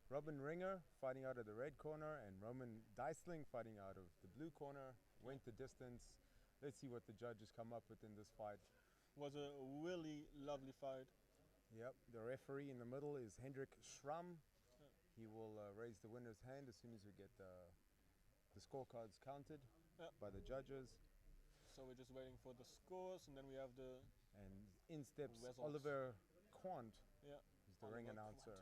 Robin Ringer fighting out of the red corner, and Roman Deisling fighting out of the blue corner. Went the distance. Let's see what the judges come up with in this fight. Was a really lovely fight. Yep, the referee in the middle is Hendrik Schramm. He will raise the winner's hand as soon as we get the scorecards counted by the judges. So we're just waiting for the scores, and then we have the... And in steps results. Oliver Quant, Yeah. who's the ring announcer.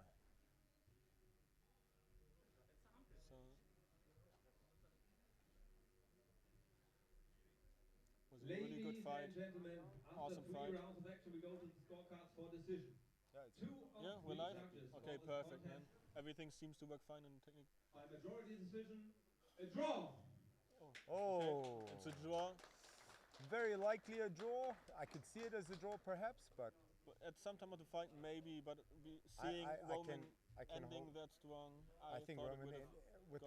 Quant. So was a really good fight. Ladies and gentlemen, Awesome after 3 fight. rounds of action, we go to the scorecards for decision. Yeah, we're live. Okay, perfect, man. Everything seems to work fine in technique. By majority decision, a draw. Oh, okay. It's a draw. Very likely a draw. I could see it as a draw, perhaps, but at some time of the fight, maybe. But seeing Roman I can ending hold. that strong, I think thought Roman with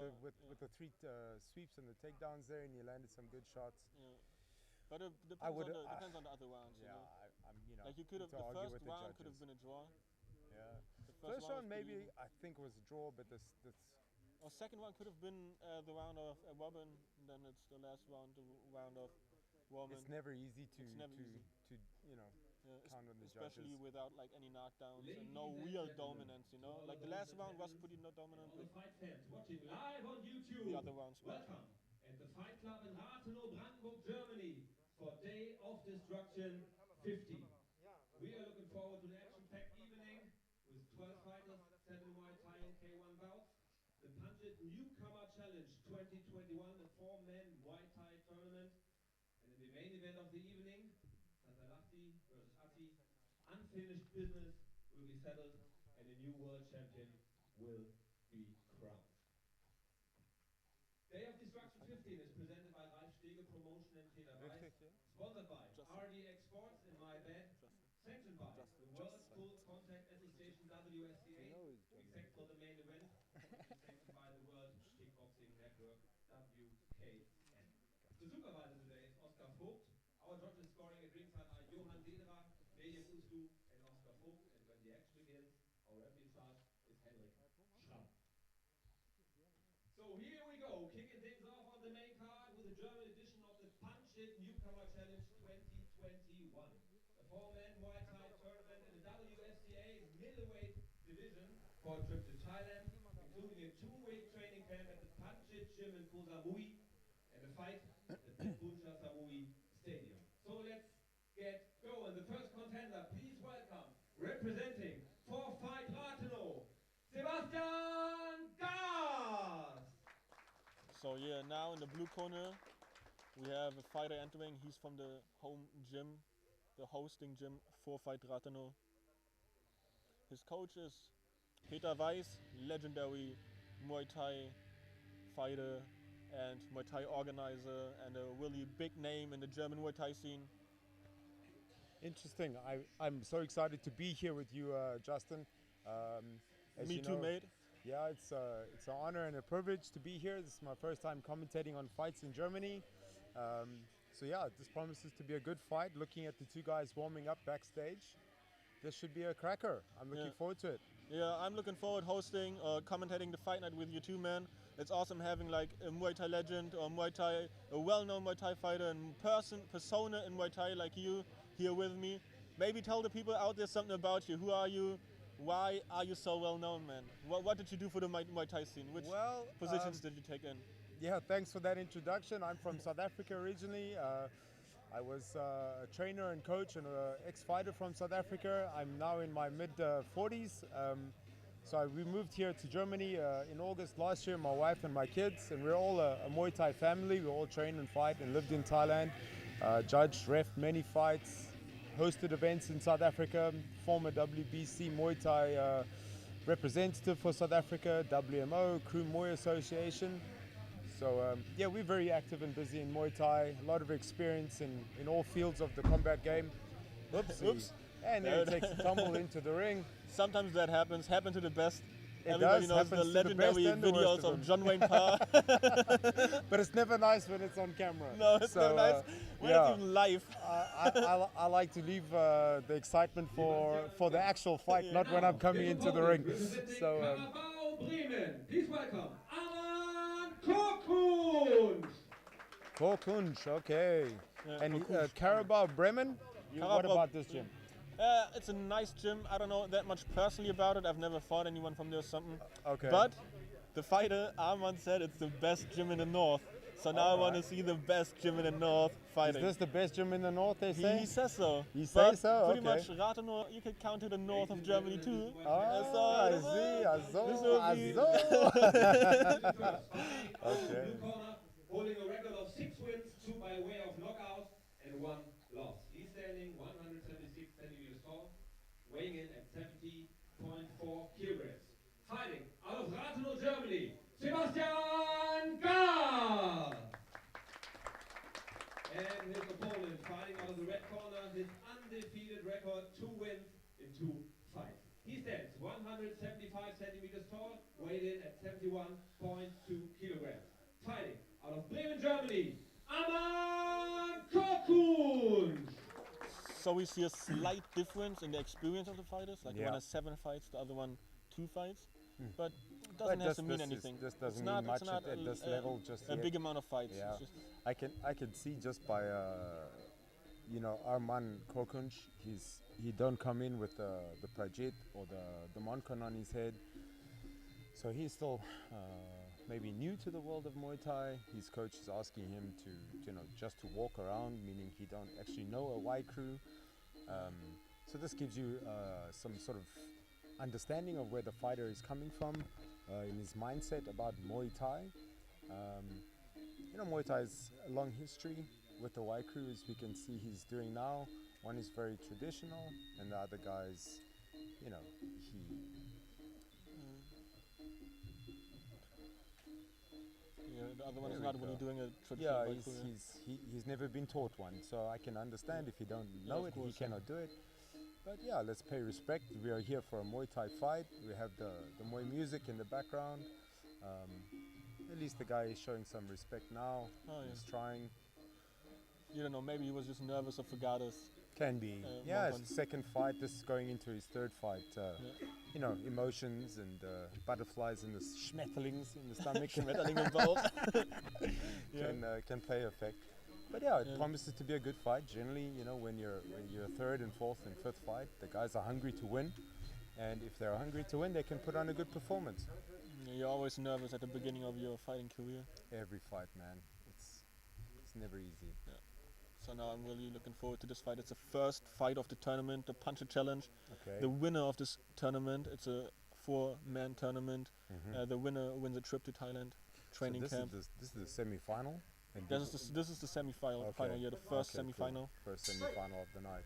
the 3 sweeps and the takedowns there, and he landed some good shots. Yeah. But it depends on the other rounds. Yeah, you know? Like you could have the first round could have been a draw. Yeah. The first round maybe I think was a draw, but this. Or second round could have been the round of Robin. Then it's the last round, the round of Roman. It's never easy to you know count on the especially judges. without like any knockdowns and no real dominance. You know, like the last round was pretty not dominant. All the fight fans watching live on YouTube. The other rounds. Welcome at the Fight Club in Rathenow, Brandenburg, Germany, for Day of Destruction 50. We are looking forward to the action-packed evening with 12 fighters, 7 Muay Thai and K1 bouts. The Punjab Newcomer Challenge 2021, the 4-man Muay Thai tournament. And in the main event of the evening, Santalahti versus Atti, unfinished business will be settled and a new world champion will be crowned. Day of Destruction 15 is presented by Wsca Promotion and Peter Weiss, sponsored by RDX Sports and MuayThai, sanctioned by the World Full Contact Association WSCA, except for the main event, sanctioned by the World Kickboxing Network WKN. The supervisor today is Oscar Vogt. Our judges scoring at ringside are Johan Dedera, William Uslu, and Oscar Vogt. And when the action begins, our referee in charge is Hendrik Schramm. So here we go, kicking things off on the main card with the German edition of the Punjab Newcomer Challenge 2021. The 4-man Muay Thai tournament in the WSCA Middleweight division for a trip to Thailand, including a 2-week training camp at the Punjab Gym in Koh Samui and a fight at the Buncha Samui Stadium. So let's get going. The first contender, please welcome, representing for Fight Rathenow, Sebastian. So yeah, now in the blue corner, we have a fighter entering. He's from the home gym, the hosting gym for Fight Rathenow. His coach is Peter Weiss, legendary Muay Thai fighter and Muay Thai organizer and a really big name in the German Muay Thai scene. Interesting. I'm so excited to be here with you, Justin. Me too, mate. Yeah, it's an honor and a privilege to be here. This is my first time commentating on fights in Germany. So yeah, this promises to be a good fight. Looking at the 2 guys warming up backstage, this should be a cracker. I'm looking forward to it. Yeah, I'm looking forward hosting or commentating the fight night with you too, man. It's awesome having like a Muay Thai legend or Muay Thai, a well-known Muay Thai fighter and persona in Muay Thai like you here with me. Maybe tell the people out there something about you. Who are you? Why are you so well known, man? What did you do for the Muay Thai scene? Which positions did you take in? Yeah, thanks for that introduction. I'm from South Africa originally. I was a trainer and coach and an ex-fighter from South Africa. I'm now in my mid-40s. So we moved here to Germany in August last year, my wife and my kids, and we're all a Muay Thai family. We all train and fight and lived in Thailand, judged, ref many fights, hosted events in South Africa, former WBC Muay Thai representative for South Africa, WMO, Crew Muay Association. So yeah, we're very active and busy in Muay Thai, a lot of experience in all fields of the combat game. Oops. And then it takes a tumble into the ring. Sometimes that happens to the best. It Everybody knows the legendary videos of John Wayne Parr. But it's never nice when it's on camera. No, it's never nice when it's even live. I like to leave the excitement for the actual fight, not when I'm coming into the ring. So Bremen, please welcome Arman Korkunc. Korkunc, okay. Yeah, And Korkunc. CARABAO BREMEN? What CARABAO, about this gym? It's a nice gym. I don't know that much personally about it. I've never fought anyone from there or something. Okay. But the fighter, Arman, said it's the best gym in the north. So now I want to see the best gym in the north fighting. Is this the best gym in the north, they say? He says so. He says so? Pretty Okay. much Rathenow, you can count to the north of Germany too. Oh, I see. This will be- Okay. Blue corner, holding a record of 6 wins, 2 by way of knockout, and 1 loss. He's standing 176 centimeters tall, weighing in at 70.4 kilograms. Fighting out of Rathenow, Germany, Sebastian Gall! And his opponent fighting out of the red corner, his undefeated record, 2 wins in 2 fights. He stands 175 centimeters tall, weighed in at 71.2 kilograms. Fighting out of Bremen, Germany, Arman Korkunc! So we see a slight difference in the experience of the fighters. Like the one has 7 fights, the other one 2 fights. But it doesn't have to mean anything. This doesn't It's mean not- much it's not at this level. Just a yet. big amount of fights. Yeah. It's just, I can see just by Arman Korkunc, he don't come in with the Prajit or the Moncon on his head. So he's still maybe new to the world of Muay Thai. His coach is asking him to just to walk around, meaning he don't actually know a Y crew. So this gives you some sort of understanding of where the fighter is coming from in his mindset about Muay Thai. Muay Thai is a long history with the Y crew, as we can see he's doing now. One is very traditional, and the other guy's, he. yeah, the other one is There not we really go. doing a traditional Yeah, fight career. he's never been taught one, so I can understand if he don't know of it, he course, yeah. cannot do it. But yeah, let's pay respect. We are here for a Muay Thai fight. We have the Muay music in the background. At least the guy is showing some respect now. Oh, yeah. He's trying. You don't know, maybe he was just nervous or forgot us. Can be. Yeah, it's second fight. This is going into his third fight. Emotions and butterflies in the schmetterlings in the stomach Schmetterling involved. can play effect. But yeah, it promises to be a good fight. Generally, when you're third and fourth and fifth fight, the guys are hungry to win, and if they're hungry to win, they can put on a good performance. You're always nervous at the beginning of your fighting career. Every fight, man, it's never easy. So now I'm really looking forward to this fight. It's the first fight of the tournament, the Puncher Challenge. Okay. The winner of this tournament, it's a 4-man tournament. The winner wins a trip to Thailand, training so camp. this is the semi-final. And This is the semi-final. Okay. Final, the first Okay, semi-final. cool. First semi-final of the night.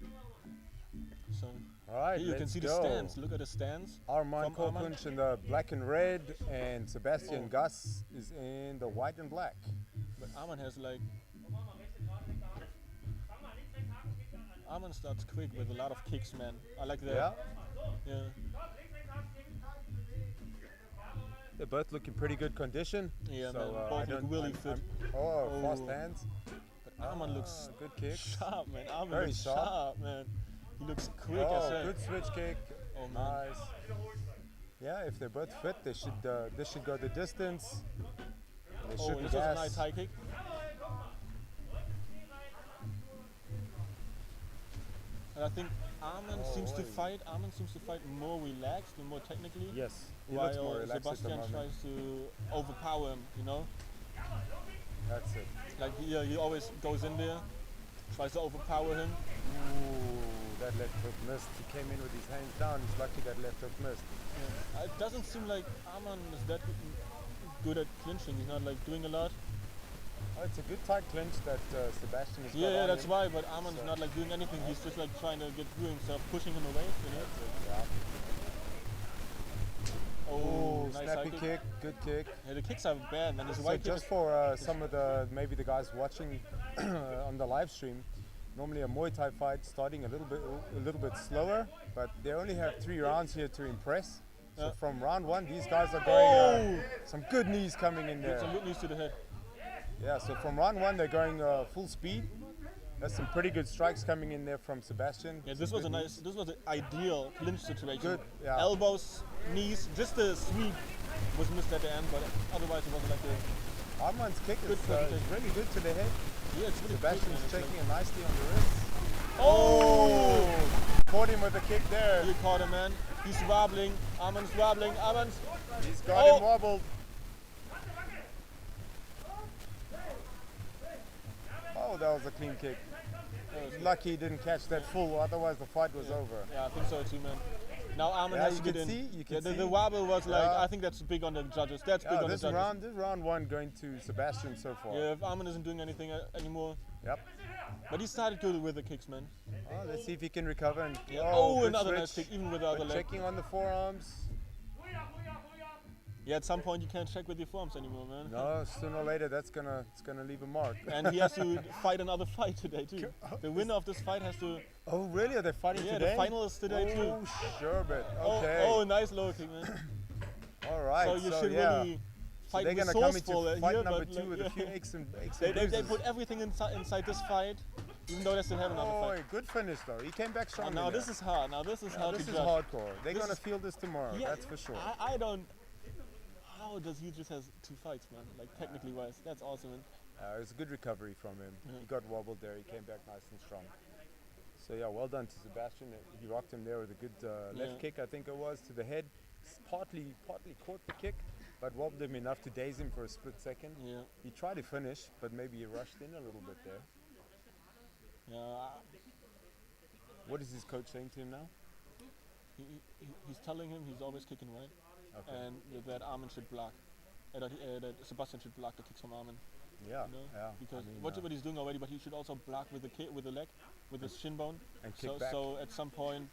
So All right, here you can let's see go. the stands. Look at the stands. Arman From Arman. Korkunc in the black and red, and Sebastian Gus is in the white and black. But Arman has like. Arman starts quick with a lot of kicks, man. I like that. Yeah. They're both looking pretty good condition. Yeah, so, man. I Both don't- look really fit. fast Oh. hands. But Arman looks good kick. sharp, man. Arman Very looks sharp. sharp, man. He looks quick as hell. Good switch kick. Oh, man. Nice. Yeah, if they're both fit, they should. This should go the distance. They Oh, shouldn't this was a gas. nice high kick. And I think Arman seems to fight. Arman seems to fight more relaxed and more technically. Yes, he looks more While relaxed at the Sebastian moment. tries to overpower him. That's it. Like he always goes in there, tries to overpower him. Ooh, that left hook missed. He came in with his hands down. He's lucky that left hook missed. It doesn't seem like Arman is that good at clinching. He's not like doing a lot. Oh, it's a good tight clinch that Sebastian has got Yeah, on that's him. why. But Arman's not like doing anything. He's just like trying to get through himself, pushing him away. Yeah. Oh, nice high snappy kick. kick, good kick. Yeah, the kicks are bad, man. This So white kick just is- for some of the the guys watching on the live stream, normally a Muay Thai fight starting a little bit slower, but they only have 3 rounds here to impress. So Yeah. from round 1, these guys are going some good knees coming in there. some good knees to the head. Yeah, so from round 1 they're going full speed. There's some pretty good strikes coming in there from Sebastian. Yeah, this was an ideal clinch situation. Good, yeah. Elbows, knees, just a sweep was missed at the end, but otherwise it wasn't like a Arman's kick good is presentation. really good to the head. Yeah, it's really Sebastian's good, man. checking it nicely on the wrist. Oh! Caught him with a kick there. You caught him, man. He's wobbling. Arman's wobbling. Arman's. He's got him wobbled. Oh, that was a clean kick. Lucky he didn't catch that full, otherwise the fight was over. Yeah, I think so too, man. Now Arman has to get in. You can see. The wobble was like, I think that's big on the judges. That's big on the judges. This round one going to Sebastian so far. Yeah, if Arman isn't doing anything anymore. Yep. But he started good with the kicks, man. Oh, let's see if he can recover. And Another nice kick, even with the other leg. Checking on the forearms. Yeah, at some point you can't check with your forearms anymore, man. No, sooner or later it's gonna leave a mark. And he has to fight another fight today too. The winner of this fight has to. Oh really? Are they fighting today? Yeah, the final is today too. Oh, Srdic. Okay. Oh, nice low kick, man. All right. So you should really fight they're gonna resourceful come into fight here, number but 2 with a few aches and they put everything inside this fight, even though they still have another fight. Good finish though. He came back strong. Now this is hard. Now this is hard to judge. This is hardcore. They're gonna feel this tomorrow. Yeah, that's for sure. I don't. How does he just has 2 fights, man? Like technically wise, that's awesome, man. It was a good recovery from him. Yeah. He got wobbled there. He came back nice and strong. So yeah, well done to Sebastian. He rocked him there with a good left kick, I think it was, to the head. Partly caught the kick, but wobbled him enough to daze him for a split second. Yeah. He tried to finish, but maybe he rushed in a little bit there. Yeah. What is his coach saying to him now? He's telling him he's always kicking right. Okay. And that Arman should block, that Sebastian should block the kicks from Arman. Yeah, you know? yeah. Because what he's doing already, but he should also block with the leg, with his shin bone. And kick back. So at some point,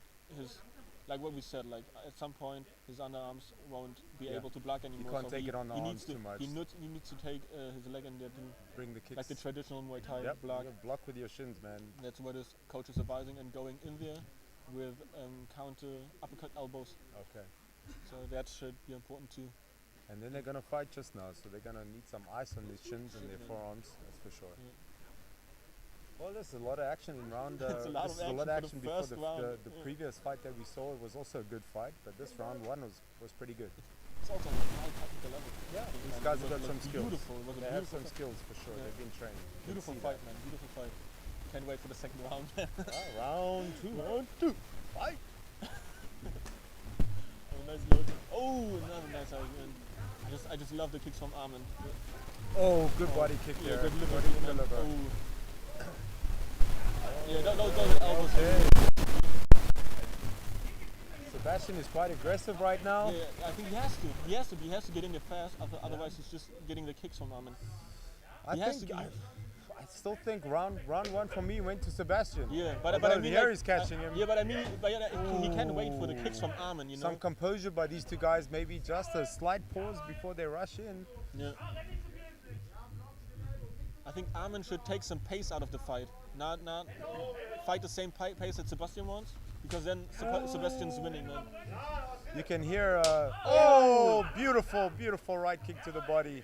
like what we said, like at some point his underarms won't be able to block anymore. He can't take it on the arms too much. He needs to take his leg in there to bring the kicks. like the traditional Muay Thai block. Block with your shins, man. That's what his coach is advising, and going in there with counter uppercut elbows. Okay. So that should be important too. And then they're gonna fight just now, so they're gonna need some ice on their shins and their forearms, that's for sure. Yeah. Well, there's a lot of action in round. There's a lot of action before the yeah. previous fight that we saw. It was also a good fight, but this round one was pretty good. It's also a high technical level. Yeah, these guys have got some skills. Beautiful. It was they have some skills for sure. Yeah. They've been trained. Beautiful fight, man. Beautiful fight. Can't wait for the second round. Round two. Fight. Nice load. Oh, another nice argument. I just love the kicks from Arman. Oh, good body kick there. Good liver. Oh. Yeah, those are elbows. Okay. Sebastian is quite aggressive right now. Yeah, I think he has to. He has to get in there fast. Otherwise, he's just getting the kicks from Arman. I still think round one for me went to Sebastian. Yeah, but I mean, here he's catching him. Yeah, but I mean, he can't wait for the kicks from Arman, you know. Some composure by these two guys, maybe just a slight pause before they rush in. Yeah. I think Arman should take some pace out of the fight, not fight the same pace that Sebastian wants, because then Sebastian's winning, man. You can hear, beautiful right kick to the body.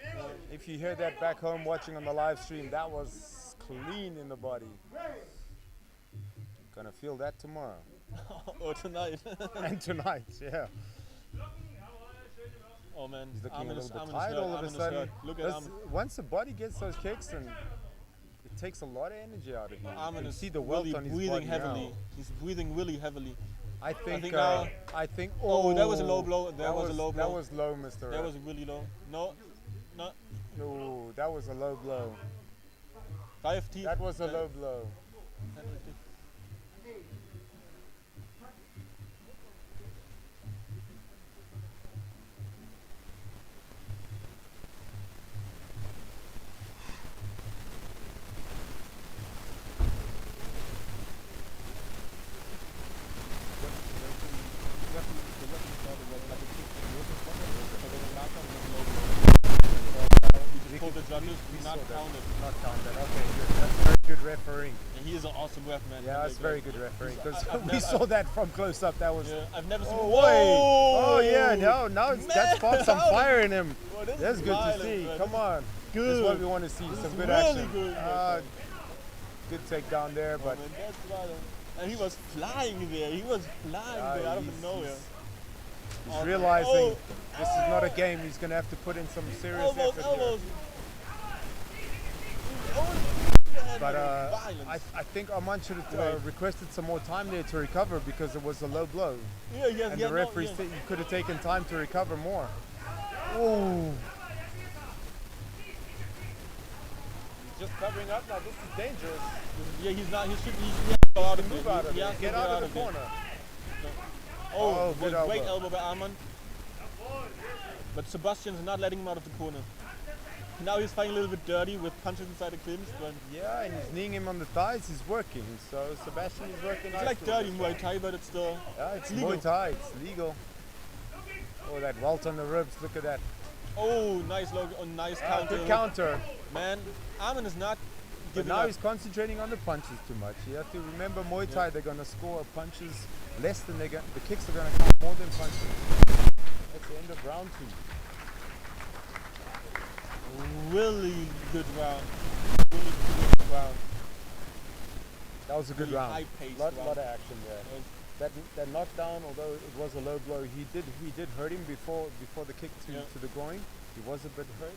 If you hear that back home watching on the live stream, that was clean in the body. Gonna feel that tomorrow. Or tonight. And tonight, yeah. Oh man, he's looking a little bit tired all of a sudden. Look at Arman. Once the body gets those kicks, and it takes a lot of energy out of you. Arman is see the welt on his breathing body heavily. now. He's breathing really heavily. I think. Oh, that was a low blow. That was a low blow. That was low, Mr. That was really low. No, that was a low blow. That was a low blow. Not counted. Okay, good. That's very good refereeing. And he is an awesome ref, man. Yeah, that's very good refereeing, because we saw that from close up. That was. Yeah, I've never seen. Oh yeah, now that sparked some fire in him. Well, that's good to see. Man. Come on, good. That's what we want to see. Some good really action. Good, good takedown there, but. Man, that's and he was flying there. He was flying there out of nowhere. He's realizing this is not a game. He's going to have to put in some serious effort here. But I think Arman should have requested some more time there to recover because it was a low blow. And the referee said he could have taken time to recover more. Oh. He's just covering up now. This is dangerous. Yeah, he's not. He should go out of it. Get out of the corner. Oh, great elbow by Arman. But Sebastian's not letting him out of the corner. Now he's fighting a little bit dirty with punches inside the clinch. But yeah, and he's kneeing him on the thighs. He's working. So Sebastian is working. It's like dirty Muay Thai, but it's still. Yeah, it's legal. Muay Thai. It's legal. Oh, that welt on the ribs. Look at that. Oh, nice logo. Oh, nice counter. Good counter. Man, Arman is not. But now he's concentrating on the punches too much. You have to remember Muay Thai. They're gonna score punches less than the kicks are gonna count more than punches. That's the end of round 2. Really good round. Really good round. That was a good round. High-paced lot of action there. That knockdown, although it was a low blow, he did hurt him before the kick to the groin. He was a bit hurt.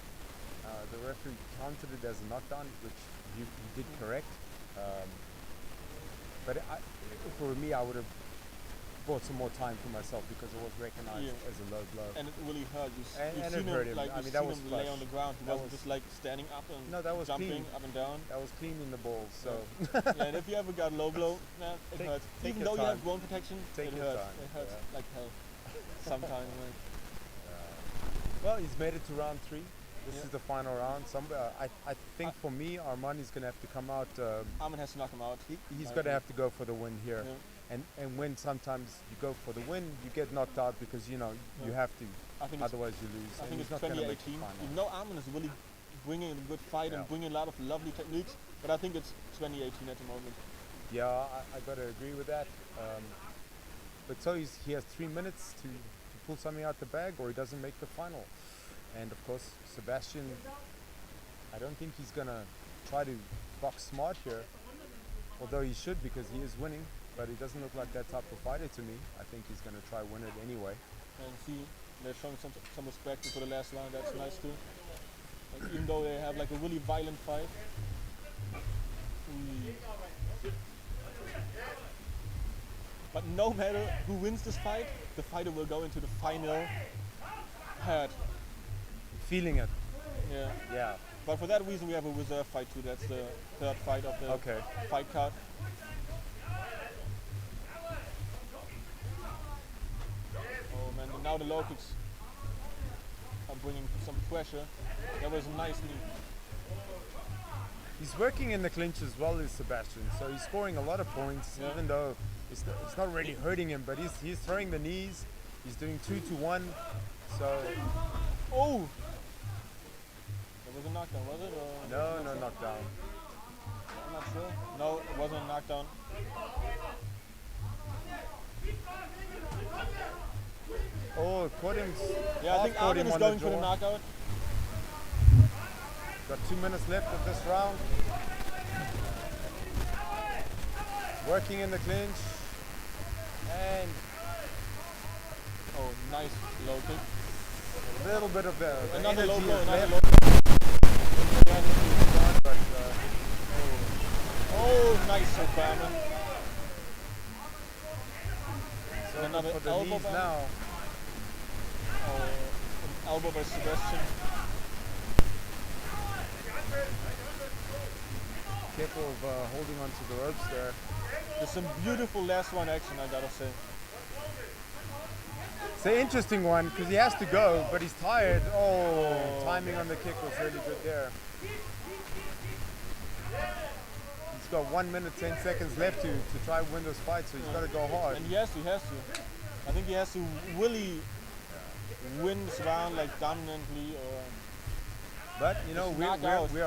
The referee counted it as a knockdown, which he did correct. But for me, I would have bought some more time for myself because it was recognized as a low blow. And it really hurt. You've it seen hurt him. Like, I mean, that was lay on the ground. He wasn't just like standing up and jumping clean. Up and down. That was clean in the balls. So. Yeah, and if you ever got low blow, man, it hurts. Even though you have groin protection, it hurts. It hurts like hell. Sometimes. Well, he's made it to round 3. This is the final round. I think for me, Arman is going to have to come out. Arman has to knock him out. He's going to have to go for the win here. Yeah. And when sometimes you go for the win, you get knocked out because you have to. Otherwise you lose. I think it's 2018. You know, Arman is really bringing a good fight and bringing a lot of lovely techniques. But I think it's 2018 at the moment. Yeah, I got to agree with that. But so he has 3 minutes to pull something out the bag, or he doesn't make the final. And of course, Sebastian, I don't think he's gonna try to box smart here, although he should because he is winning. But he doesn't look like that type of fighter to me. I think he's gonna try win it anyway. And see, they're showing some respect for the last round. That's nice too. Like, even though they have like a really violent fight. But no matter who wins this fight, the fighter will go into the final hurt. Feeling it. Yeah. Yeah. But for that reason, we have a reserve fight too. That's the third fight of the fight card. Oh man! And now the low kicks are bringing some pressure. That was a nice knee. He's working in the clinch as well as Sebastian, so he's scoring a lot of points, even though it's not really hurting him. But he's throwing the knees. He's doing 2-1. So. Oh. Was it a knockdown, was it? Or no knockdown. I'm not sure. No, it wasn't a knockdown. Oh, caught him. Yeah, I think Arman is going for the knockout. Got 2 minutes left of this round. Working in the clinch. And nice low kick. A little bit of another low blow, another low blow. Nice hook by Arman. So another for the elbow knees now. An elbow by Sebastian. Careful of holding onto the ropes there. There's some beautiful last one action, I gotta say. It's an interesting one because he has to go, but he's tired. Timing on the kick was really good there. He's got 1 minute 10 seconds left to try and win this fight, so he's got to go hard. And he has to. I think he has to really win this round like dominantly. But you know, we are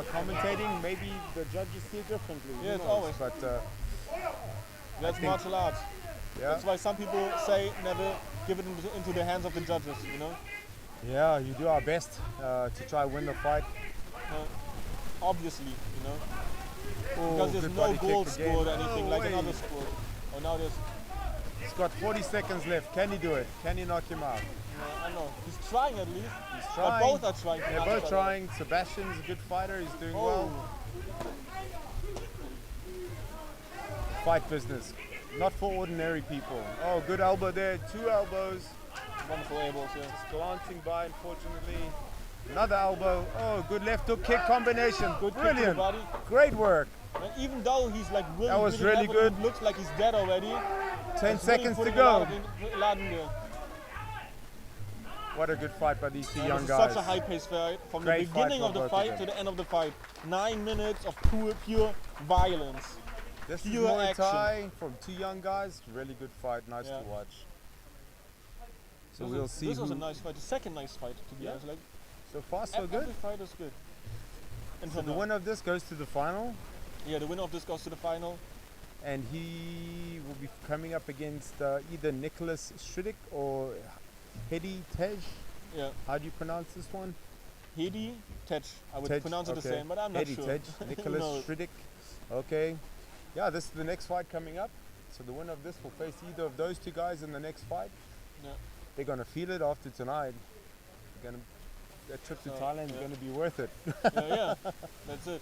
commentating. Maybe the judges see it differently. Yeah, it's always. But that's martial arts. Yeah. That's why some people say never give it into the hands of the judges, you know? Yeah, you do our best to try and win the fight. Obviously, you know? Because there's no goal scored or anything like another sport. Now there's He's got 40 seconds left. Can he do it? Can he knock him out? I don't know. He's trying at least. He's But trying. both are trying. They're both trying. Sebastian's a good fighter. He's doing well. Fight business. Not for ordinary people. Oh, good elbow there. 2 elbows. Wonderful elbows, yeah. Just glancing by, unfortunately. Another elbow. Oh, good left hook kick combination. Good kick to the Brilliant. body. Great work. And even though he's like really, That was really good. it looks like he's dead already. 10 He's seconds really to putting go. a lot in there. What a good fight by these two And young this is guys. such a high-paced fight. From Great the fight beginning for of the both of fight them. to the end of the fight. 9 minutes of pure violence. This is pure Muay action. Thai from 2 young guys. Really good fight. Nice Yeah. to watch. So This we'll is- see This was who. a nice fight. The second nice fight, to be Yeah. honest. Like, So far, so every good. fight is good. And So from the winner of this goes to the final, yeah, the winner of this goes to the final. and he will be coming up against either Nickolas Srdic or Hedi Tej. Yeah, How do you pronounce this one? Hedi Tej. I would Tej, pronounce it the okay. same, but I'm not Hedi sure. Tej, Who Nickolas knows? Srdic. Okay. Yeah, this is the next fight coming up. So the winner of this will face either of those 2 guys in the next fight. Yeah. They're gonna feel it after tonight. That trip to So, Thailand is yeah. gonna be worth it. Yeah, that's it.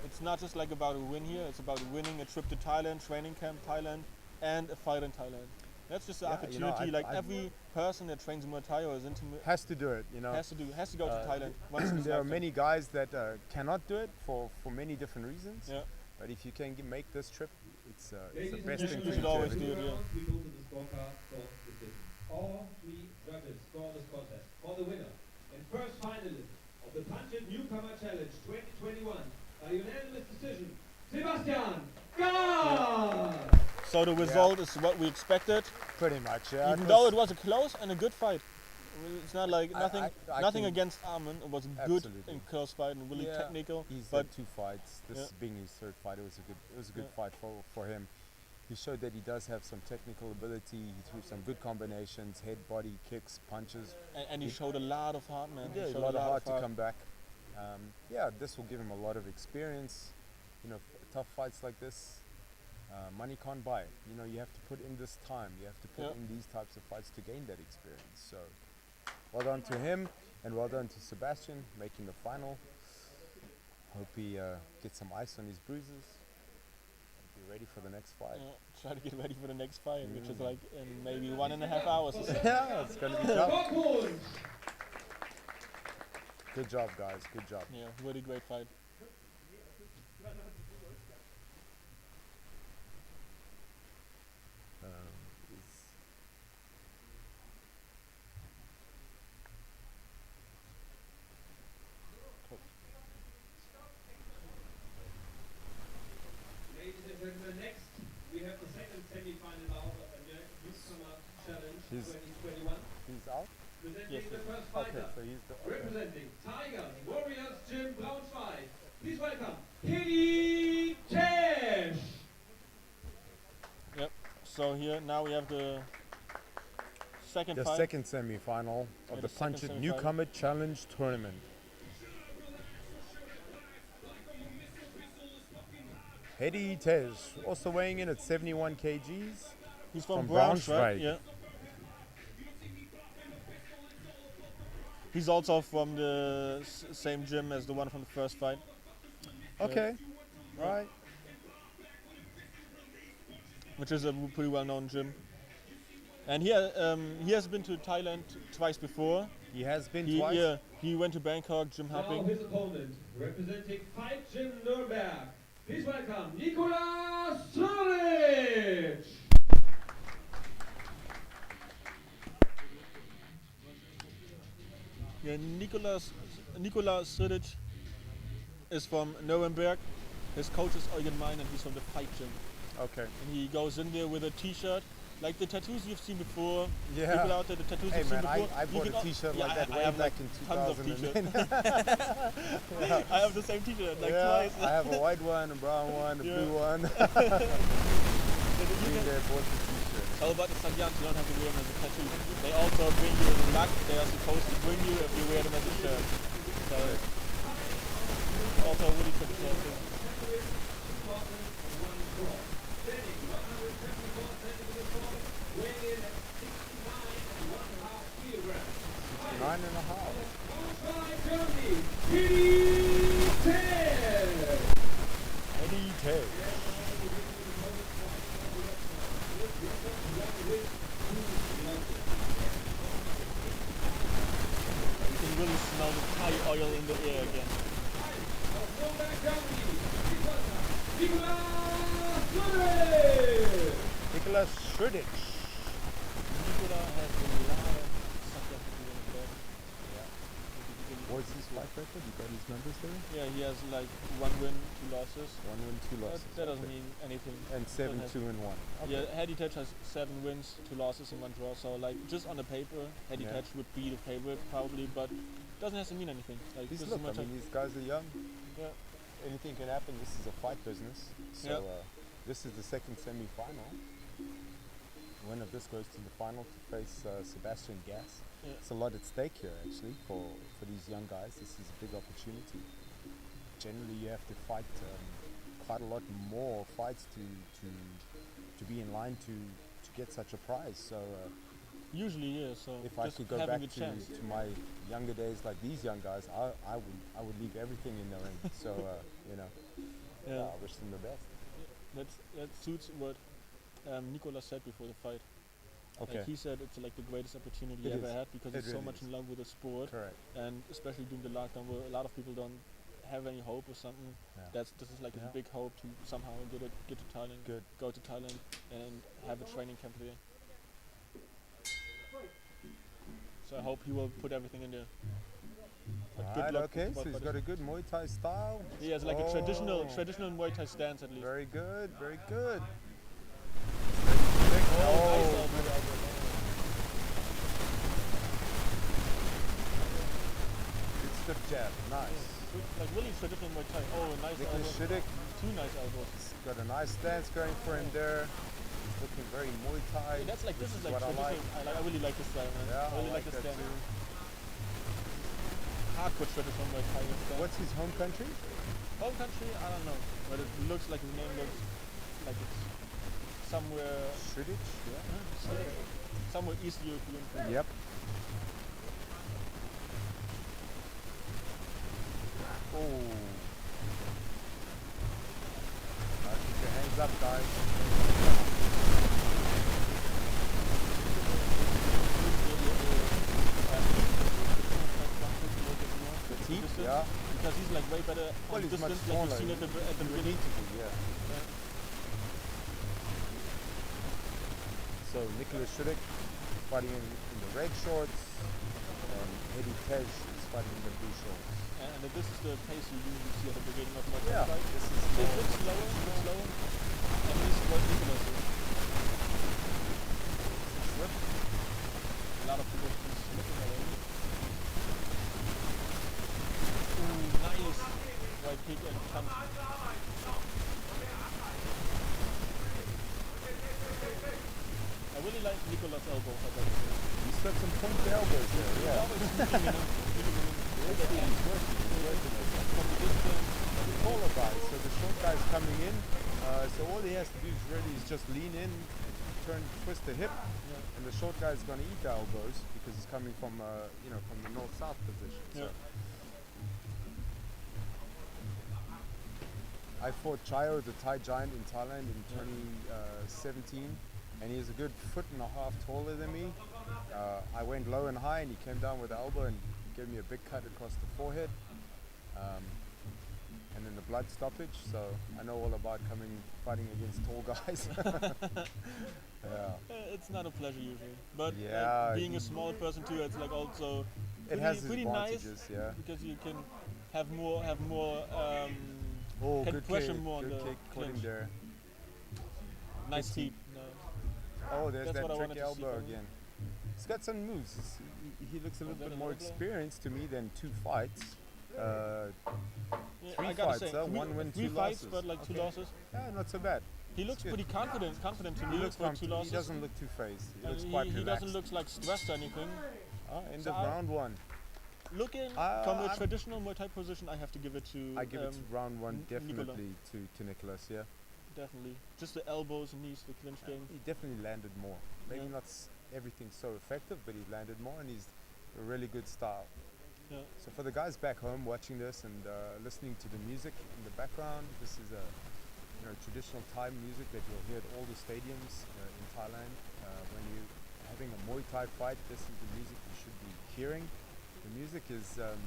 It's not just like about a win here. It's about winning a trip to Thailand, training camp Thailand, and a fight in Thailand. That's just the Yeah, you know, opportunity. I- every person that trains Muay Thai or is into Has to do it, you know. has to go to Thailand once in his There are lifetime. many guys that cannot do it for many different reasons. Yeah. But if you can make this trip, it's the Ladies and best thing gentlemen, You for should you always to do it, yeah. We go to the scorecard for decision. All 3 judges score this contest for the winner and first finalist of the Punch-It Newcomer Challenge 2021 by unanimous decision, Sebastian God! So the result is what we expected, Pretty much, yeah. even though it was a close and a good fight. It's not like I- nothing, I nothing can- against Arman. It was a good Absolutely. and close fight and really Yeah, technical. He's But had 2 fights. This Yeah. being his 3rd fight, it was a good Yeah. fight for him. He showed that he does have some technical ability. He threw some good combinations, head, body, kicks, punches. and he showed a lot of heart, man. He Yeah, a showed lot of heart to come back. Yeah, this will give him a lot of experience. You know, tough fights like this, money can't buy it. You know, you have to put in this time. You have to put Yeah. in these types of fights to gain that experience. So, well done to him, and well done to Sebastian making the final. Hope he gets some ice on his bruises. Be ready for the next fight. Yeah, try to get ready for the next fight, which is like in maybe 1.5 hours. Or so. Yeah, it's gonna be tough. Korkunc! Good job, guys. Good job. Yeah, really great fight. It's- Ladies and gentlemen, next we have the second semi-final bout of the NEWCOMER Challenge He's- 2021. He's out. Presenting Yes, the yes. first Okay, fighter, so he's the. Okay. representing Tigers, Warriors, Gym Braunschweig. Please welcome Hedi Tej. So here now we have the second The fight. second semi-final Yeah, of the the second Punch-It semi-final. Newcomer Challenge Tournament. Hedi Tej, also weighing in at 71 kgs. He's from from Braunschweig. Braunschweig. Yeah. He's also from the same gym as the one from the first fight. Okay, right. Which is a pretty well-known gym. And he has been to Thailand twice before. He has been He, twice. yeah, he went to Bangkok gym Now hopping. his opponent, representing Fight Gym Nürnberg. Please welcome Nickolas Srdic. Yeah, Nickolas Srdic is from NÜRNBERG. His coach is Eugen Mein and he's from the Fight Gym. Okay. And he goes in there with a t-shirt, like the tattoos you've seen before. Yeah. People out there, the tattoos Hey you've seen man, before. I you bought can a t-shirt like that I way have back like in tons of 2010. t-shirts. I have the same t-shirt, like Yeah, twice. I have a white one, a brown one, a Yeah. blue one. You Been can- there, bought the t-shirt. How about the Sangyans? You don't have to wear them as a tattoo. They also bring you the luck they are supposed to bring you if you wear them as a shirt. So also a really traditional thing. Weighing 9.5. Germany, Hedi. Hedi Tej. You can really smell the Thai oil in the air again. Nickolas Srdic. Nickolas has a lot of success in the bed. What's his fight record? You got his numbers there? Yeah, he has like 1 win, 2 losses. 1 win, 2 losses. That doesn't mean anything. And 7, 2 and 1. Okay. Yeah, Hedi Tej has 7 wins, 2 losses and 1 draw. So like just on the paper, Hedi Tej would be the favorite probably, but doesn't have to mean anything. Like These this look, is much I mean, these guys are young. Yeah. Anything can happen. This is a fight business. So this is the second semi-final. Winner of this goes to the final to face Sebastian Gas. Yeah. It's a lot at stake here actually for these young guys. This is a big opportunity. Generally you have to fight quite a lot more fights to be in line to get such a prize. So usually, yeah. So if I could go back to my younger days like these young guys, I would leave everything in the ring. So you know, I wish them the best. That suits what Nickolas said before the fight. Okay. Like he said it's like the greatest opportunity he ever had because he's so much in love with the sport. Correct. And especially during the lockdown where a lot of people don't have any hope or something. Yeah. This is like a big hope to somehow get to Thailand, go to Thailand and have a training camp there. So I hope he will put everything in there. Good luck. Okay, so he's got a good Muay Thai style. He has like a traditional Muay Thai stance at least. Very good, very good. Oh, good stiff jab, nice. Like really traditional Muay Thai. Oh, nice elbow. Srdic. 2 nice elbows. He's got a nice stance going for him there. He's looking very Muay Thai. Yeah, that's like this is like what traditional. I really like this style, man. Yeah, I really like this stance. too. Hardcore traditional Muay Thai stance. What's his home country? Home country? I don't know. But it looks like his name looks like it's somewhere. Srdic? Yeah. Somewhere East European. Yep. Oh. Keep your hands up, guys. Yeah. Because he's like way better on he's distance, much like smaller. you've seen at the beginning. So Nickolas Srdic fighting in the red shorts, and Hedi Tej is fighting in the blue shorts. And this is the pace you usually see at the beginning of Muay Thai. Yeah, Fight. this is a bit slower, and this is what Nickolas is. Slip. A lot of people are slipping already. Ooh, nice right kick and punch. I really like Nickolas' elbow. He's got some pointy elbows there, yeah. He's working. From the distance. The taller guy, so the short guy's coming in, so all he has to do is just lean in, twist the hip, and the short guy's going to eat the elbows because he's coming from, from the north-south position. So. I fought Chayo, the Thai giant in Thailand in 2017, and he's a good 1.5 feet taller than me. I went low and high, and he came down with the elbow and gave me a big cut across the forehead. And then the blood stoppage, so I know all about fighting against tall guys. It's not a pleasure usually, but being a small person too, it's like also pretty nice. Because you can have more good pressure kick, more on the kick, clinch. There. Nice feet. Oh, there's That's that tricky elbow again. He's got some moves. He looks a little bit more experienced to me than 2 fights. 3 fights, 1 win, 2 fights, losses. but like 2 losses. Yeah, not so bad. He looks pretty confident to me. He looks for 2 losses. He doesn't look too phased. He looks quite relaxed. He doesn't look like stressed or anything. End of round 1. Looking from a traditional Muay Thai position, I have to give it to. I give it to round 1 definitely to Nickolas. Yeah. Definitely. Just the elbows and knees, the clinch game. He definitely landed more. Maybe not everything so effective, but he landed more, and a really good style. Yeah. So for the guys back home watching this and listening to the music in the background, this is a traditional Thai music that you'll hear at all the stadiums in Thailand. When you're having a Muay Thai fight, this is the music you should be hearing. The music is to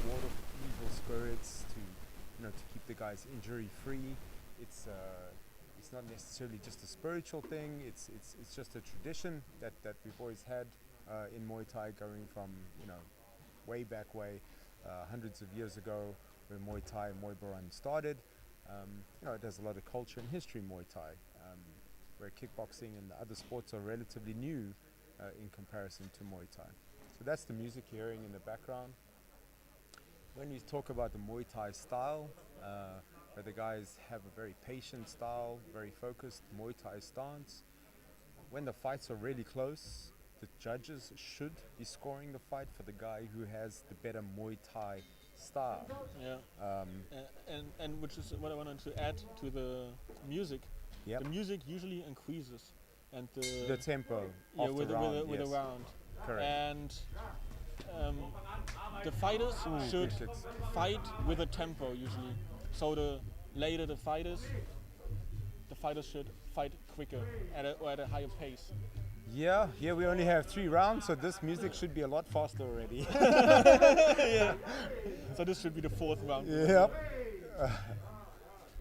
ward off evil spirits, to keep the guys injury free. It's not necessarily just a spiritual thing. It's just a tradition that we've always had in Muay Thai, going from way back hundreds of years ago, when Muay Thai and Muay Boran started. It has a lot of culture and history, Muay Thai, where kickboxing and other sports are relatively new in comparison to Muay Thai. So that's the music you're hearing in the background. When we talk about the Muay Thai style, where the guys have a very patient style, very focused Muay Thai stance, when the fights are really close, the judges should be scoring the fight for the guy who has the better Muay Thai style. Yeah. And which is what I wanted to add to the music. Yep. The music usually increases, and the tempo with the round. Correct. And the fighters should fight with a tempo usually. So the later the fighters should fight quicker at a higher pace. Yeah, here we only have 3 rounds, so this music should be a lot faster already. Yeah. So this should be the 4th round. Yep.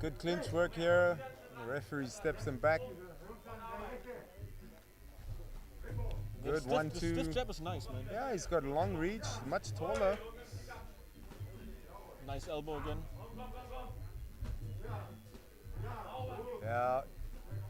Good clinch work here. The referee steps him back. Good, 1-2. This jab is nice, man. Yeah, he's got a long reach, much taller. Nice elbow again. Yeah.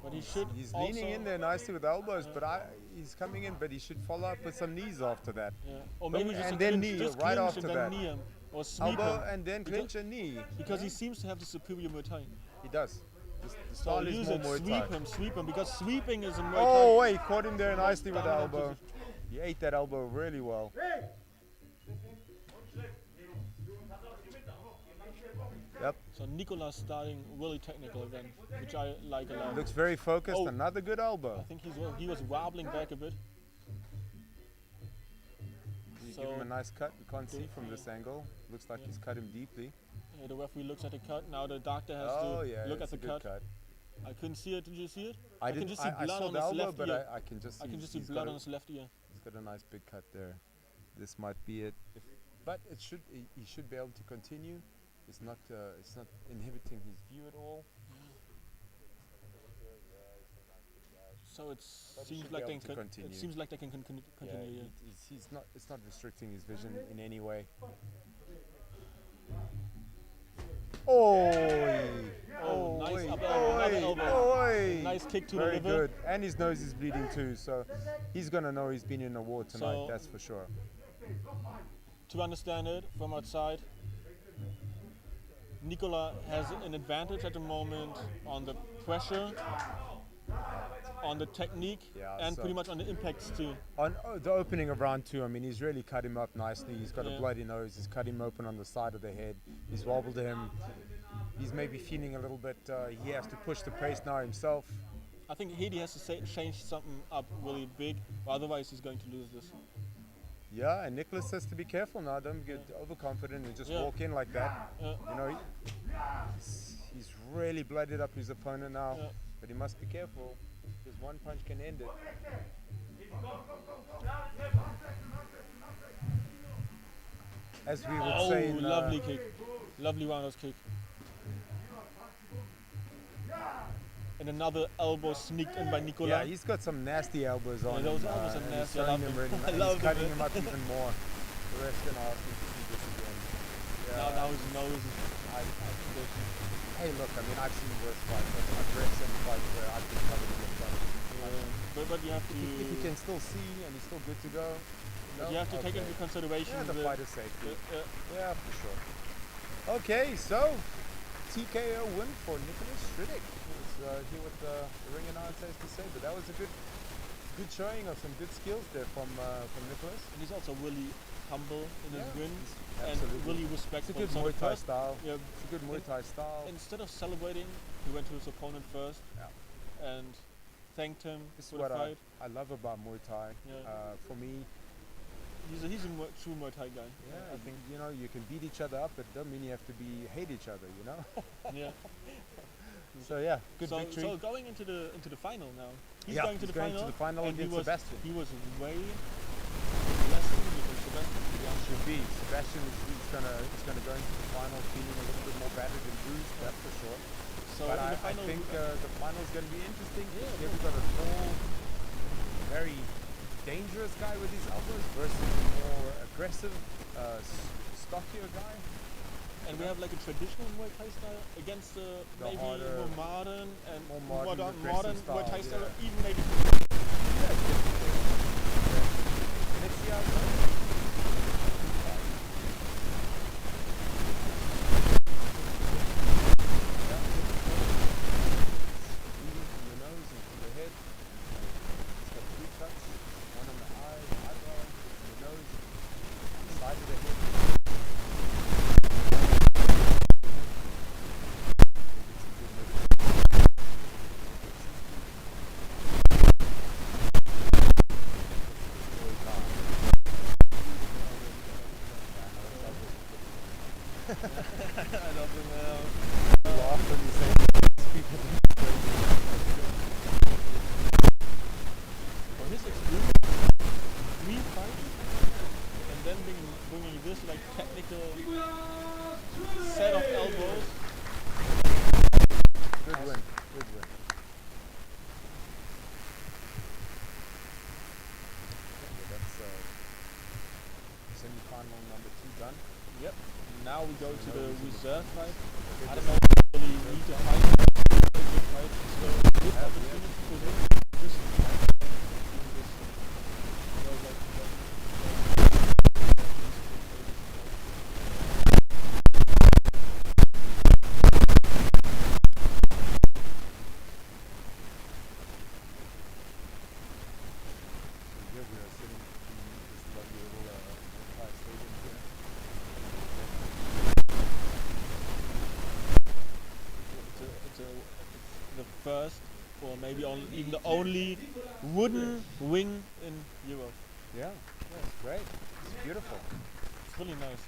But he's leaning in there nicely with elbows, but he's coming in, but he should follow up with some knees after that. Yeah. Or maybe just and then knee just right clinch after and that. Then knee him, or sweep elbow him. And then clinch and knee. Because he seems to have the superior Muay Thai. He does. The So style is use more it, Muay Thai. sweep him, because sweeping is a Muay Thai. Oh wait, caught him there nicely with the elbow. He ate that elbow really well. Yep. So Nickolas starting really technical again, which I like a lot. Looks very focused. Another good elbow. I think he was wobbling back a bit. You give him a nice cut. You can't see from this angle. Looks like he's cut him deeply. Yeah, the referee looks at the cut. Now the doctor has to look at the cut. I couldn't see it. Did you see it? I can just see blood on his left ear. I can just see. I can just see blood on his left ear. He's got a nice big cut there. This might be it. But it should. He should be able to continue. It's not inhibiting his view at all. So it seems like they can continue. It seems like they can continue. Yeah, it's not restricting his vision in any way. Nice up elbow. Nice kick to the liver. Very good. And his nose is bleeding too, so he's gonna know he's been in a war tonight. That's for sure. To understand it from outside, Nickolas has an advantage at the moment on the pressure, on the technique, and pretty much on the impacts too. On the opening of round 2, I mean, he's really cut him up nicely. He's got a bloody nose. He's cut him open on the side of the head. He's wobbled him. He's maybe feeling a little bit. He has to push the pace now himself. I think Hedi has to change something up really big, or otherwise he's going to lose this. Yeah, and Nickolas has to be careful now. Don't get overconfident and just walk in like that. You know, he's really bloodied up his opponent now, but he must be careful because one punch can end it. As we would say. Lovely kick, lovely roundhouse kick. And another elbow sneaked in by Nickolas. Yeah, he's got some nasty elbows on him. Those elbows are nasty. I love him. He's cutting him up even more. The ref's going to ask him to see this again. Yeah. Now his nose is... Hey, look, I mean, I've seen worse fights. I've read some fights where I've been covered in the front. But you have to... If he can still see and he's still good to go... But you have to take into consideration the fighter's safety. Yeah, for sure. Okay, so TKO win for Nickolas Srdic. Hear what the ring announcer has to say, but that was a good showing of some good skills there from Nickolas. And he's also really humble in his win and absolutely. really respectful. It's a good Muay Thai style. Yeah, it's a good Muay Thai style. Instead of celebrating, he went to his opponent first and thanked him this for is what the fight. I love about Muay Thai. For me, He's a true Muay Thai guy. Yeah, I think you can beat each other up, but it doesn't mean you have to hate each other. Yeah. So yeah, good victory. So going into the final now. He's Yeah, going to he's the going final. to the final and against Sebastian. He was way less than Sebastian. Should be. Sebastian is gonna go into the final feeling a little bit more battered and bruised, that's for sure. So but in I the final, think the final is gonna be interesting. Yeah, Here we've got a tall, very dangerous guy with his elbows versus a more aggressive, stockier guy. And we have like a traditional Muay Thai style against maybe harder, more modern and more modern Muay Thai style, yeah. even maybe. Yeah, let's see how it goes. Now we go to the reserve fight. I don't know if we really need to fight. So good opportunity for him. This first, or maybe even the only wooden wing in Europe. Yeah, it's great. It's beautiful. It's really nice.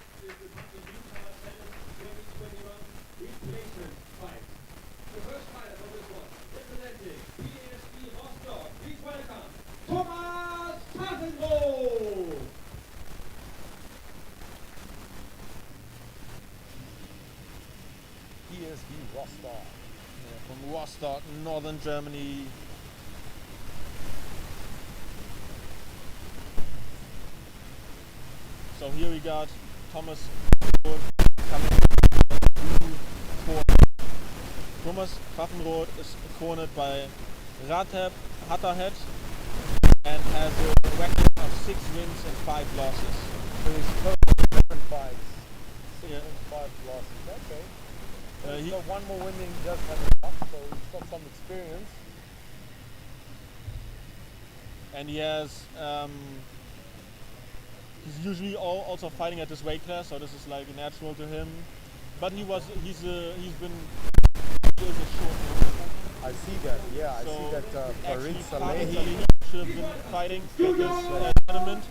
The first fighter for this one, representing BSB Rostock, please welcome Puffinrod. BSB Rostock. From Rostock, northern Germany. So here we got Thomas coming to Thomas Puffinrod is cornered by Rathenow and has a record of 6 wins and 5 losses. So he's close to 7 fights. 6 Yeah. and 5 losses. Okay. He's got one more win than he does have enough, so he's got some experience. And he has he's usually also fighting at this weight class, so this is like natural to him. But he is a short. I see that. Yeah, I so see that. Farid Salehi Salehi. should have been fighting at this tournament.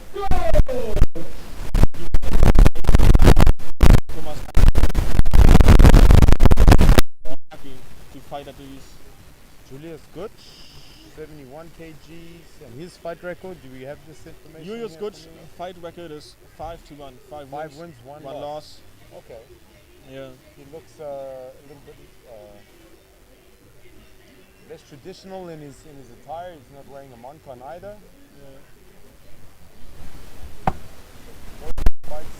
Thomas happy to fight at these. Julius good, 71 kgs, and his fight record. Do we have this information? Julius here good from you? fight record is 5-1. 5 wins, one loss. Okay. Yeah. He looks a little bit less traditional in his attire. He's not wearing a moncon either. Yeah. Fights.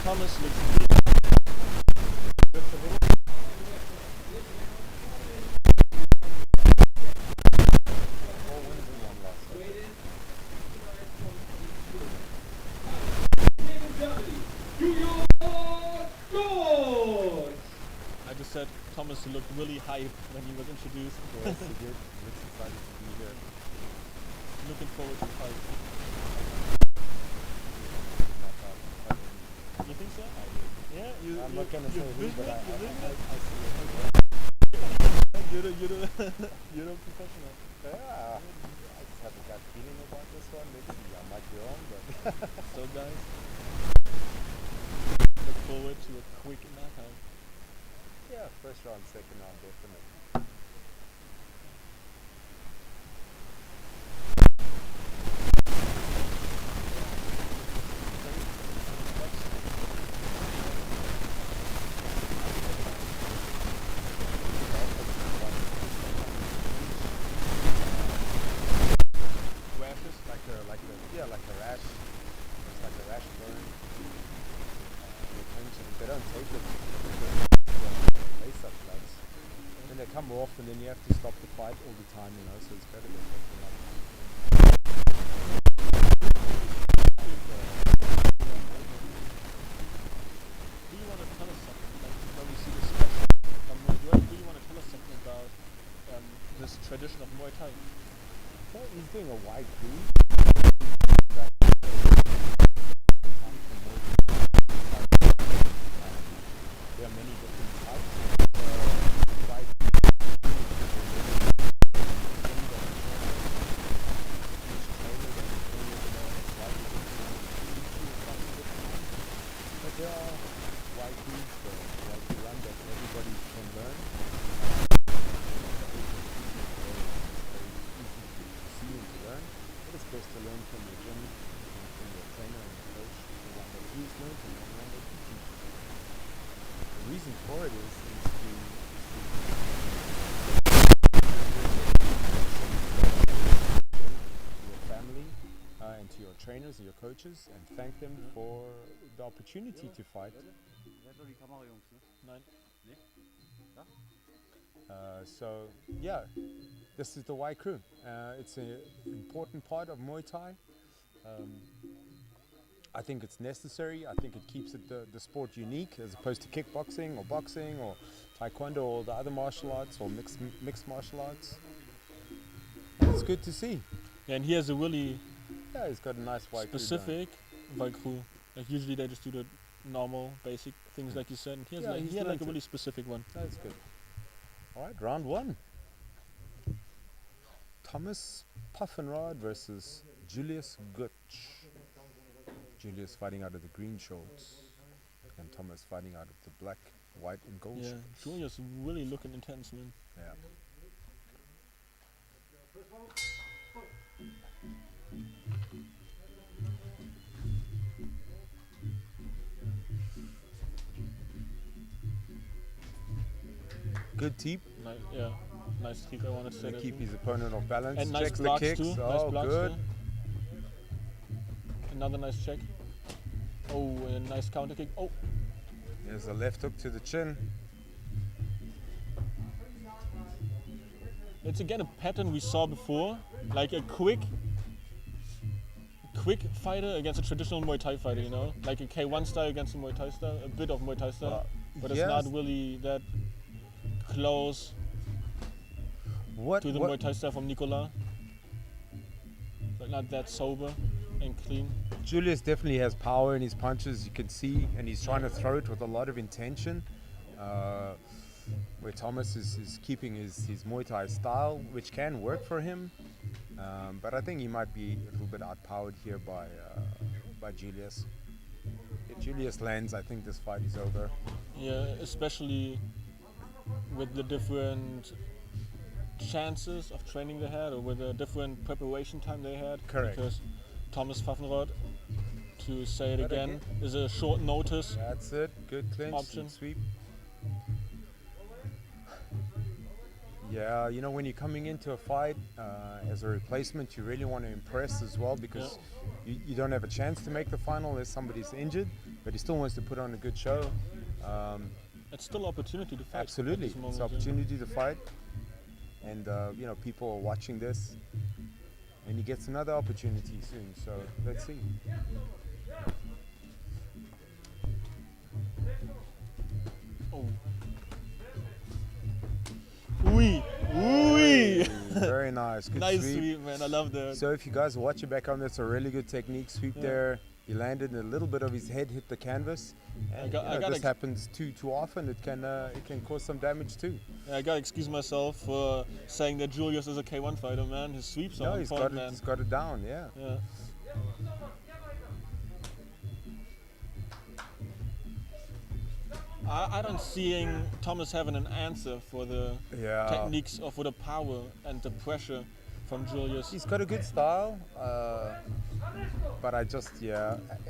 Thomas looks Thomas looked really hyped when he was introduced. Yes, he did. Looks excited to be here. Looking forward to the fight. You think so? Yeah, I'm not gonna say who, but I see it. You're the professional. Yeah, I just have a gut feeling about this one. Let's see, I might be wrong, but So guys, look forward to a quick knockout. yeah, first round, second round, definitely. Like a rash. It's like a rash burn. They don't take it lace-up cuts. Then they come off, and then you have to stop the fight all the time, you know. So it's better than taking them. Do you want to tell us something? Like when we see this special, do you want to tell us something about this tradition of Muay Thai? So he's doing a wide crew. There are many different types. But there are wide crews, like the run that everybody can learn. See and to learn. But it's best to learn from your gym, from your trainer and coach, the one that he's learned and the one that he teaches. The reason for it is to your family and to your trainers and your coaches and thank them for the opportunity to fight. So yeah, this is the Y crew. It's an important part of Muay Thai. I think it's necessary. I think it keeps the sport unique as opposed to kickboxing or boxing or taekwondo or the other martial arts or mixed martial arts. It's good to see. Yeah, and he has a really he's got a nice white specific white crew. Like usually they just do the normal basic things like you said. And he had like a really specific one. That's good. All right, round one. Thomas Puffinrod versus Julius Gutsch. Julius fighting out of the green shorts and Thomas fighting out of the black, white and gold shorts. Julius really looking intense, man. Yeah. Good teep. Nice teep. I wanted to say that keep his opponent off balance. And nice checks the blocks kicks. too. Oh, nice blocks good. too. Another nice check. Oh, a nice counter kick. Oh. There's a left hook to the chin. It's again a pattern we saw before, like a quick fighter against a traditional Muay Thai fighter, you know, like a K1 style against a Muay Thai style, a bit of Muay Thai style, but it's not really that close to the Muay Thai style from Nickolas. Like not that sober and clean. Julius definitely has power in his punches, you can see, and he's trying to throw it with a lot of intention. Where Thomas is keeping his Muay Thai style, which can work for him, but I think he might be a little bit outpowered here by Julius. If Julius lands, I think this fight is over. Yeah, especially with the different chances of training they had, or with the different preparation time they had. Correct. Because Thomas Puffinrod, to say it again, is a short notice. That's it. Good clinch. Option. Sweep. Yeah, you know, when you're coming into a fight as a replacement, you really want to impress as well, because you don't have a chance to make the final unless somebody's injured, but he still wants to put on a good show. It's still an opportunity to fight. Absolutely, it's an opportunity to fight, and you know, people are watching this, and he gets another opportunity soon. So let's see. Oh. Very nice. Good nice sweep. sweep, man. I love that. So if you guys watch it back home, that's a really good technique. Sweep there. He landed, and a little bit of his head hit the canvas. And this happens too often. It can cause some damage too. Yeah, I gotta excuse myself for saying that Julius is a K1 fighter, man. His sweeps are on point, man. He's got it down, yeah. I don't seeing Thomas having an answer for the techniques or for the power and the pressure from Julius. He's got a good style, but I just,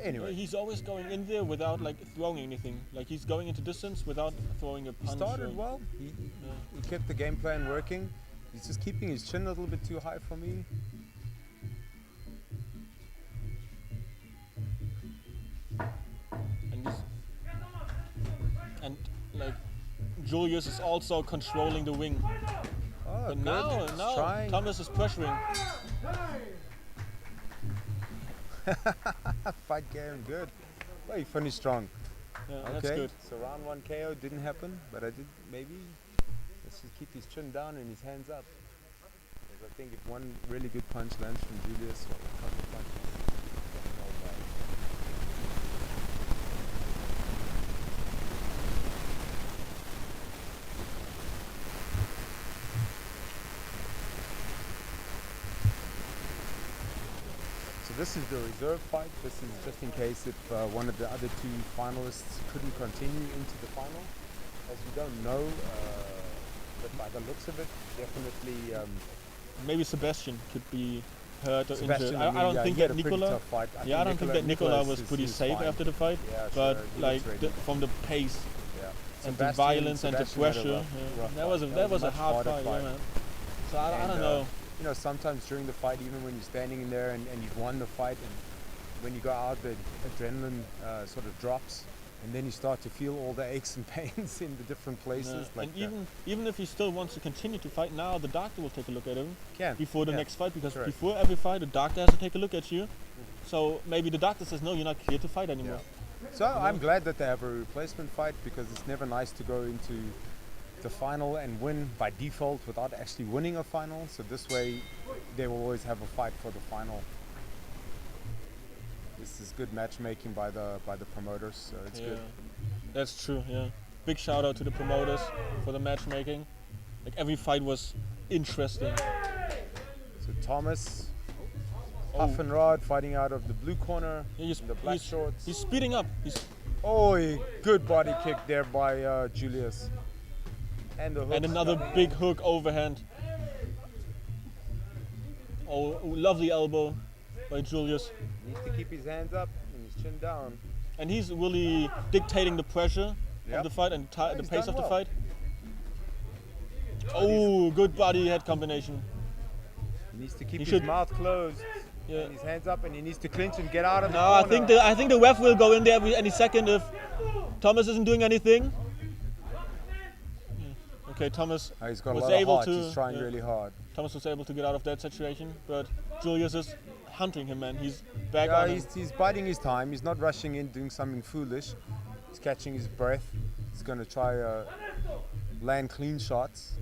anyway. He's always going in there without like throwing anything. Like he's going into distance without throwing a punch. He started well. He kept the game plan working. He's just keeping his chin a little bit too high for me. And like Julius is also controlling the wing. Oh, but good. now Thomas is pressuring. Fight game, good. Well, he finished strong. Yeah, that's good. So round 1 KO didn't happen, but I did maybe. Let's just keep his chin down and his hands up. Because I think if one really good punch lands from Julius, or a couple punches, this is the reserve fight. This is just in case if one of the other two finalists couldn't continue into the final. As we don't know, but by the looks of it, definitely... maybe Sebastian could be hurt or Sebastian, injured. I don't think that Nickolas... I don't think that Nickolas was pretty safe after the fight. Yeah, but sure, like from the pace and the violence and the pressure, that was a hard fight, man. So I don't know. You know, sometimes during the fight, even when you're standing in there and you've won the fight, and when you go out, the adrenaline sort of drops, and then you start to feel all the aches and pains in the different places. Like and even if he still wants to continue to fight now, the doctor will take a look at him before the next fight, because before every fight, the doctor has to take a look at you. So maybe the doctor says, no, you're not clear to fight anymore. So I'm glad that they have a replacement fight, because it's never nice to go into the final and win by default without actually winning a final. So this way they will always have a fight for the final. This is good matchmaking by the promoters, so it's good. That's true, Big shout out to the promoters for the matchmaking. Like every fight was interesting. So Thomas Puffinrod fighting out of the blue corner, in the black shorts. He's speeding up. Good body kick there by Julius. And another big hook overhand. Oh, lovely elbow by Julius. He needs to keep his hands up and his chin down. And he's really dictating the pressure of the fight and the pace of the fight. Oh, good body head combination. He needs to keep his mouth closed. And his hands up, and he needs to clinch and get out of the corner. I think the ref will go in there any second if Thomas isn't doing anything. Okay, Thomas was able to. He's trying really hard. Thomas was able to get out of that situation, but Julius is hunting him, man. He's back on him. He's biding his time. He's not rushing in, doing something foolish. He's catching his breath. He's going to try land clean shots.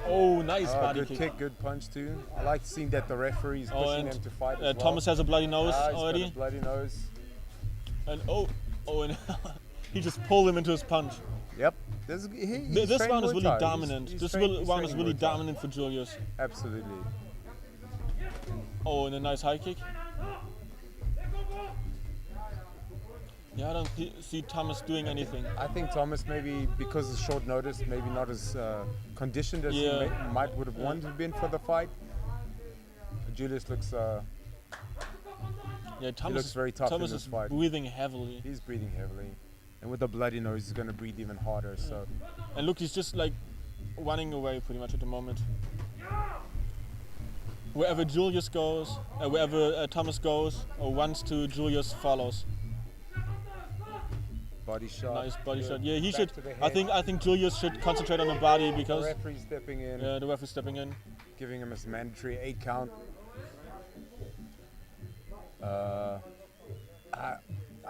Oh, nice body kick. Good kick, good punch too. I like seeing that the referee is pushing them to fight as well. Thomas has a bloody nose already. He's got a bloody nose. And and he just pulled him into his punch. Yep. This round is really dominant. This round is really dominant for Julius. Absolutely. Oh, and a nice high kick. Yeah, I don't see Thomas doing anything. I think Thomas, maybe because it's short notice, maybe not as conditioned as he would have wanted to have been for the fight. Julius looks. Thomas looks very tough in this fight. Breathing heavily. He's breathing heavily, and with a bloody nose, he's going to breathe even harder. So. And look, he's just like running away pretty much at the moment. Wherever Julius goes, wherever Thomas goes or runs to, Julius follows. Body shot. Nice body shot. Yeah, he should. I think Julius should concentrate on the body because the referee's stepping in. Yeah, the referee's stepping in, giving him a mandatory 8 count.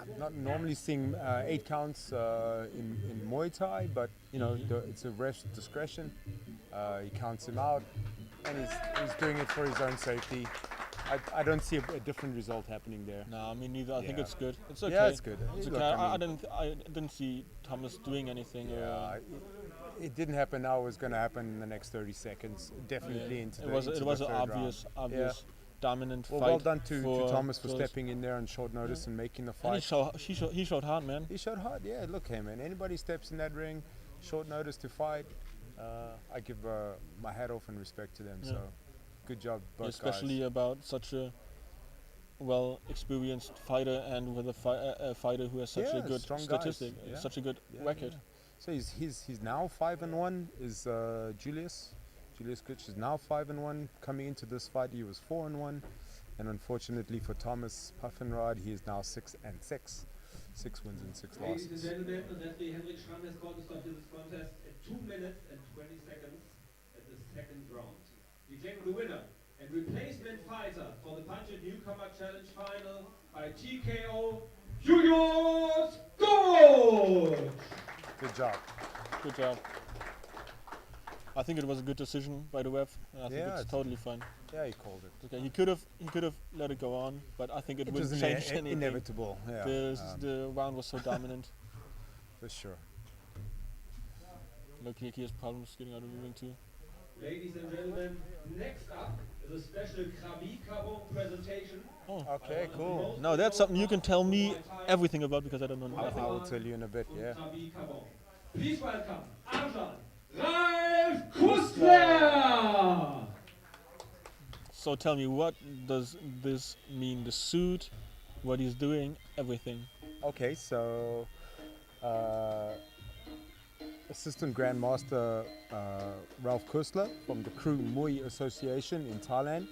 I'm not normally seeing 8 counts in Muay Thai, but you know, it's a ref's discretion. He counts him out, and he's doing it for his own safety. I don't see a different result happening there. No, me neither. I think it's good. It's okay. Yeah, it's good. It's Look, okay. I mean, I didn't see Thomas doing anything. it didn't happen now. It was going to happen in the next 30 seconds. Definitely into the It was an third obvious dominant fight. Well done to Thomas for stepping in there on short notice and making the fight. And he showed hard, man. He showed hard, yeah. Look, hey, man, anybody steps in that ring, short notice to fight, I give my hat off and respect to them. So, good job, both especially guys. about such a well-experienced fighter and with a fighter who has such a good statistic, such a good record. So he's now 5-1. Is Julius Kutch is now 5-1. Coming into this fight, he was 4-1, and unfortunately for Thomas Puffinrod, he is now 6-6. 6 wins and 6 losses. Ladies and gentlemen, referee Henrik Schramm has called the stop to this contest at 2 minutes and 20 seconds at the second round. Declaring the winner and replacement fighter for the Punch and Newcomer Challenge final by TKO, Julius Gold! Good job. Good job. I think it was a good decision by the ref. I think it's totally fine. Yeah, he called it. Okay, he could have let it go on, but I think it wouldn't change anything. Inevitable. Yeah. The round was so dominant. For sure. Look, he has problems getting out of the ring too. Ladies and gentlemen, next up is a special CARABAO presentation. Oh, okay, cool. No, that's something you can tell me everything about because I don't know nothing. I will tell you in a bit. Yeah. Please welcome Arman. Kustler! So tell me, what does this mean? The suit, what he's doing, everything. Okay, so Assistant Grandmaster Ralph Kustler from the Crew Muay Association in Thailand,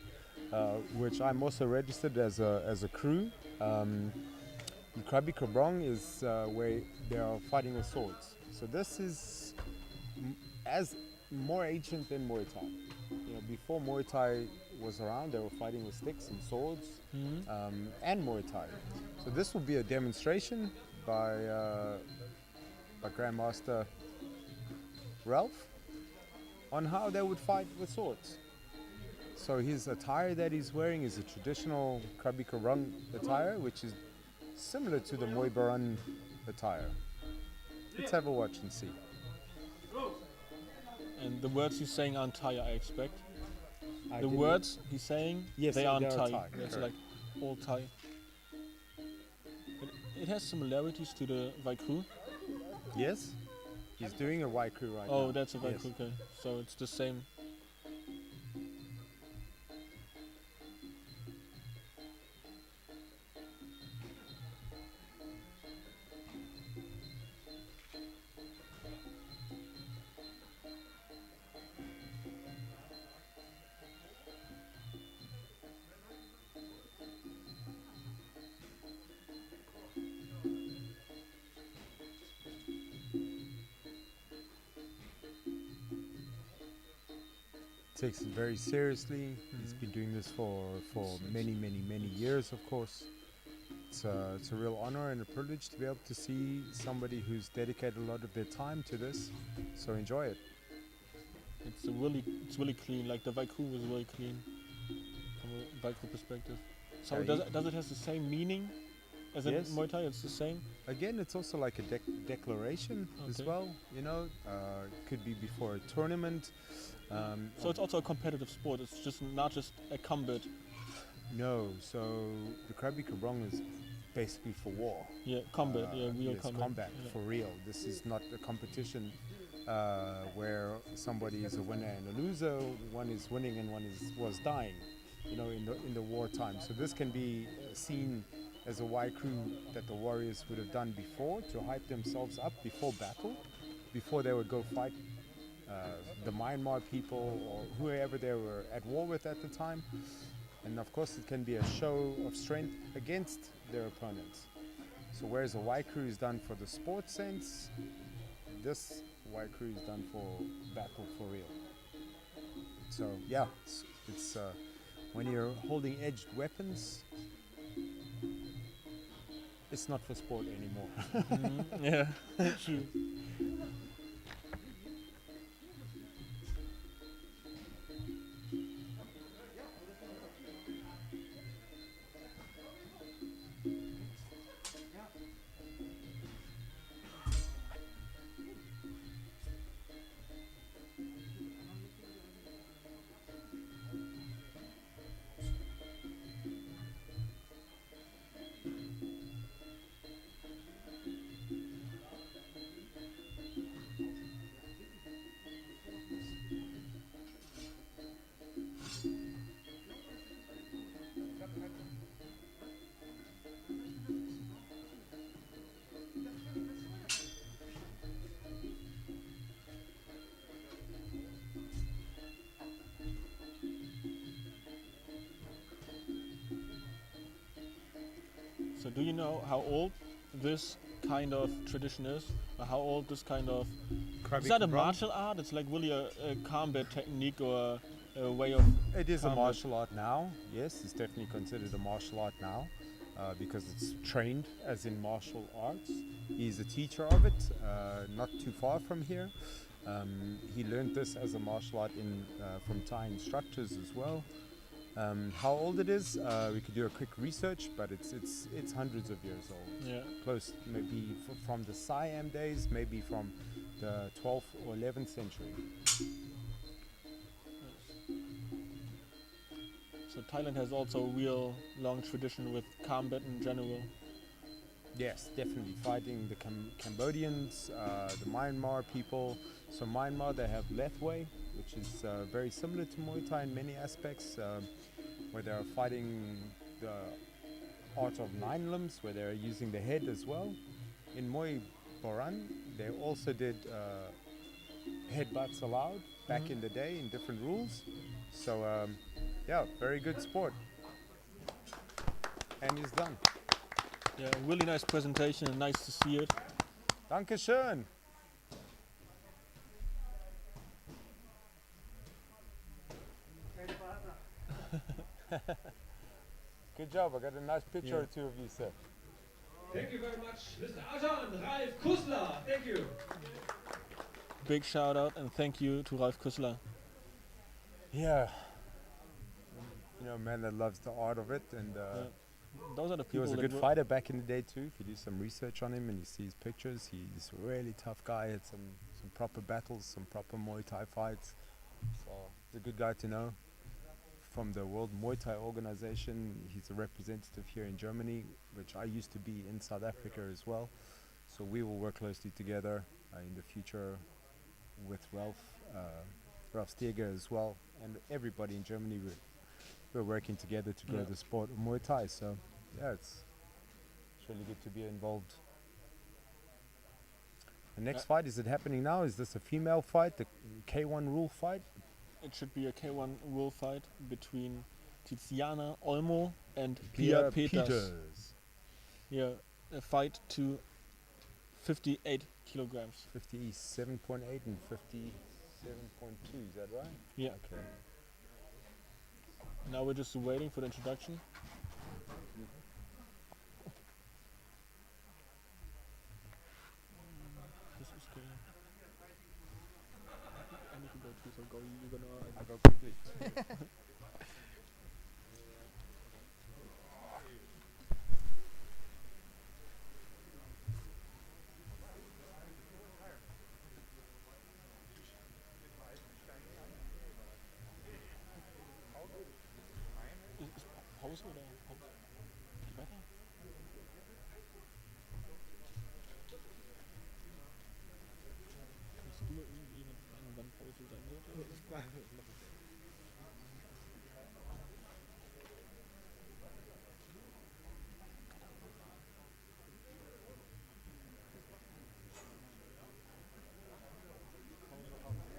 which I'm also registered as a crew. Krabi Krabrong is where they are fighting with swords. So this is as more ancient than Muay Thai. You know, before Muay Thai was around, they were fighting with sticks and swords, and Muay Thai. So this will be a demonstration by Grandmaster Ralph on how they would fight with swords. So his attire that he's wearing is a traditional Krabi Krabrong attire, which is similar to the Muay Baran attire. Let's have a watch and see. And the words he's saying aren't Thai, I expect. The words he's saying, yes, they aren't Thai. It's like all Thai. It has similarities to the Vaikru. Yes, he's doing a Vaikru right now. Oh, that's a Vaikru, okay. So it's the same. Takes it very seriously. He's been doing this for many years, of course. It's a real honor and a privilege to be able to see somebody who's dedicated a lot of their time to this. So enjoy it. It's really clean. Like the Vaikru was really clean from a Vaikru perspective. So does it have the same meaning as in Muay Thai? It's the same. Again, it's also like a declaration as well. You know, could be before a tournament. So it's also a competitive sport. It's just not just a combat. No, so the Krabi Krabrong is basically for war. Yeah, combat. Real combat for real. This is not a competition where somebody is a winner and a loser. One is winning and one was dying. You know, in the wartime. So this can be seen as a Vaikru that the warriors would have done before to hype themselves up before battle, before they would go fight the Myanmar people or whoever they were at war with at the time. And of course it can be a show of strength against their opponents. So whereas a Vaikru is done for the sports sense, this Vaikru is done for battle for real. So yeah, it's when you're holding edged weapons, it's not for sport anymore. Yeah, true. So do you know how old this kind of tradition is? Or how old this kind of... Is that a martial art? It's like really a combat technique or a way of... It is a martial art now, yes. It's definitely considered a martial art now because it's trained as in martial arts. He's a teacher of it, not too far from here. He learned this as a martial art from Thai instructors as well. How old it is, we could do a quick research, but it's hundreds of years old. Yeah. Close, maybe from the Siam days, maybe from the 12th or 11th century. So Thailand has also a real long tradition with combat in general. Yes, definitely fighting the Cambodians, the Myanmar people. So Myanmar, they have Lethwei, which is very similar to Muay Thai in many aspects, where they're fighting the art of 9 limbs, where they're using the head as well. In Muay Boran, they also did headbutts allowed back in the day in different rules. So yeah, very good sport. And he's done. Yeah, really nice presentation and nice to see it. Dankeschön. Good job, I got a nice picture or two of you, sir. Thank you very much, Mr. Arman, Ralf Kussler. Thank you. Big shout out and thank you to Ralf Kussler. Yeah, you know, a man that loves the art of it, and those are the people. He was a good fighter back in the day too. If you do some research on him and you see his pictures, he's a really tough guy. Had some proper battles, some proper Muay Thai fights. So he's a good guy to know. From the World Muay Thai organization, he's a representative here in Germany, which I used to be in South Africa as well. So we will work closely together in the future with Ralf Steger as well, and everybody in Germany. We're working together to grow the sport of Muay Thai. So yeah, it's really good to be involved. The next fight, is it happening now? Is this a female fight, the K1 rule fight? It should be a K1 rule fight between Tiziana Olmo and Pia Peters. Yeah, a fight to 58 kilograms. 57.8 and 57.2, is that right? Yeah. Okay. Now we're just waiting for the introduction. This is good. I need to go too, so go. You're gonna. I'll go quickly. Pause oder Pause? Geht weiter? Kannst du irgendwie fragen, wann Pause sein wird?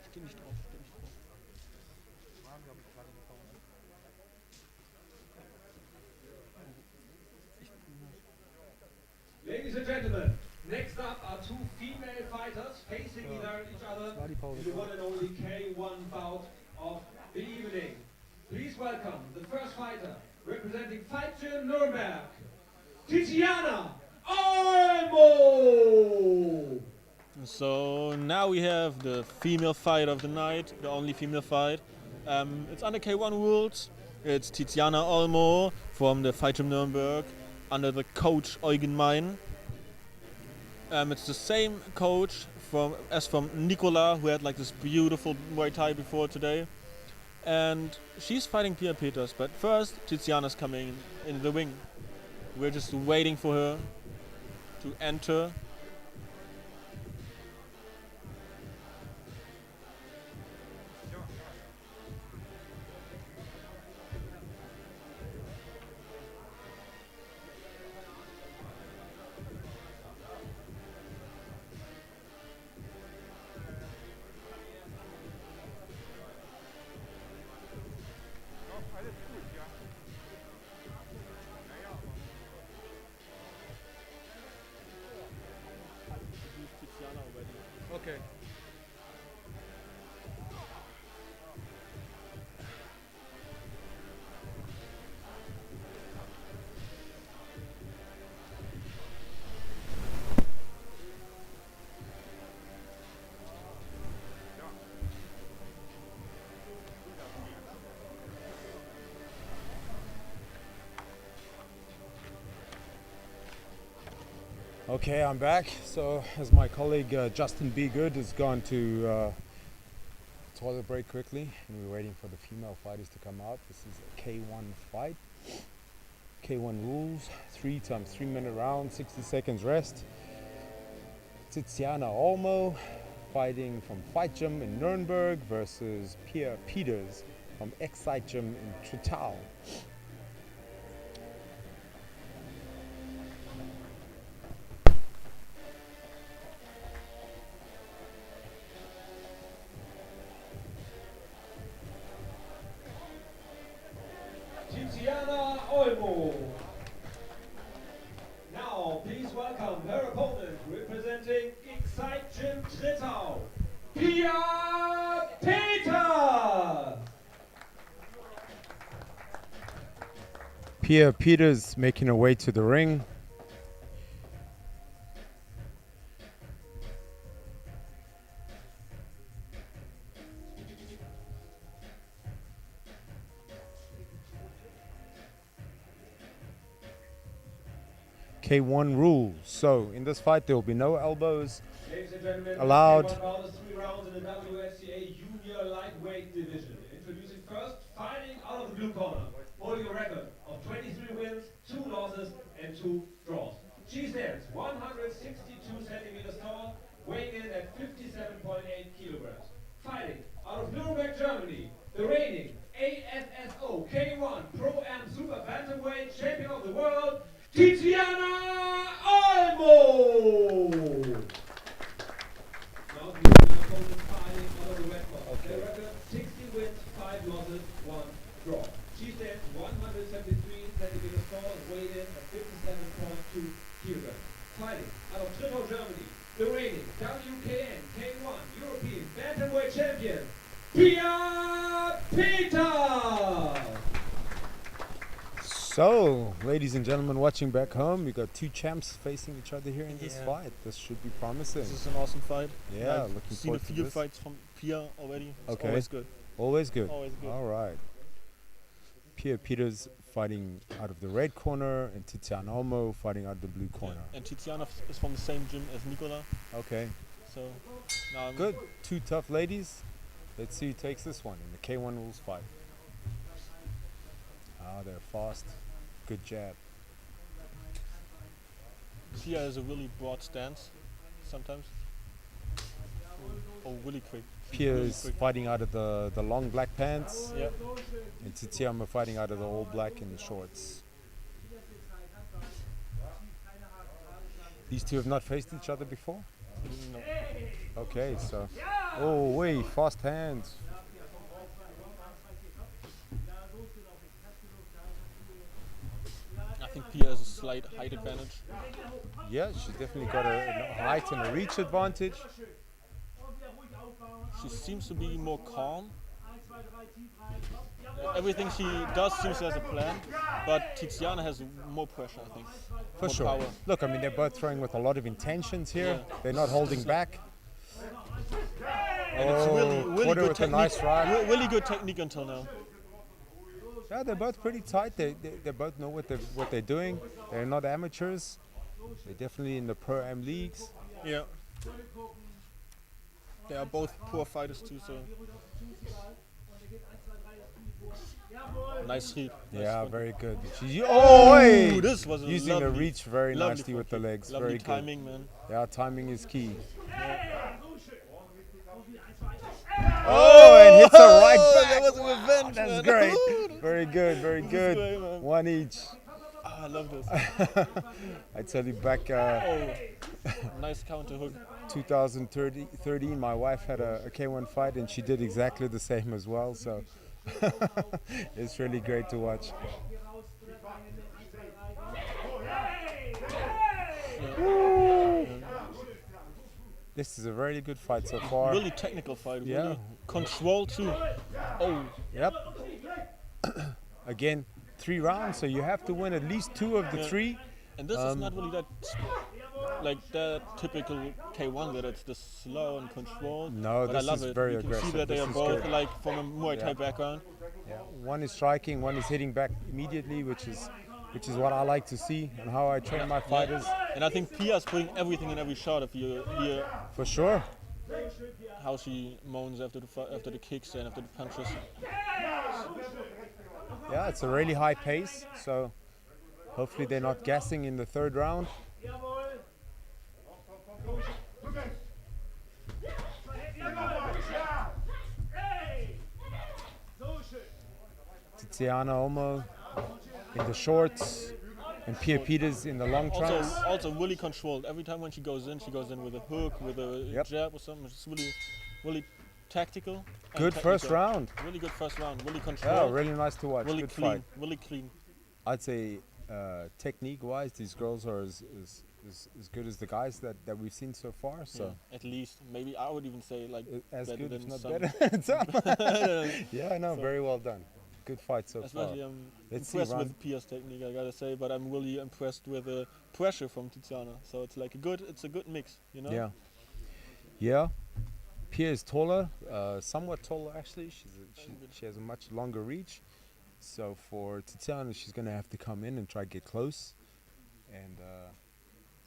Ich geh nicht drauf, ich geh nicht drauf. Ladies and gentlemen, next up are 2 female fighters facing each other in the one and only K1 bout of the evening. Please welcome the first fighter representing Fight Gym Nürnberg, Tiziana Olmo! So now we have the female fight of the night, the only female fight. It's under K1 rules. It's Tiziana Olmo from the Fight Gym NÜRNBERG under the coach Eugen Mein. It's the same coach as from Nickolas, who had like this beautiful Muay Thai before today. And she's fighting Pia Peters, but first Tiziana's coming in the ring. We're just waiting for her to enter. Okay. Okay, I'm back. So, as my colleague Justin B. Good has gone to toilet break quickly, and we're waiting for the female fighters to come out. This is a K1 fight. K1 rules: 3 times 3 minute round, 60 seconds rest. Tiziana Olmo fighting from Fight Gym in Nürnberg versus Pia Peters from Excite Gym in Tritau. Tiziana Olmo. Now, please welcome her opponent, representing Excite Gym Tritau, Pia Peters. Pia Peters making her way to the ring. K1 rules. So in this fight there will be no elbows Ladies and gentlemen, allowed. K1 round is 3 rounds in the Wsca Junior Lightweight Division. Introducing first, fighting out of the blue corner, holding a record of 23 wins, 2 losses, and 2 draws. She stands 162 centimeters tall, weighing in at 57.8 kilograms. Fighting out of Nürnberg, Germany, the reigning AFSO K1 Pro Am Super Bantamweight Champion of the World, Tiziana Olmo! Now the opponent fighting out of the red corner. Their record 60 wins, 5 losses, 1 draw. She stands 173 centimeters tall, weighed in at 57.2 kilograms. Fighting out of Tritau, Germany, the reigning WKN K1 European Bantamweight Champion, Pia Peters! So, ladies and gentlemen watching back home, we got 2 champs facing each other here in this fight. This should be promising. This is an awesome fight. Yeah, I've looking seen forward a to few this. fights from Pia already. It's Okay. always good. Always good. Always good. All right. Pia Peters fighting out of the red corner and Tiziana Olmo fighting out of the blue corner. And Tiziana is from the same gym as Nickolas. Okay, So now I'm good. 2 tough ladies. Let's see who takes this one in the K1 rules fight. Ah, they're fast. Good jab. Pia has a really broad stance sometimes. Oh, really quick. Pia Really is quick. fighting out of the long black pants, Yeah. and Tiziana fighting out of the all black and the shorts. These two have not faced each other before? No. Okay, so. Oh, wait, fast hands. I think Pia has a slight height advantage. Yeah, she's definitely got a height and a reach advantage. She seems to be more calm Everything she does seems to have a plan, but Tiziana has more pressure, I think. For more sure. Power. Look, I mean, they're both throwing with a lot of intentions here. Yeah. They're not holding back. And it's really Quarter good with a technique. nice right. Really good technique until now. Yeah, they're both pretty tight. They both know what they're doing. They're not amateurs. They're definitely in the pro-am leagues. Yeah. They are both poor fighters too, so. Nice hit. Yeah, very good. Hey! This was using the lovely, reach very lovely nicely with the kick. legs. Lovely Very good. timing, man. Yeah, timing is key. Oh, and hits a right back. That was a revenge, That's man. great. Very good, very good. Great, man. One each. I love this. I tell you, back Nice counter hook. 2013, my wife had a K1 fight, and she did exactly the same as well. So it's really great to watch. This is a very good fight so far. Really technical fight. Yeah. Really control too. Oh. Yep. Again, 3 rounds, so you have to win at least 2 of the 3. And this is not really that like that typical K1 that it's just slow and controlled. No, but this I love is it. very you can aggressive. see that they This are is both good. like from a Muay Thai background. Yeah. One is striking, one is hitting back immediately, which is what I like to see and how I train my fighters. And I think Pia's putting everything in every shot. If you hear For sure. how she moans after the kicks and after the punches. Yeah, it's a really high pace, so hopefully they're not gassing in the 3rd round. Tiziana Omo in the shorts and Pia Peters in the long trunks. Also really controlled. Every time when she goes in with a hook, with a jab or something. It's really tactical. Good first round. Really good first round. Really controlled. Yeah, really nice to watch. Really good clean. fight. Really clean. I'd say technique-wise, these girls are as good as the guys that we've seen so far. So yeah, at least, maybe I would even say like as better good, than if not some. better than some. Yeah, I know. So Very well done. Good fight so far. Especially I'm Let's see, impressed round- with Pia's technique, I gotta say, but I'm really impressed with the pressure from Tiziana. So it's like a good mix, you know? Yeah. Yeah. Pia is taller, somewhat taller actually. She has a much longer reach. So for Tiziana, she's gonna have to come in and try to get close. And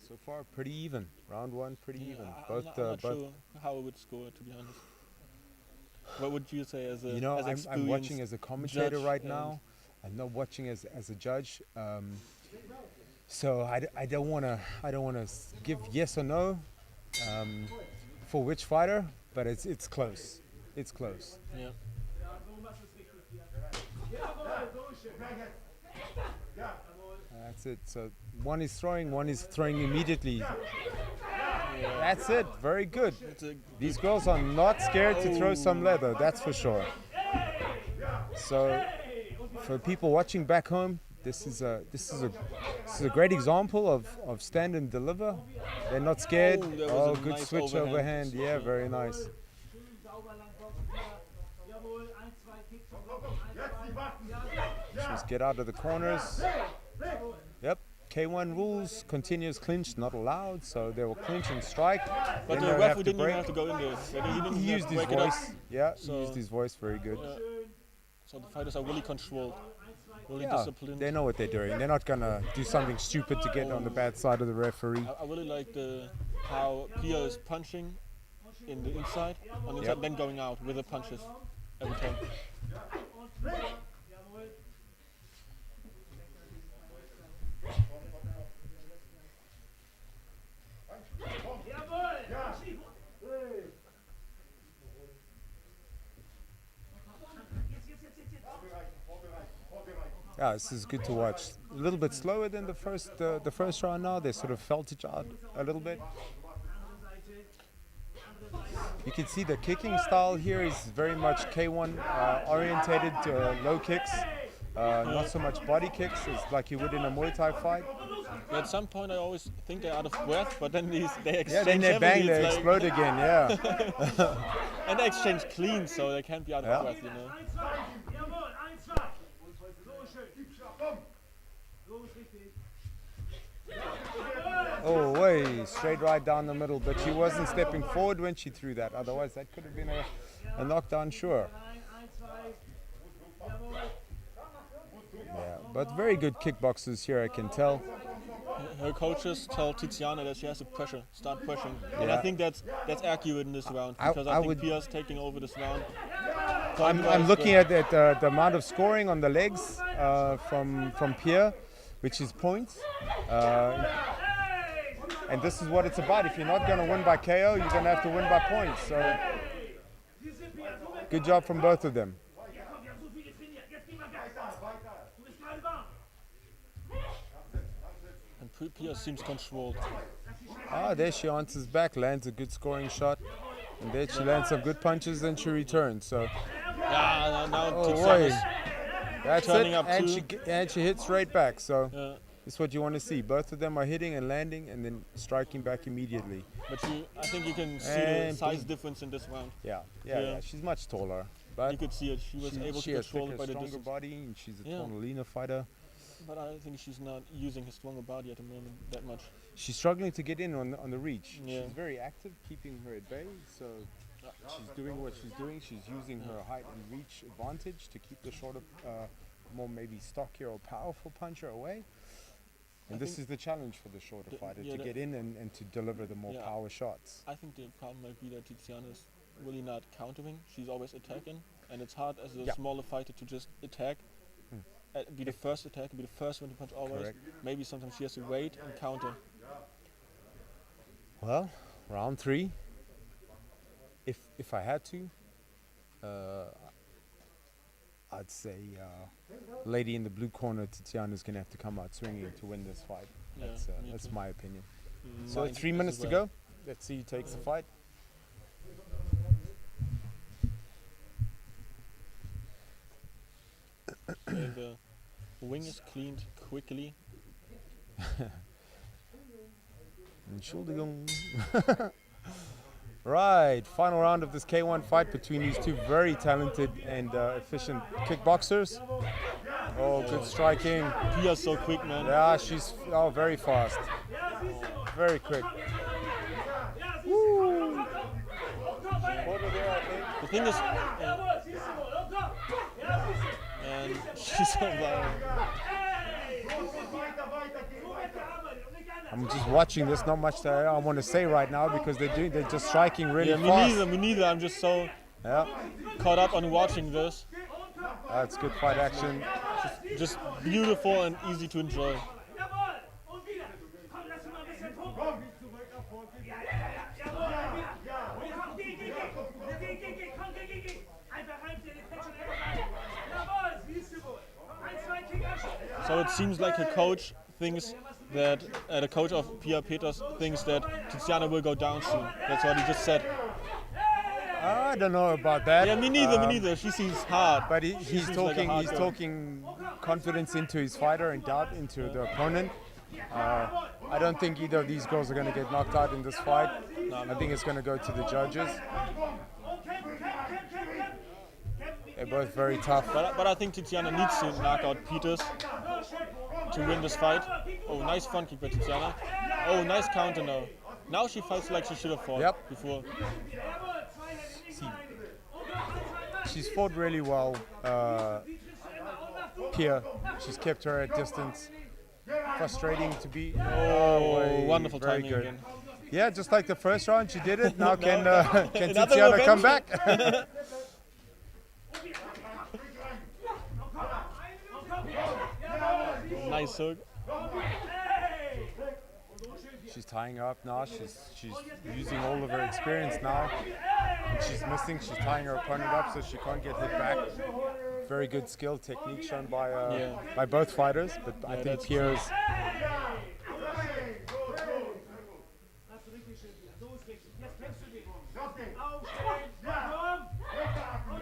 so far, pretty even. Round 1, pretty even. I'm not sure how I would score, to be honest. What would you say as a You know, as I'm watching as a commentator judge right now. I'm not watching as a judge. So I don't wanna give yes or no for which fighter, but it's close. It's close. Yeah. That's it. So one is throwing immediately. That's it. Very good. These girls are not scared to throw some leather. That's for sure. So for people watching back home, this is a great example of stand and deliver. They're not scared. That was Oh, a good nice switch overhand. Yeah, very nice. Just get out of the corners. Yep. K1 rules, continuous clinch not allowed, so they will clinch and strike. But then the they'll referee have to didn't even break. have to go in there. He used his break it up. voice. Yeah, So he used his voice very good. So the fighters are really controlled, really Yeah, disciplined. they know what they're doing. They're not gonna do something stupid to get on the bad side of the referee. I really like how Pia is punching in the inside, on the inside, then going out with the punches every time. Yeah, this is good to watch. A little bit slower than the first round now. They sort of felt each other a little bit. You can see the kicking style here is very much K1 orientated, low kicks, not so much body kicks. It's like you would in a Muay Thai fight. At some point, I always think they're out of breath, but then they exchange. Yeah, then they bang, they explode again. Yeah. And they exchange clean, so they can't be out of breath, you know. Oh, way, straight right down the middle, but she wasn't stepping forward when she threw that. Otherwise, that could have been a knockdown, sure. Yeah, but very good kickboxers here, I can tell. Her coaches tell Tiziana that she has to start pushing. And I think that's accurate in this round, because I think Pia's taking over this round. I'm looking at the amount of scoring on the legs from Pia, which is points. And this is what it's about. If you're not going to win by KO, you're going to have to win by points. So good job from both of them. And Pia seems controlled. Ah, there she answers back, lands a good scoring shot. And there she lands some good punches, then she returns. So yeah, now Tiziana's that's turning it, up and she hits right back. So yeah. This is what you want to see. Both of them are hitting and landing and then striking back immediately. But I think you can see the size difference in this round. Yeah. She's much taller. But you could see it. She was able to control it by the distance. Body, and she's a tonalina fighter. But I think she's not using her stronger body at the moment that much. She's struggling to get in on the reach. Yeah. She's very active, keeping her at bay. So she's doing what she's doing. She's using her height and reach advantage to keep the shorter, more maybe stockier or powerful puncher away. And this is the challenge for the shorter fighter, to get in and to deliver the more power shots. I think the problem might be that Tiziana is really not countering. She's always attacking, and it's hard as a smaller fighter to just attack, be the first attack, be the first one to punch always. Correct. Maybe sometimes she has to wait and counter. Well, round 3. If I had to, I'd say lady in the blue corner, Tiziana, is going to have to come out swinging to win this fight. That's my opinion. So 3 minutes to go. Let's see who takes the fight. And the wing is cleaned quickly. Entschuldigung. Right, final round of this K1 fight between these two very talented and efficient kickboxers. Oh, good striking. Pia's so quick, man. Yeah, she's very fast. Very quick. Woo. The thing is, and she's so violent. I'm just watching this, not much that I want to say right now because they're just striking really fast. Me neither. I'm just so caught up on watching this. That's good fight action. Just beautiful and easy to enjoy. So it seems like her coach thinks that the coach of Pia Peters thinks that Tiziana will go down soon. That's what he just said. I don't know about that. Yeah, me neither. She seems hard. But he's talking confidence into his fighter and doubt into the opponent. I don't think either of these girls are going to get knocked out in this fight. No. I think it's going to go to the judges. They're both very tough. But I think Tiziana needs to knock out Peters to win this fight. Oh, nice front kick by Tiziana. Oh, nice counter now. Now she fights like she should have fought before. She's fought really well. Pia, she's kept her at distance. Frustrating to be. Wonderful very timing good. again. Yeah, just like the first round, she did it. Now can Tiziana come back? Nice hook. She's tying her up now. She's using all of her experience now. And she's missing. She's tying her opponent up so she can't get hit back. Very good skill, technique shown by both fighters. But I think Pia's.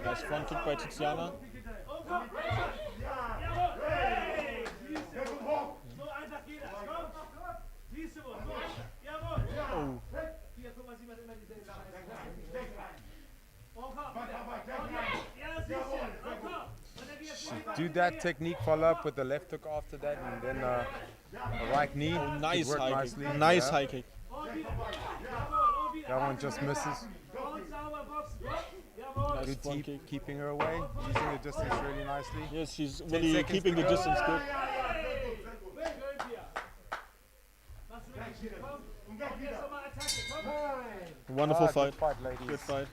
Nice front kick by Tiziana. Do that technique, follow up with the left hook after that, and then a right knee. Nice Should work high nicely. kick. Nice Yeah. high kick. That one just misses. Nice Good front kick. keeping her away, using the distance really nicely. Yes, she's 10 really seconds keeping to the go. distance good. Wonderful fight. Good fight, ladies. Good fight.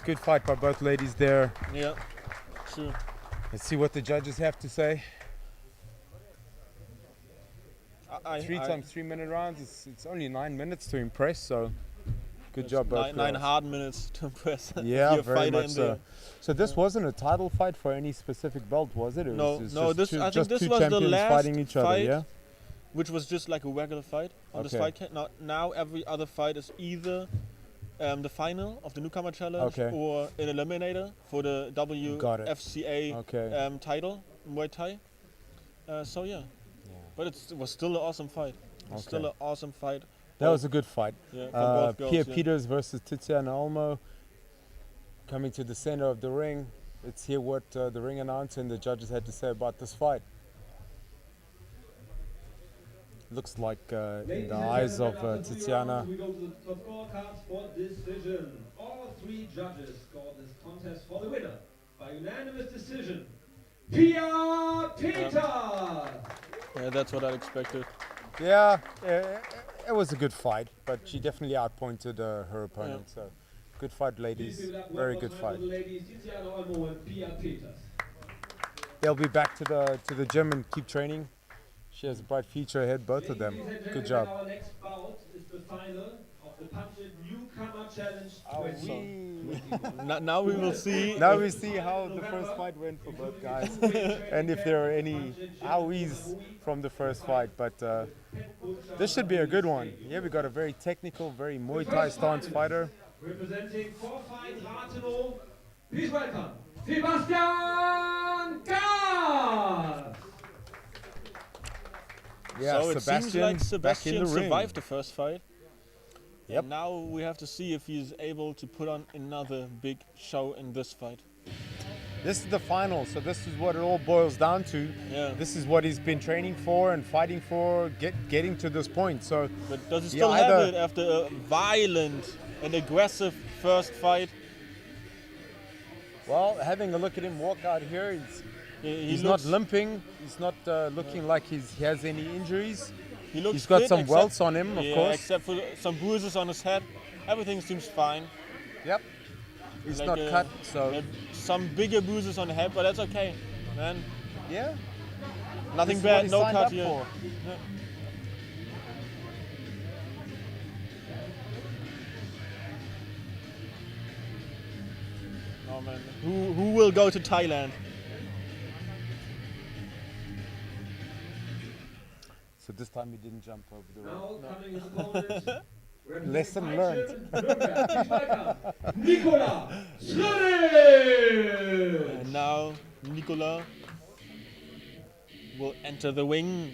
Good fight by both ladies there. Yeah, sure. Let's see what the judges have to say. Three times 3 minute rounds. It's only 9 minutes to impress, so good job both nine girls. hard minutes to impress. Yeah, your very fighter much in so. there. So this wasn't a title fight for any specific belt, was it? It No, was no. just I think just this two was the champions last fighting each other, fight, yeah? which was just like a regular fight on this Okay. fight card. Now every other fight is either the final of the newcomer challenge Okay. or an eliminator for the Got it. WFCA Okay. title, Muay Thai. So yeah. But it was still an awesome fight. It was still Okay. an awesome fight. That was a good fight. Yeah, from both girls, Pia yeah. Peters versus Tiziana Olmo. Coming to the center of the ring. Let's hear what the ring announcer and the judges had to say about this fight. Looks like in the eyes of Tiziana. We go to the scorecards for decision. All three judges scored this contest for the winner by unanimous decision. Pia Peters! Yeah, that's what I expected. Yeah, it was a good fight, but she definitely outpointed her opponent. So, good fight, ladies. Please give it up Very one good more time fight. for the ladies, Tiziana Olmo and Pia Peters. They'll be back to the gym and keep training. She has a bright future ahead, both of them. Ladies and Good gentlemen, job. Our next bout is the final of the Punch-It Newcomer Challenge Oh, 20. Now we will see. Now we see how the first fight went for both guys, and if there are any owies from the first fight. But this should be a good one. Yeah, we got a very technical, very Muay Thai stance fighter. Representing Forfight Rathenow, please welcome Sebastian Gard! Yeah, So it Sebastian, seems like back in Sebastian the ring. survived the first fight. Yep. And now we have to see if he's able to put on another big show in this fight. This is the final, so this is what it all boils down to. Yeah. This is what he's been training for and fighting for, getting to this point. So, But does he Yeah, still have either- it after a violent and aggressive first fight? well, having a look at him walk out here, he's not looks- limping. He's not looking like he has any injuries. He looks He's got fit some except- welts on him, of yeah, course. except for some bruises on his head. Everything seems fine. Yep. He's Like, not cut, so some bigger bruises on the head, but that's okay, man. yeah. Nothing This is what bad, he no signed cut up here. for. Yeah. Oh man, who will go to Thailand? So this time he didn't jump over the Now rope. coming his opponent. representing Lesson Fight learned. Gym, Nürnberg, please welcome Nickolas Srdic! And now Nickolas will enter the wing.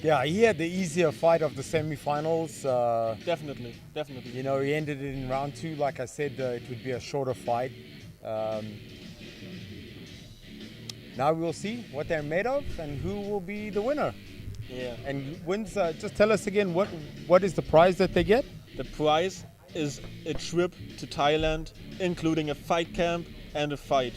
Yeah, he had the easier fight of the semi-finals. Definitely, definitely. You know, he ended it in round 2. Like I said, it would be a shorter fight. Now we will see what they're made of and who will be the winner. Yeah. And wins. Just tell us again what is the prize that they get? The prize is a trip to Thailand, including a fight camp and a fight.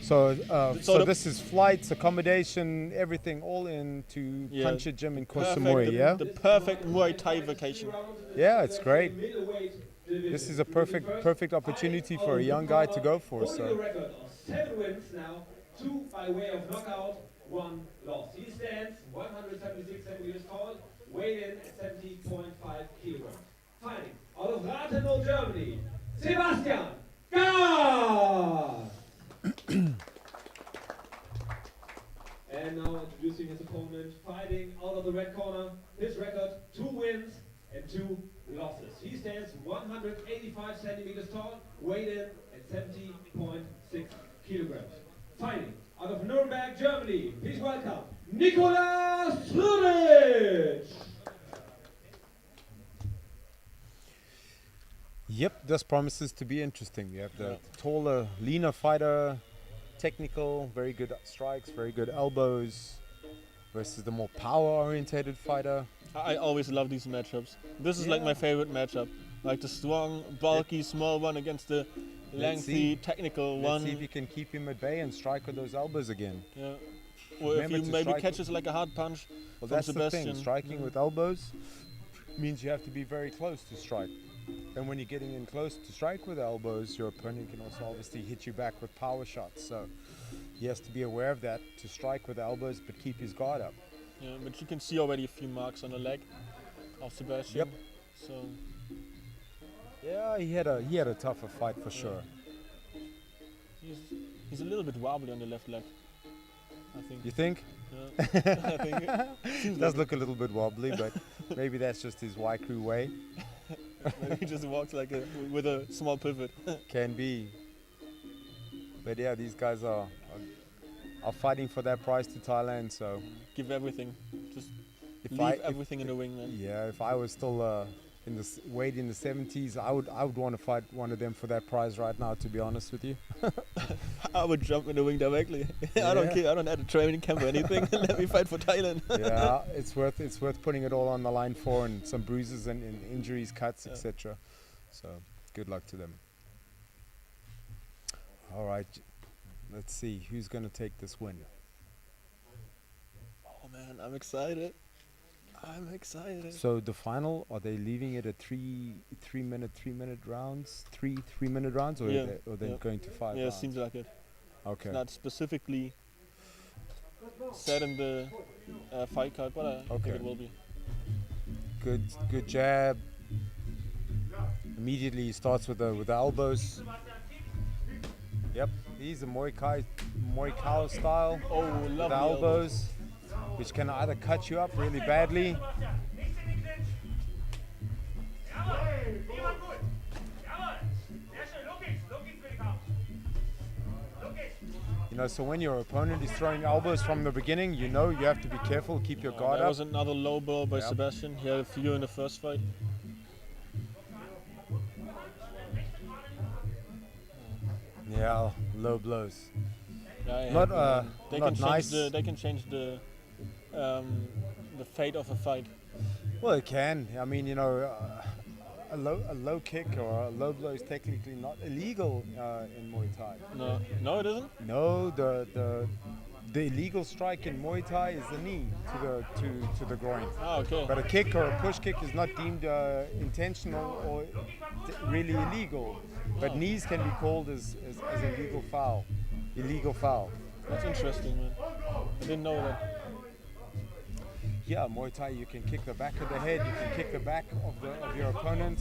So, So this is flights, accommodation, everything, all into Yeah, Punch It Gym in Koh Perfect, Samui, yeah? the perfect Muay Thai vacation. Yeah, it's great. Middleweight division. This is a perfect opportunity for a young guy to go for. Holding So, a record of 7 wins now, 2 by way of knockout, 1 loss. He stands 176 centimeters tall, weighed in at 70.5 kilograms. Fighting out of Rathenow, Germany, Sebastian Gard! And now introducing his opponent, fighting out of the red corner. His record, 2 wins and 2 losses. He stands 185 centimeters tall, weighed in at 70.6 kilograms. Fighting out of Nürnberg, Germany, please welcome Nickolas Srdic! Yep, this promises to be interesting. We have the taller, leaner fighter, technical, very good strikes, very good elbows, versus the more power-orientated fighter. I always love these matchups. This is like my favorite matchup. Like the strong, bulky, small one against the lengthy, technical one. Let's see if you can keep him at bay and strike with those elbows again. Yeah. Or if he maybe catches like a hard punch well, from that's Sebastian. the thing. Striking with elbows means you have to be very close to strike. And when you're getting in close to strike with elbows, your opponent can also obviously hit you back with power shots. So he has to be aware of that, to strike with elbows but keep his guard up. Yeah, but you can see already a few marks on the leg of Sebastian. Yep. So yeah, he had a tougher fight for sure. He's a little bit wobbly on the left leg, I think. You think? Yeah. I think it does look a little bit wobbly, but maybe that's just his Y crew way. Maybe he just walks like with a small pivot. Can be. But yeah, these guys are fighting for that prize to Thailand, so give everything. Just leave everything in the ring, man. Yeah, if I was still in the weight in the 70s, I would want to fight one of them for that prize right now, to be honest with you. I would jump in the ring directly. Yeah. I don't care. I don't have a training camp or anything. Let me fight for Thailand. Yeah, it's worth putting it all on the line for, and some bruises and injuries, cuts, etc. So good luck to them. All right, let's see who's going to take this win. Oh man, I'm excited. I'm excited. So the final, are they leaving it at three minute rounds, three minute rounds, or are they going to 5 rounds? Yeah, it seems like it. Okay. It's not specifically said in the fight card, but I think it will be. Good jab. Immediately he starts with the elbows. Yep, he's a Muay Thai style. Oh, lovely with elbows, which can either cut you up really badly. You know, so when your opponent is throwing elbows from the beginning, you know you have to be careful, keep your guard up. That was another low blow by Sebastian. He had a few in the first fight. Yeah, low blows. Yeah, they not nice. They can change the fate of a fight. Well, it can. I mean, you know, a low kick or a low blow is technically not illegal in Muay Thai. No, it isn't. No, the illegal strike in Muay Thai is the knee to the groin. Ah, okay. But a kick or a push kick is not deemed intentional or really illegal. But knees can be called as illegal foul. Illegal foul. That's interesting, man. I didn't know that. Yeah, Muay Thai, you can kick the back of the head, you can kick the back of your opponent.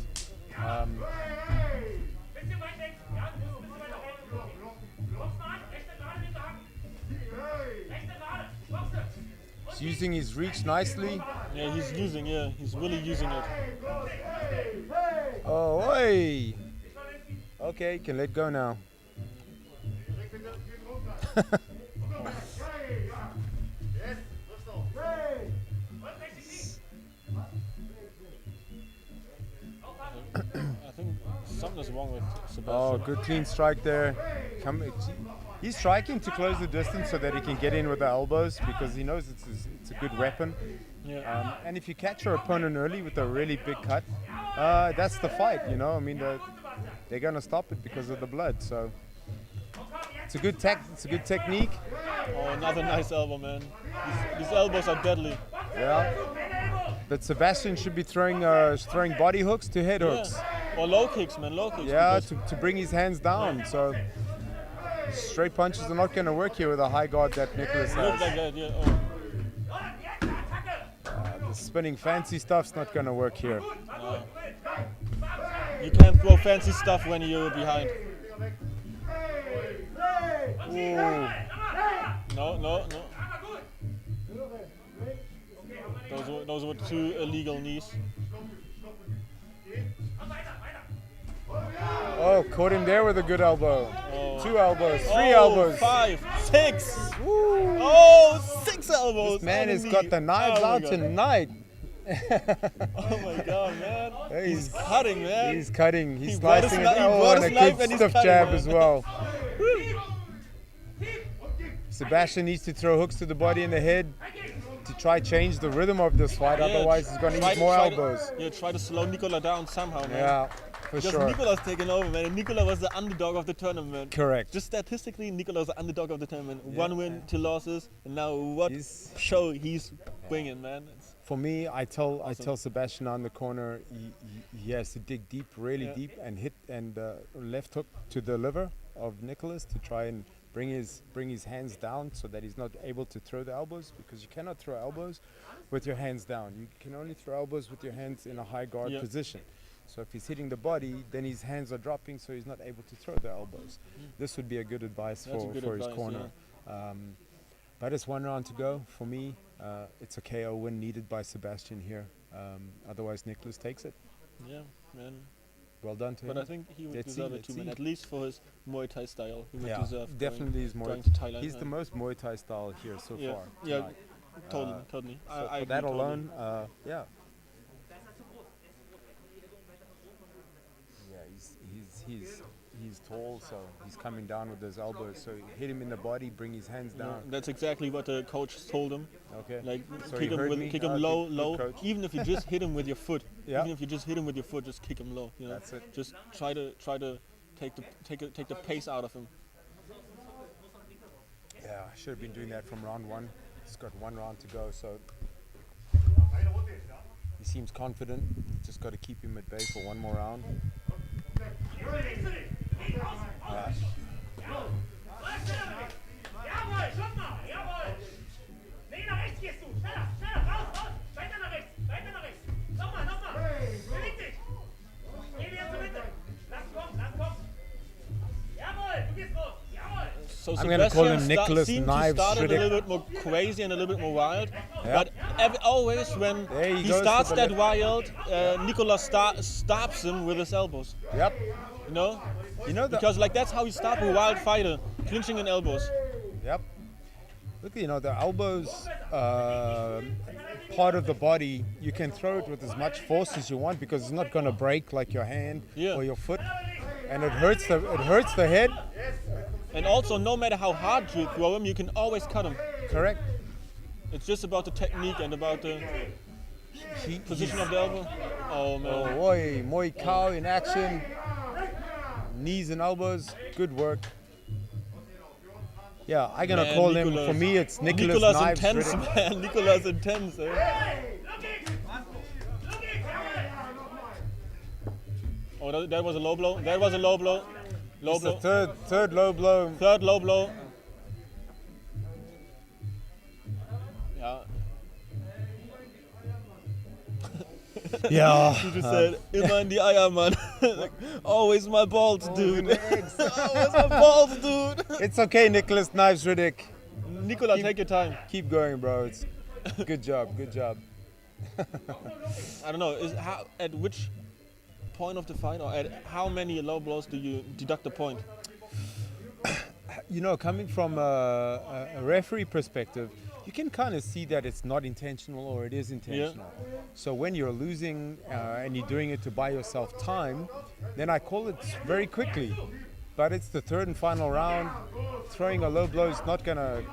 He's using his reach nicely. Yeah, he's really using it. Oh, hey! Okay, can let go now. I think something is wrong with Sebastian. Oh, good clean strike there. He's striking to close the distance so that he can get in with the elbows because he knows it's a good weapon. Yeah. And if you catch your opponent early with a really big cut, that's the fight, you know. I mean, they're going to stop it because of the blood. So it's a good technique. Oh, another nice elbow, man. These elbows are deadly. Yeah. But Sebastian should be throwing body hooks to head hooks. Or low kicks, man, low kicks. Yeah, to bring his hands down. So straight punches are not going to work here with a high guard that Nickolas has. Look like that, yeah. The spinning fancy stuff's not going to work here. You can't throw fancy stuff when you're behind. Ooh. No. Those were two illegal knees. Oh, caught him there with a good elbow. Oh. 2 elbows, 3 elbows. 5, 6. Woo. Oh, 6 elbows. This man has got the knives out tonight. Oh my god, man. He's cutting, man. He's cutting. He's He brought slicing his it. knife- he brought And a his knife good and he's stiff cutting, jab man. as well. Sebastian needs to throw hooks to the body and the head to try change the rhythm of this fight. Otherwise, he's going to eat more elbows. Try to slow Nickolas down somehow, man. Yeah, for Because sure. Nickolas taking over, man. And Nickolas was the underdog of the tournament. Correct. Just statistically, Nickolas was the underdog of the tournament. Yeah. 1 win, 2 losses, and now what show he's bringing, man. For me, I tell Sebastian on the corner, he has to dig deep, really deep, and hit left hook to the liver of Nickolas to try and bring his hands down so that he's not able to throw the elbows, because you cannot throw elbows with your hands down. You can only throw elbows with your hands in a high guard position. So if he's hitting the body, then his hands are dropping, so he's not able to throw the elbows. This would be a good advice for his corner. But it's 1 round to go. For me, it's a KO win needed by Sebastian here. Otherwise, Nickolas takes it. Yeah, man. Well done to him. But I think he would deserve it too, man. At least for his Muay Thai style, he would deserve definitely his going to Thailand. He's the most Muay Thai style here so far. Yeah, tonight. totally. So I for that agree alone, yeah, he's tall, so he's coming down with those elbows. So hit him in the body, bring his hands down. That's exactly what the coach told him. Okay. Like So kick he heard me? him Okay, low, good low. coach. Even if you just hit him with your foot. Yeah. Even if you just hit him with your foot, just kick him low. You know. That's it. Just try to take the pace out of him. Yeah, I should have been doing that from round 1. He's got 1 round to go, so he seems confident. Just got to keep him at bay for 1 more round. So I'm gonna call him Sebastian Nickolas seemed Knives to start a Srdic. little bit more crazy and a little bit more wild. Yeah. But always when There he he goes starts for the that wild, Nickolas stops him with his elbows. Yep. You know? You know Because like that's how you stop a wild fighter, clinching in elbows. Yep. Look, you know, the elbows, part of the body, you can throw it with as much force as you want because it's not going to break like your hand or your foot, and it hurts the head. And also, no matter how hard you throw him, you can always cut him. Correct. It's just about the technique and about the position of the elbow. Oh man. Oh boy, Muay Thai in action. Knees and elbows, good work. Yeah, I'm gonna Man, call him. Nickolas. For me, it's Nickolas Nickolas Knives intense, Srdic. man. Nickolas intense. Eh? Oh, that was a low blow. That was a low blow. Low It's the blow. third low blow. Third low blow. Yeah. Yeah. You just said, immer in die Eier, man. Like, always my balls, dude. Always my balls, dude. It's okay, Nickolas Knives Srdic. Nickolas, take your time. Keep going, bro. It's good job. Good job. I don't know. At which point of the fight, or at how many low blows do you deduct a point? You know, coming from a referee perspective, you can kind of see that it's not intentional or it is intentional. So when you're losing and you're doing it to buy yourself time, then I call it very quickly. But it's the third and final round. Throwing a low blow is not going to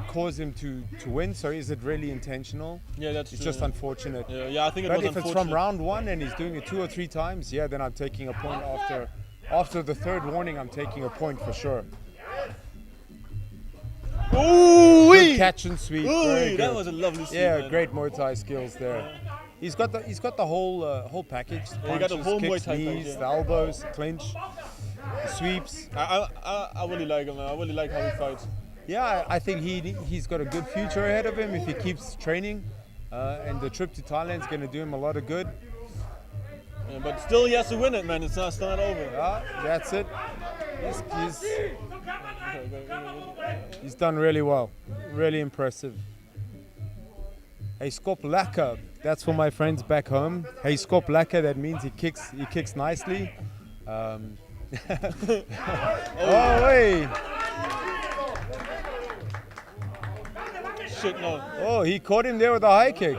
cause him to win. So is it really intentional? Yeah, that's It's true, just unfortunate. Yeah, I think it But was if it's unfortunate. from round 1 and he's doing it 2 or 3 times, yeah, then I'm taking a point after the third warning. I'm taking a point for sure. Ooh, Good catch and sweep. Ooh, Very that good. was a lovely sweep. Yeah, man. great Muay Thai skills there. He's got the whole package. The Yeah, he got the punches, whole Muay kicks, Thai knees, package, yeah. the elbows, clinch, the sweeps. I really like him, man. I really like how he fights. Yeah, I think he's got a good future ahead of him if he keeps training. And the trip to Thailand is going to do him a lot of good. Yeah, but still, he has to win it, man. It's not over. Yeah, that's it. He's done really well. Really impressive. Hey, Skop Laka. That's for my friends back home. Hey, Skop Laka. That means he kicks nicely. Oh, hey. Shit, no. Oh, he caught him there with a high kick.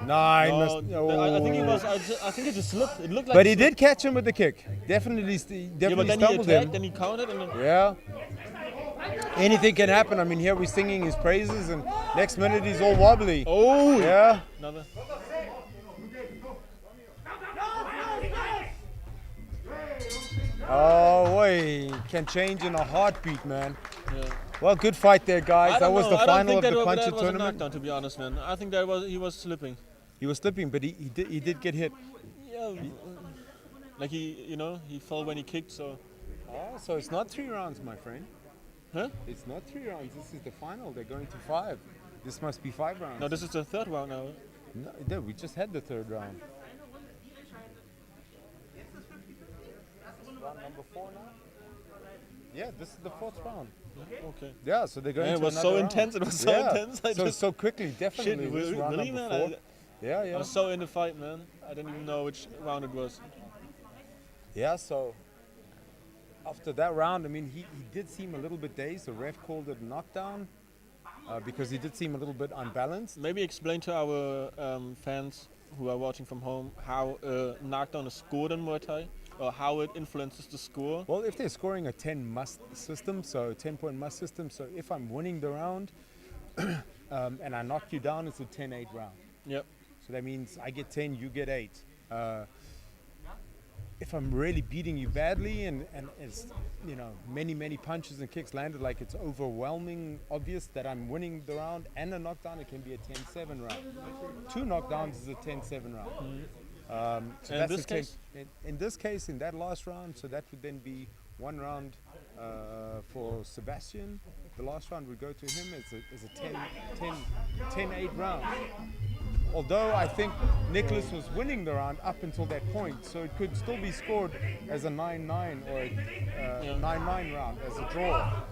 Nah, he No, must. I think he Oh. was. I think it just slipped. It looked like. But he did catch him with the kick. Definitely, Yeah, but definitely then he stumbled attacked him. and he countered and then. Yeah. Anything can happen. I mean, here we're singing his praises, and next minute he's all wobbly. Oh. Yeah. Another. Oh, boy. Can change in a heartbeat, man. Yeah. Well, good fight there, guys. I That don't was know. the I don't final think of the that puncher was a tournament. knockdown, to be honest, man. I think he was slipping. He was slipping, but he did get hit. Yeah. Like he fell when he kicked. So. Oh, so it's not 3 rounds, my friend. Huh? It's not 3 rounds. This is the final. They're going to 5. This must be 5 rounds. No, this is the third round now. No, we just had the 3rd round. Round number 4 now? Yeah, this is the 4th round. Okay. Yeah, so they're going Yeah, to it was another so round. intense. It was so Yeah, intense. I just so quickly, definitely. shit. This is round Really, number man. 4. Yeah, I was so in the fight, man. I didn't even know which round it was. Yeah, so after that round, I mean, he did seem a little bit dazed. The ref called it a knockdown because he did seem a little bit unbalanced. Maybe explain to our fans who are watching from home how a knockdown is scored in Muay Thai, or how it influences the score. Well, if they're scoring a 10 must system, so 10-point must system, so if I'm winning the round and I knock you down, it's a 10-8 round. Yep. So that means I get 10, you get 8. If I'm really beating you badly and it's, many punches and kicks landed, like it's overwhelming obvious that I'm winning the round and a knockdown, it can be a 10-7 round. 2 knockdowns is a 10-7 round. So And that's this a 10 case? in this case, in that last round, so that would then be 1 round for Sebastian. The last round would go to him as a 10-8 round. Although I think Nickolas was winning the round up until that point, so it could still be scored as a 9-9 or a 9-9 round, as a draw.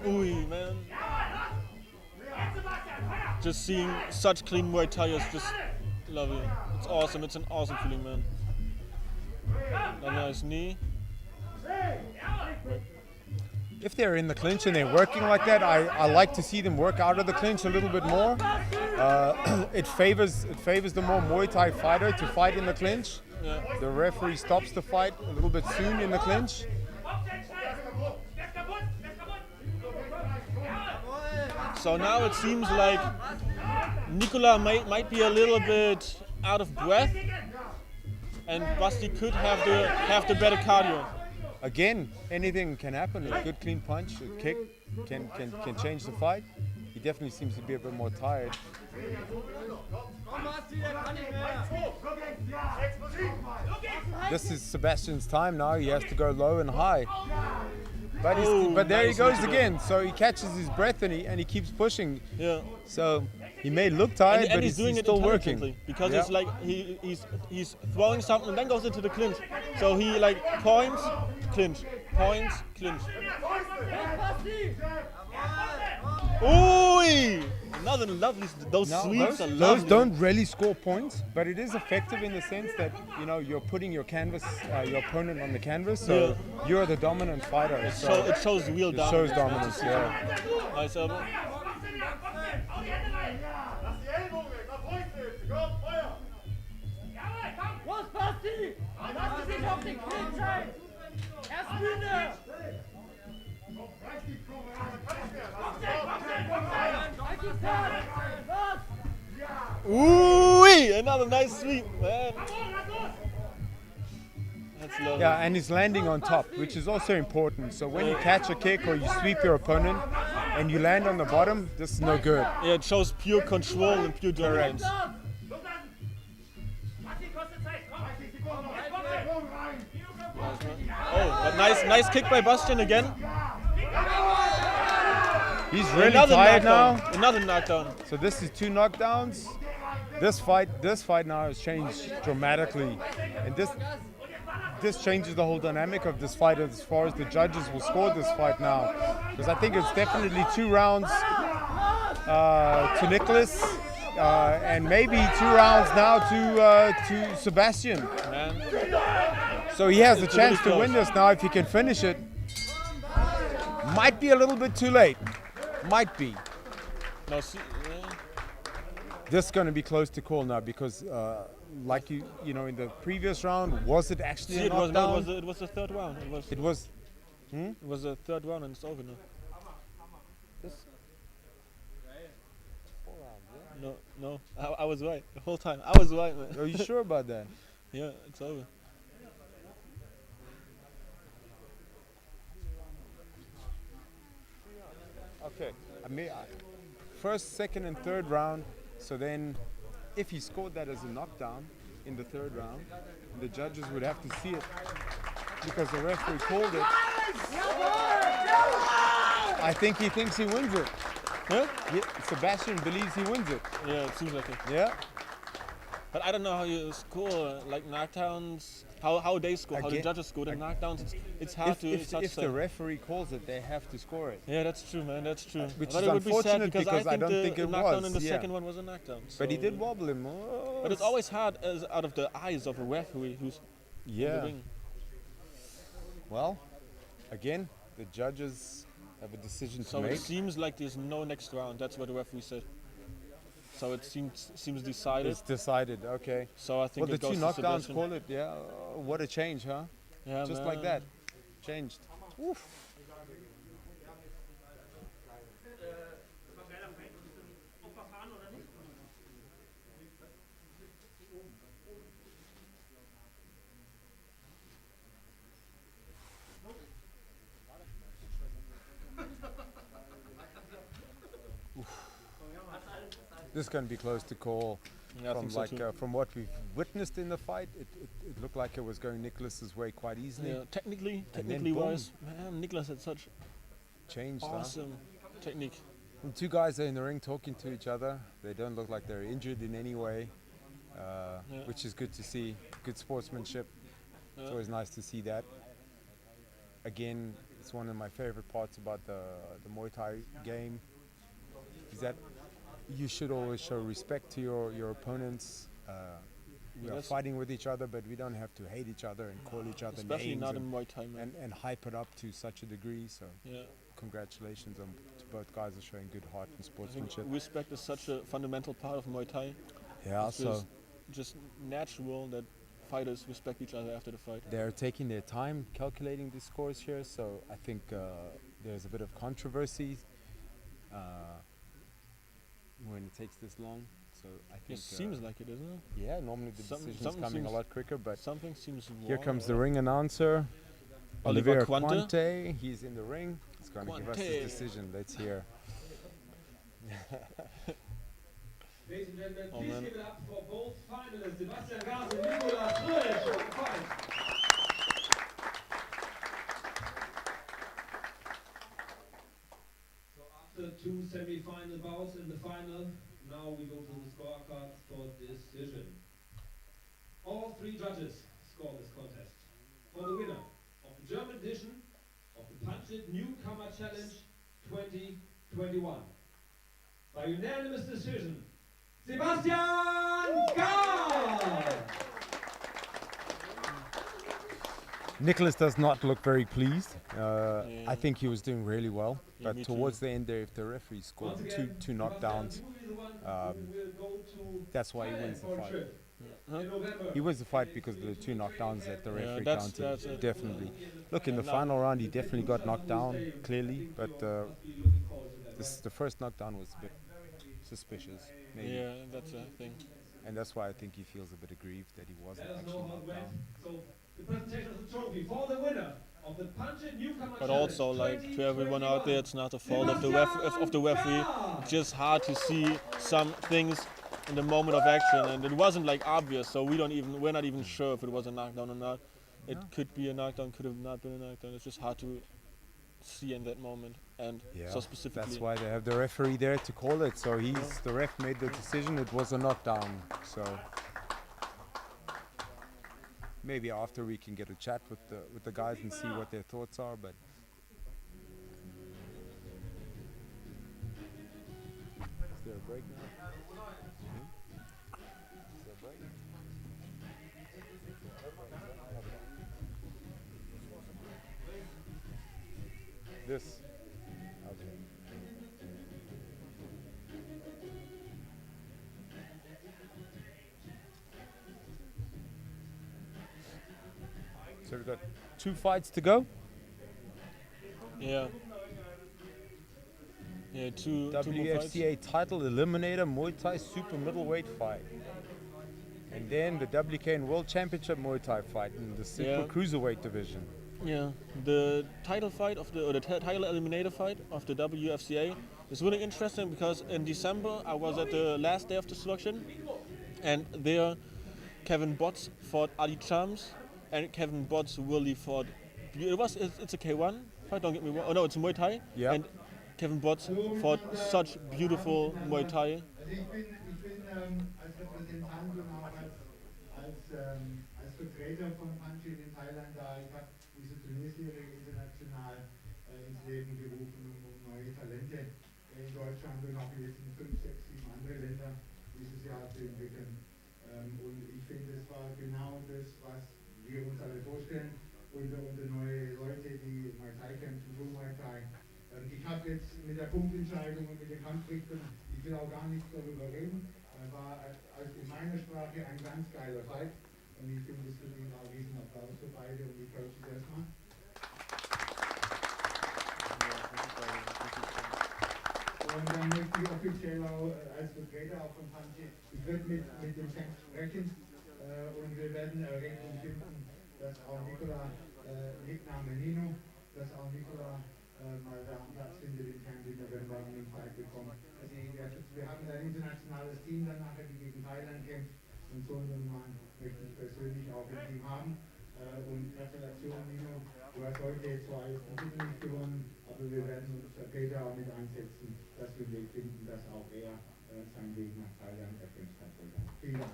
Ooh, man. Just seeing such clean Muay Thai is just lovely. It's awesome. It's an awesome feeling, man. A nice knee. If they're in the clinch and they're working like that, I like to see them work out of the clinch a little bit more. It favors the more Muay Thai fighter to fight in the clinch. Yeah. The referee stops the fight a little bit soon in the clinch. So now it seems like Nickolas might be a little bit out of breath, and Basti could have the better cardio. Again, anything can happen. A good clean punch, a kick can change the fight. He definitely seems to be a bit more tired. This is Sebastian's time now. He has to go low and high. But there he nice goes Nickolas. again. So he catches his breath and he keeps pushing. Yeah. So he may look tired, And but he's doing it still intelligently, working. because Yeah. it's like he's throwing something and then goes into the clinch. So he like points, clinch, points, clinch. Ooh! Another lovely. Those Now, sweeps are those lovely. don't really score points, but it is effective in the sense that you're putting your opponent on the canvas, so you're the dominant fighter. So It shows real it dominance. shows dominance. Yeah. Nice elbow. Los, Basti! Lass dich auf den Clinch ein! Erst Bühne! Ooh! Another nice sweep, man. That's lovely. Yeah, and he's landing on top, which is also important. So when you catch a kick or you sweep your opponent and you land on the bottom, this is no good. Yeah, it shows pure control and pure dominance. Oh, but nice kick by Bastian again. He's really Another tired knockdown. now. Another knockdown. So this is 2 knockdowns. This fight now has changed dramatically, and this changes the whole dynamic of this fight as far as the judges will score this fight now, because I think it's definitely 2 rounds to Nickolas, and maybe 2 rounds now to Sebastian. Man. So he has the It's chance really to win close. this now if he can finish it. Might be a little bit too late. Might be. Now see, This is going to be close to call now because, like you know, in the previous round, was it actually see, a knockdown? it was the third round. It was. It was the third round and it's over now. No, I was right the whole time. I was right, man. Are you sure about that? Yeah, it's over. Okay. First, second, and third round. So then, if he scored that as a knockdown in the third round, the judges would have to see it because the referee called it. I think he thinks he wins it. Huh? Yeah, Sebastian believes he wins it. Yeah, it seems like it. Yeah. But I don't know how you score like knockdowns. How they score, how the judges score the knockdowns. It's hard to. If the referee calls it, they have to score it. Yeah, that's true, man. That's true. Which but is it would be sad unfortunate because I don't think it knockdown was. in the second one was a knockdown. So But he did wobble him. Oh, but it's always hard as out of the eyes of a referee who's in the ring. Well, again, the judges have a decision to So make. it seems like there's no next round. That's what the referee said. So it seems decided. It's decided, okay. So I think Well, it the goes two to knockdowns Sebastian. call it, yeah. What a change, huh? Yeah, Just man. like that. Changed. Oof. This is going to be close to call. Yeah, I think so too. From what we've witnessed in the fight, it looked like it was going Nickolas's way quite easily. Yeah, technically boom. wise, man, Nickolas had such Changed. awesome technique. When two guys are in the ring talking to each other, they don't look like they're injured in any way, which is good to see. Good sportsmanship. It's always nice to see that. Again, it's one of my favorite parts about the Muay Thai game, is that you should always show respect to your opponents. We are fighting with each other, but we don't have to hate each other and call each other Especially names not in Muay Thai, man. and hype it up to such a degree. So Yeah. congratulations to both guys for showing good heart and I think sportsmanship. respect is such a fundamental part of Muay Thai. Yeah, It's so just natural that fighters respect each other after the fight. they're taking their time calculating the scores here, so I think there's a bit of controversy when it takes this long. So I think It seems like it, isn't it? yeah, normally the decision's something coming a seems- lot quicker, but Something seems here wrong. comes the ring announcer, Oliver Oliver Quante. Quante. He's in the ring. He's going to give us Quante. his decision. Let's hear. Ladies and gentlemen, Oh, please man. give it up for both finalists, Sebastian and Nickolas Srdic for the fight. So after two semi-final bouts in the final, now we go to the scorecards for decision. All three judges score this contest. For the winner of the German edition of the Punch It Newcomer Challenge 2021. By unanimous decision, Sebastian Gall! Nickolas does not look very pleased. I think he was doing really well, Yeah, but me towards too. the end there, if the referee scored Once again, two knockdowns, Sebastian, you will be the one who will go to that's why he Thailand wins the for a fight. trip Huh? in November. He wins the fight because of the two knockdowns that the referee that's counted. it. Definitely. Look, in the final round, he definitely got knocked down, clearly, but the first knockdown was a bit suspicious, maybe. Yeah, that's a thing. And that's why I think he feels a bit aggrieved that he wasn't Let us actually know how it knocked went. down. So, the presentation of the trophy for the winner of the Punch It Newcomer But Challenge also, like, to everyone out there, it's not the fault of the referee. It's just hard to see some things in the moment of action, and it wasn't like obvious. So we're not even sure if it was a knockdown or not. It could be a knockdown, could have not been a knockdown. It's just hard to see in that moment, and Yeah, so specifically. that's why they have the referee there to call it. So the ref made the decision. It was a knockdown. So maybe after we can get a chat with the guys and see what their thoughts are. But is there a break now? Is there a break? This. Okay. So we've got 2 fights to go. Yeah. Yeah, two more fights. WFCA title eliminator Muay Thai super middleweight fight. And then the WKN World Championship Muay Thai fight in the super cruiserweight division. Yeah, the title fight of the title eliminator fight of the WFCA is really interesting because in December I was at the last day of the selection, and there Kevin Botts fought Adi Chams, and Kevin Botts really fought. It's a K1 fight. Don't get me wrong. Oh no, it's Muay Thai. Yeah. And Kevin Botts fought such beautiful Muay Thai. Also ich bin als Repräsentant und auch als Vertreter von Punch in Thailand da. Ich habe diese Turnierserie international ins Leben gerufen, um neue Talente in Deutschland und auch jetzt in 5, 6, 7 andere Länder dieses Jahr zu entwickeln. Und ich finde, es war genau das, was wir uns alle vorstellen. Und neue Leute, die Muay Thai kämpfen, so Muay Thai. Ich habe jetzt mit der Punktentscheidung und mit den Kampfrichtern, ich will auch gar nicht darüber reden, war in meiner Sprache ein ganz geiler Fight. Und ich finde, es verdient auch riesen Applaus für beide und die Coaches erstmal. Und dann möchte ich offiziell auch als Vertreter auch von Punch, ich werde mit dem Chef sprechen und wir werden Regelungen finden, dass auch Nickolas, Nickname Nino, dass auch Nickolas mal da einen Platz findet im Camp in November und einen Fight bekommt. Also wir haben ein internationales Team dann nachher, die gegen Thailand kämpft, und so einen Mann möchte ich persönlich auch im Team haben. Und Gratulation Nino, du hast heute zwar jetzt den Titel nicht gewonnen, aber wir werden uns später auch mit einsetzen, dass wir einen Weg finden, dass auch er seinen Weg nach Thailand erkämpft hat. Vielen Dank.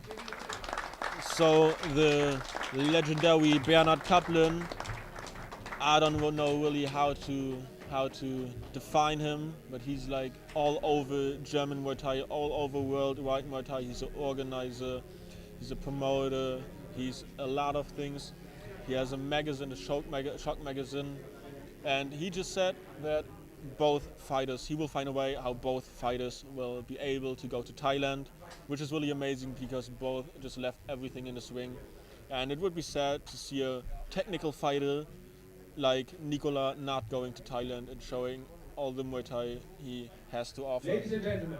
So the legendary Bernhard Kaplan, I don't know really how to define him, but he's like all over German Muay Thai, all over worldwide Muay Thai. He's an organizer, he's a promoter, he's a lot of things. He has a magazine, a Shock magazine, and he just said that both fighters, he will find a way how both fighters will be able to go to Thailand, which is really amazing because both just left everything in the swing. And it would be sad to see a technical fighter like Nickolas not going to Thailand and showing all the Muay Thai he has to offer. Ladies and gentlemen,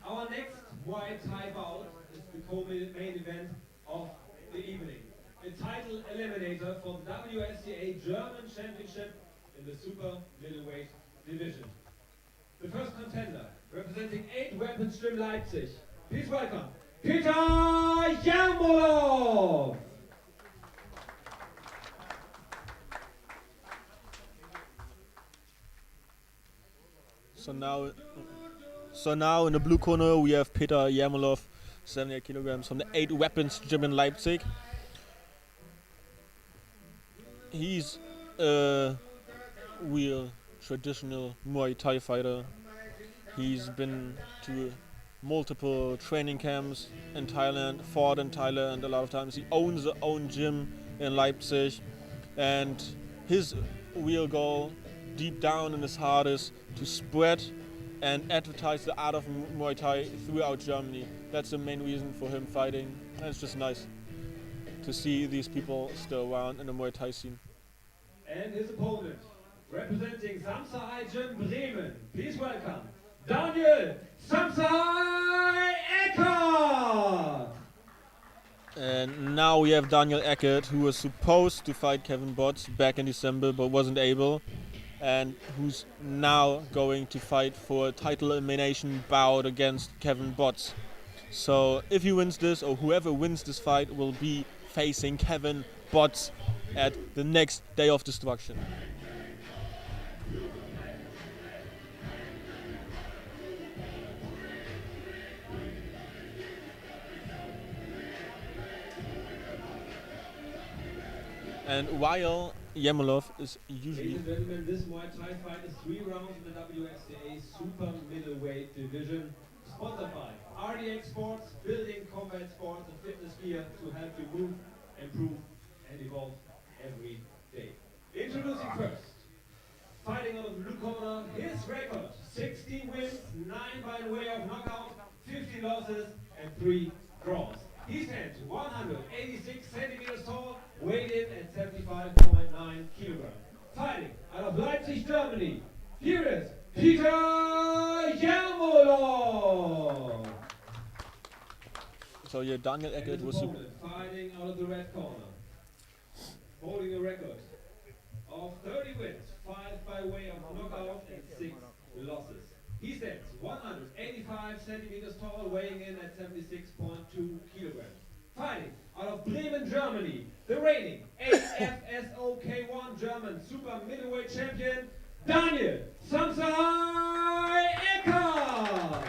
our next Muay Thai bout is the co-main event of the evening. The title eliminator for the WSCA German Championship in the super middleweight division. The first contender, representing 8 Weapons Gym Leipzig. Please welcome Peter Yarmolov. So now in the blue corner we have Peter Yarmolov, 78 kilograms, from the 8 Weapons Gym in Leipzig. He's a real traditional Muay Thai fighter. He's been to multiple training camps in Thailand, fought in Thailand a lot of times. He owns his own gym in Leipzig, and his real goal deep down in his heart is to spread and advertise the art of Muay Thai throughout Germany. That's the main reason for him fighting, and it's just nice to see these people still around in the Muay Thai scene. And his opponent, representing Samsahai Gym Bremen, please welcome Daniel Samsahai Eckert! And now we have Daniel Eckert, who was supposed to fight Kevin Botts back in December but wasn't able, and who's now going to fight for a title elimination bout against Kevin Botts. So if he wins this, or whoever wins this fight, will be facing Kevin Botts at the next Day of Destruction. And while Yarmolov is usually... Ladies and gentlemen, this Muay Thai fight is 3 rounds in the WSCA Super Middleweight Division, sponsored by RDX Sports, building combat sports and fitness gear to help you move, improve and evolve every day. Introducing first, fighting out of the blue corner, his record, 16 wins, 9 by way of knockout, 15 losses and 3 draws. He stands 186 centimeters tall, weighed in at 75.9 kilograms. Fighting out of Leipzig, Germany, here is Peter Yarmolov. So yeah, Daniel Eckert was fighting out of the red corner, holding a record of 30 wins, 5 by way of knockout and 6 losses. He stands 185 centimeters tall, weighing in at 76.2 kilograms. Fighting out of Bremen, Germany, the reigning AFSOK1 German Super Middleweight Champion, Daniel Samsai Eckert.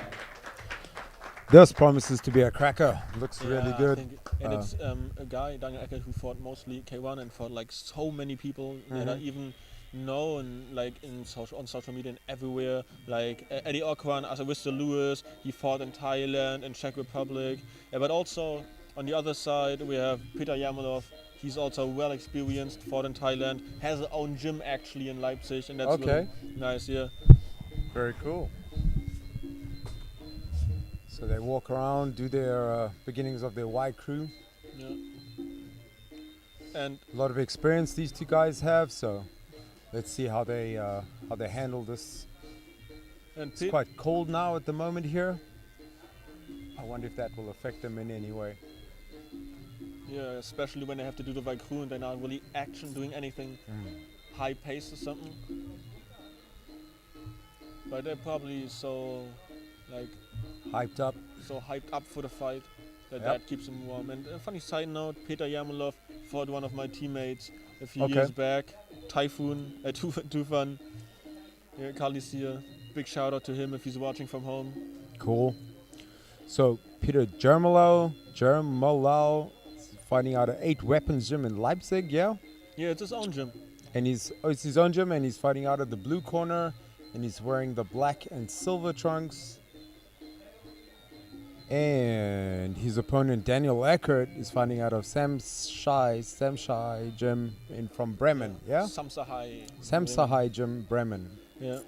This promises to be a cracker. Looks really good. And it's a guy, Daniel Eckert, who fought mostly K1 and fought like so many people that are even known like on social media and everywhere. Like Eddie Okwan, Mr. Lewis, he fought in Thailand and Czech Republic. But also on the other side we have Peter Yarmolov. He's also well experienced, fought in Thailand, has his own gym actually in Leipzig, and that's really nice. Yeah. Very cool. So they walk around, do their beginnings of their Y crew. Yeah. And a lot of experience these two guys have. So let's see how they handle this. And it's quite cold now at the moment here. I wonder if that will affect them in any way. Yeah, especially when they have to do the Y crew and they're not really doing anything high pace or something. But they're probably so like hyped up for the fight that keeps them warm. And a funny side note, Peter Yarmolov fought one of my teammates a few years back, Typhoon, Tufan. Yeah, Carly's here. Big shout out to him if he's watching from home. Cool. So Peter Yarmolov fighting out an 8 weapons gym in Leipzig, yeah? Yeah, it's his own gym. And it's his own gym, and he's fighting out of the blue corner, and he's wearing the black and silver trunks. And his opponent Daniel Eckert is fighting out of Samsai gym from Bremen, yeah? Samsai gym, Bremen. Yeah.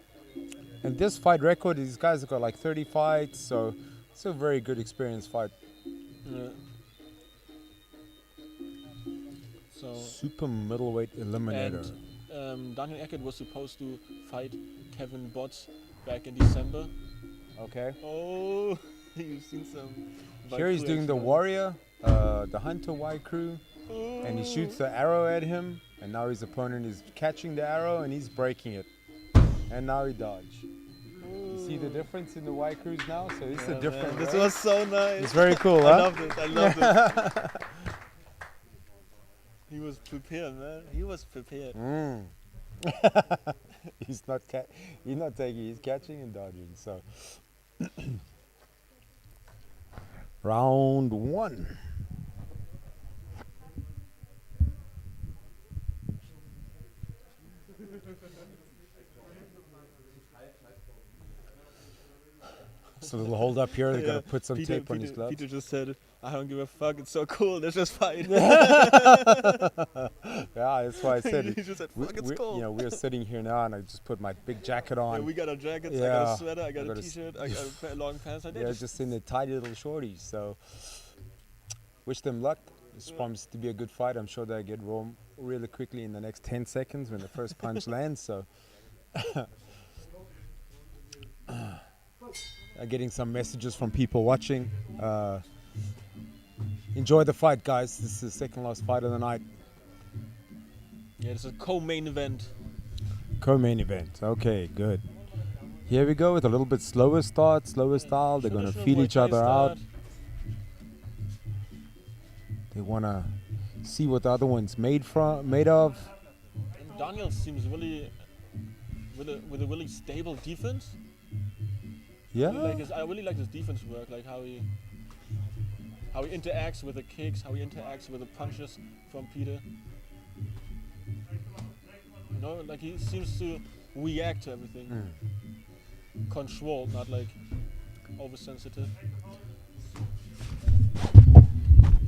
And this fight record, these guys have got like 30 fights, so it's a very good experience fight. Yeah. So super middleweight eliminator. And Daniel Eckert was supposed to fight Kevin Botts back in December. Okay. Oh, you've seen some. Here he's doing the warrior, the hunter Y crew, and he shoots the arrow at him, and now his opponent is catching the arrow and he's breaking it, and now he dodged. You see the difference in the Y crews now? So it's a different. This was so nice. It's very cool, huh? I loved it. He was prepared, man. He was prepared. He's not taking. He's catching and dodging. So round 1. So a little hold up here. They're gonna put some tape on his gloves. Peter just said, "I don't give a fuck. It's so cool. Let's just fight." Yeah, that's why I said. He just said, "Fuck, it's cool." You know, we're sitting here now, and I just put my big jacket on. Yeah, we got our jackets. Yeah. I got a sweater. I got a t-shirt. I got a long pants. Just in the tight little shorties. So, wish them luck. This promises to be a good fight. I'm sure they'll get warm really quickly in the next 10 seconds when the first punch lands. So. Getting some messages from people watching. Enjoy the fight, guys. This is the second last fight of the night. Yeah, it's a co-main event. Co-main event. Okay, good. Here we go with a little bit slower start, slower style. They're going to feed each other out. They want to see what the other one's made of. And Daniel seems really with a really stable defense. Yeah. I really like his defense work, like how he interacts with the kicks, how he interacts with the punches from Peter. You know, like he seems to react to everything. Controlled, not like oversensitive.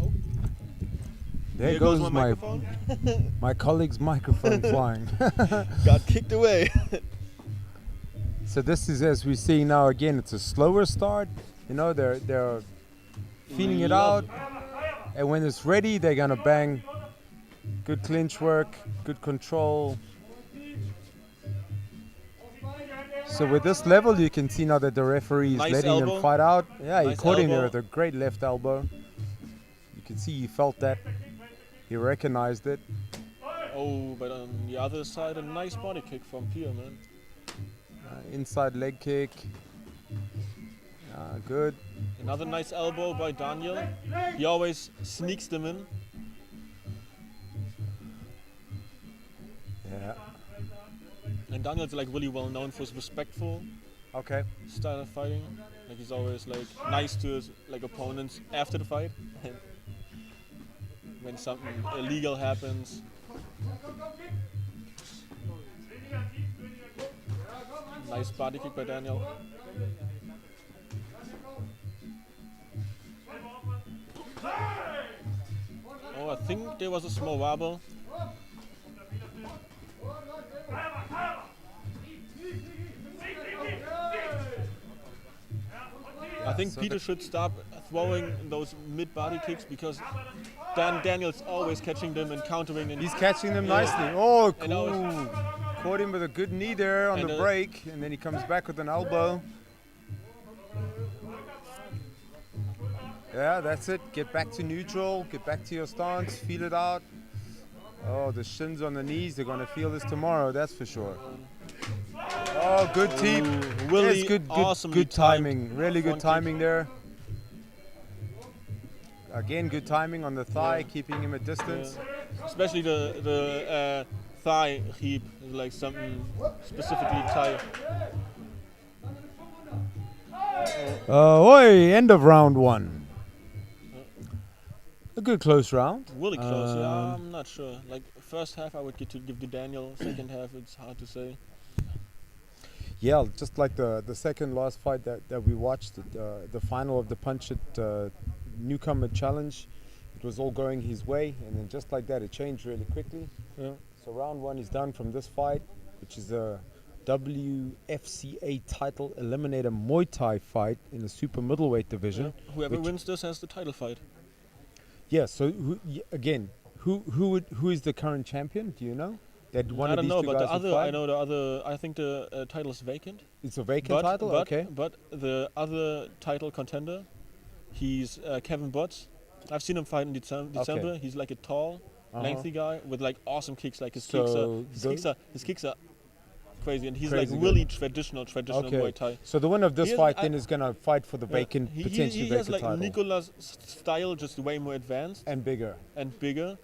Oh. There goes my colleague's microphone flying. Got kicked away. So this is, as we see now again, it's a slower start. You know, they're feeling it out, and when it's ready, they're gonna bang Good clinch work, good control. So with this level, you can see now that the referee is letting elbow. him fight out. Yeah, he Nice caught him there elbow. with a great left elbow. You can see he felt that. He recognized it. Oh, but on the other side, a nice body kick from Pierre, man. Inside leg kick. Good. Another nice elbow by Daniel. He always sneaks them in. Yeah. And Daniel's like really well known for his respectful style of fighting. Like he's always like nice to his like opponents after the fight. When something illegal happens. Nice body kick by Daniel. Oh, I think there was a small wobble. I think Peter should stop throwing those mid-body kicks because Daniel's always catching them and countering. And he's catching them nicely. Oh, cool. Caught him with a good knee there on the break, and then he comes back with an elbow. Yeah, that's it. Get back to neutral, get back to your stance, feel it out. Oh, the shins on the knees, they're going to feel this tomorrow, that's for sure. Oh, good teep. Really yes, good timing. Really good timing there. Again, good timing on the thigh, keeping him at distance. Yeah. Especially the thigh heap is like something specifically tight. End of round one. A good close round. Really close, yeah, I'm not sure. Like, first half I would give to Daniel, second half it's hard to say. Yeah, just like the second last fight that we watched, the final of the Punch It Newcomer Challenge, it was all going his way, and then just like that it changed really quickly. Yeah. So round one is done from this fight, which is a WFCA title Eliminator Muay Thai fight in the super middleweight division. Yeah. Whoever wins this has the title fight. Yeah, so who is the current champion? Do you know? That one I don't know, but the other, I know the other, I think the title is vacant. It's a vacant title? Okay. But the other title contender, he's Kevin Butts. I've seen him fight in December. Okay. He's like a tall, lengthy guy with like awesome kicks. Like his kicks are crazy, and he's like really traditional Muay Thai. So the winner of this fight then is gonna fight for the vacant, potentially vacant title. He has like Nickolas' style, just way more advanced and bigger.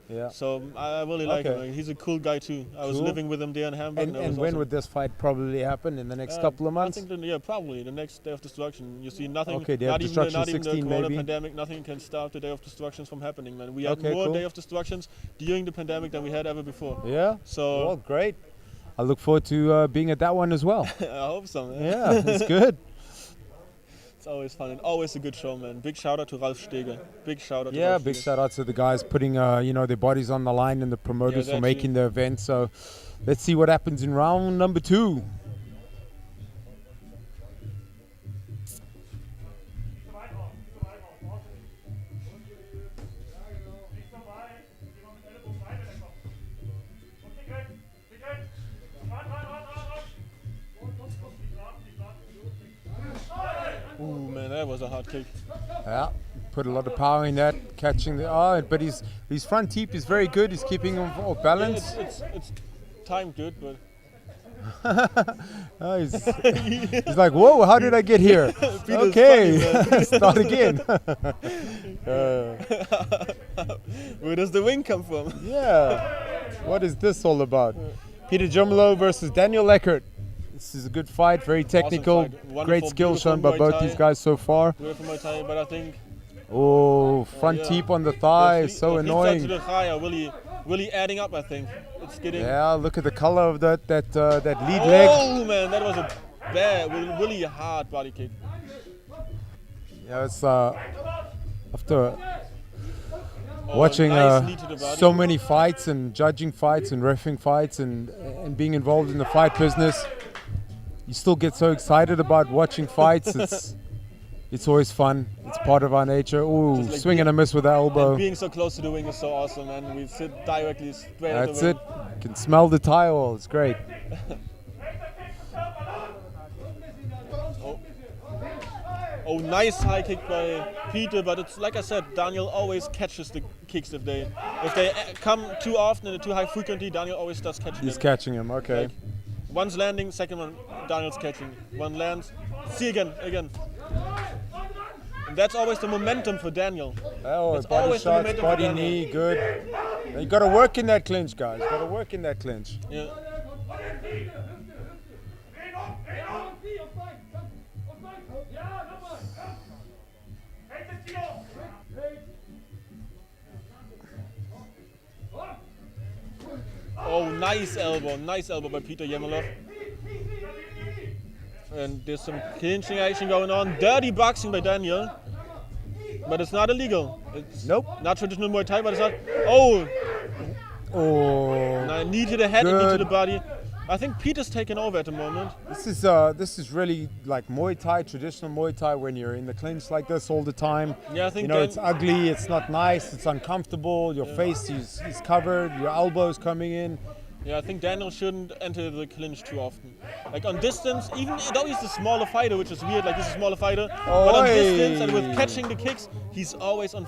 Yeah. So I really like him. He's a cool guy too. I was living with him there in Hamburg. And when would this fight probably happen? In the next couple of months? I think probably the next Day of Destruction. You see nothing. Okay, Day of Destruction not 16 even the Corona maybe. Pandemic. Nothing can stop the Day of Destructions from happening, man. We had more Day of Destructions during the pandemic than we had ever before. Yeah. So. Well, great. I look forward to being at that one as well. I hope so, man. Yeah, it's good. It's always fun and always a good show, man. Big shout out to Ralf Steger. Big shout out. Yeah, big shout out to the guys putting their bodies on the line and the promoters for making the event. So let's see what happens in round number 2. Ooh, man, that was a hard kick. Yeah, put a lot of power in that, catching the but his front teep is very good. He's keeping him off balance. Yeah, it's timed good, but. He's like, whoa, how did I get here? Okay, funny, start again. Where does the wing come from? Yeah, what is this all about? Peter Jumelo versus Daniel Eckert. This is a good fight, very technical, awesome great skill shown by both these guys so far. Beautiful Muay Thai, but I think. Oh, front teep on the thigh is so annoying. To the thigh are really adding up. I think it's getting. Yeah, look at the color of that lead leg. Oh man, that was a bad, really hard body kick. Yeah, it's after watching so many fights and judging fights and reffing fights and being involved in the fight business. You still get so excited about watching fights. It's always fun. It's part of our nature. Ooh, Just like swing and a miss with the elbow. And being so close to the wing is so awesome, and we sit directly straight at the That's wing. it. You can smell the Thai oil. It's great. Oh, nice high kick by Peter, but it's like I said, Daniel always catches the kicks if they come too often and too high frequently. Daniel always starts catching He's them. catching him. Okay. Like, one's landing, second one Daniel's catching. One lands, see again. And that's always the momentum for Daniel. Oh, That's body always the shots, momentum for body Daniel. knee, good. You got to work in that clinch, guys. Got to work in that clinch. Yeah. Oh, nice elbow by Peter Yemelov. And there's some clinching action going on. Dirty boxing by Daniel. But it's not illegal. It's Nope. not traditional Muay Thai, but it's not. Oh! Oh. Knee to the head and knee to Good. the body. I think Peter's taken over at the moment. This is really like Muay Thai, traditional Muay Thai, when you're in the clinch like this all the time. Yeah, I think You know, it's ugly, it's not nice, it's uncomfortable, your face is covered, your elbow's coming in. Yeah, I think Daniel shouldn't enter the clinch too often. Like on distance, even though he's the smaller fighter, which is weird, like he's a smaller fighter, but on distance and with catching the kicks, he's always on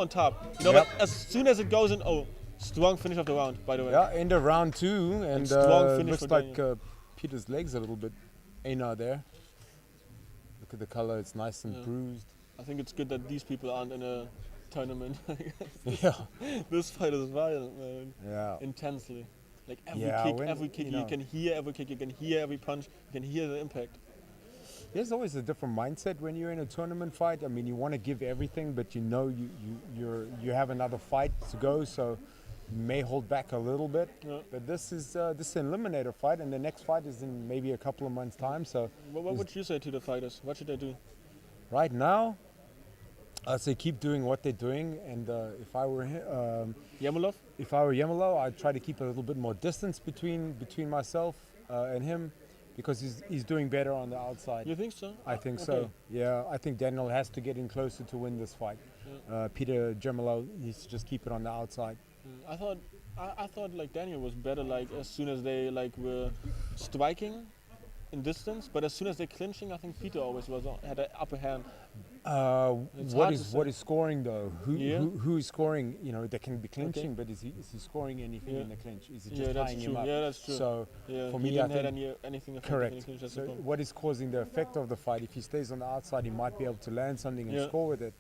top. You know, Yep. but as soon as it goes in, strong finish of the round, by the way. Yeah, end of round 2, and strong finish looks for like Peter's legs a little bit ain't there. Look at the color, it's nice and bruised. I think it's good that these people aren't in a tournament. Yeah. This fight is violent, man. Yeah. Intensely. Like Yeah, every kick, you know. you can hear every kick, you can hear every punch, you can hear the impact. There's always a different mindset when you're in a tournament fight. I mean, you want to give everything, but you know you have another fight to go, so you may hold back a little bit. Yeah. But this is an eliminator fight, and the next fight is in maybe a couple of months' time. So What would you say to the fighters? What should they do? right now, I'd say keep doing what they're doing, and if I were Yemelov? Yemelo, I'd try to keep a little bit more distance between myself and him, because he's doing better on the outside. You think so? I think Okay. so. Yeah, I think Daniel has to get in closer to win this fight. Peter Yemelo needs to just keep it on the outside. I thought like Daniel was better like as soon as they like were striking in distance, but as soon as they're clinching, I think Peter always had an upper hand. It's What hard is to what say. is scoring though? Who is scoring? You know, they can be clinching, Okay. but is he scoring anything in the clinch? Is it Yeah, just that's tying true. him up? Yeah, that's true. So Yeah, for he me, I didn't have think anything effective correct. in the clinch, that's So the problem. what is causing the effect of the fight? If he stays on the outside, he might be able to land something and Yeah. score with it.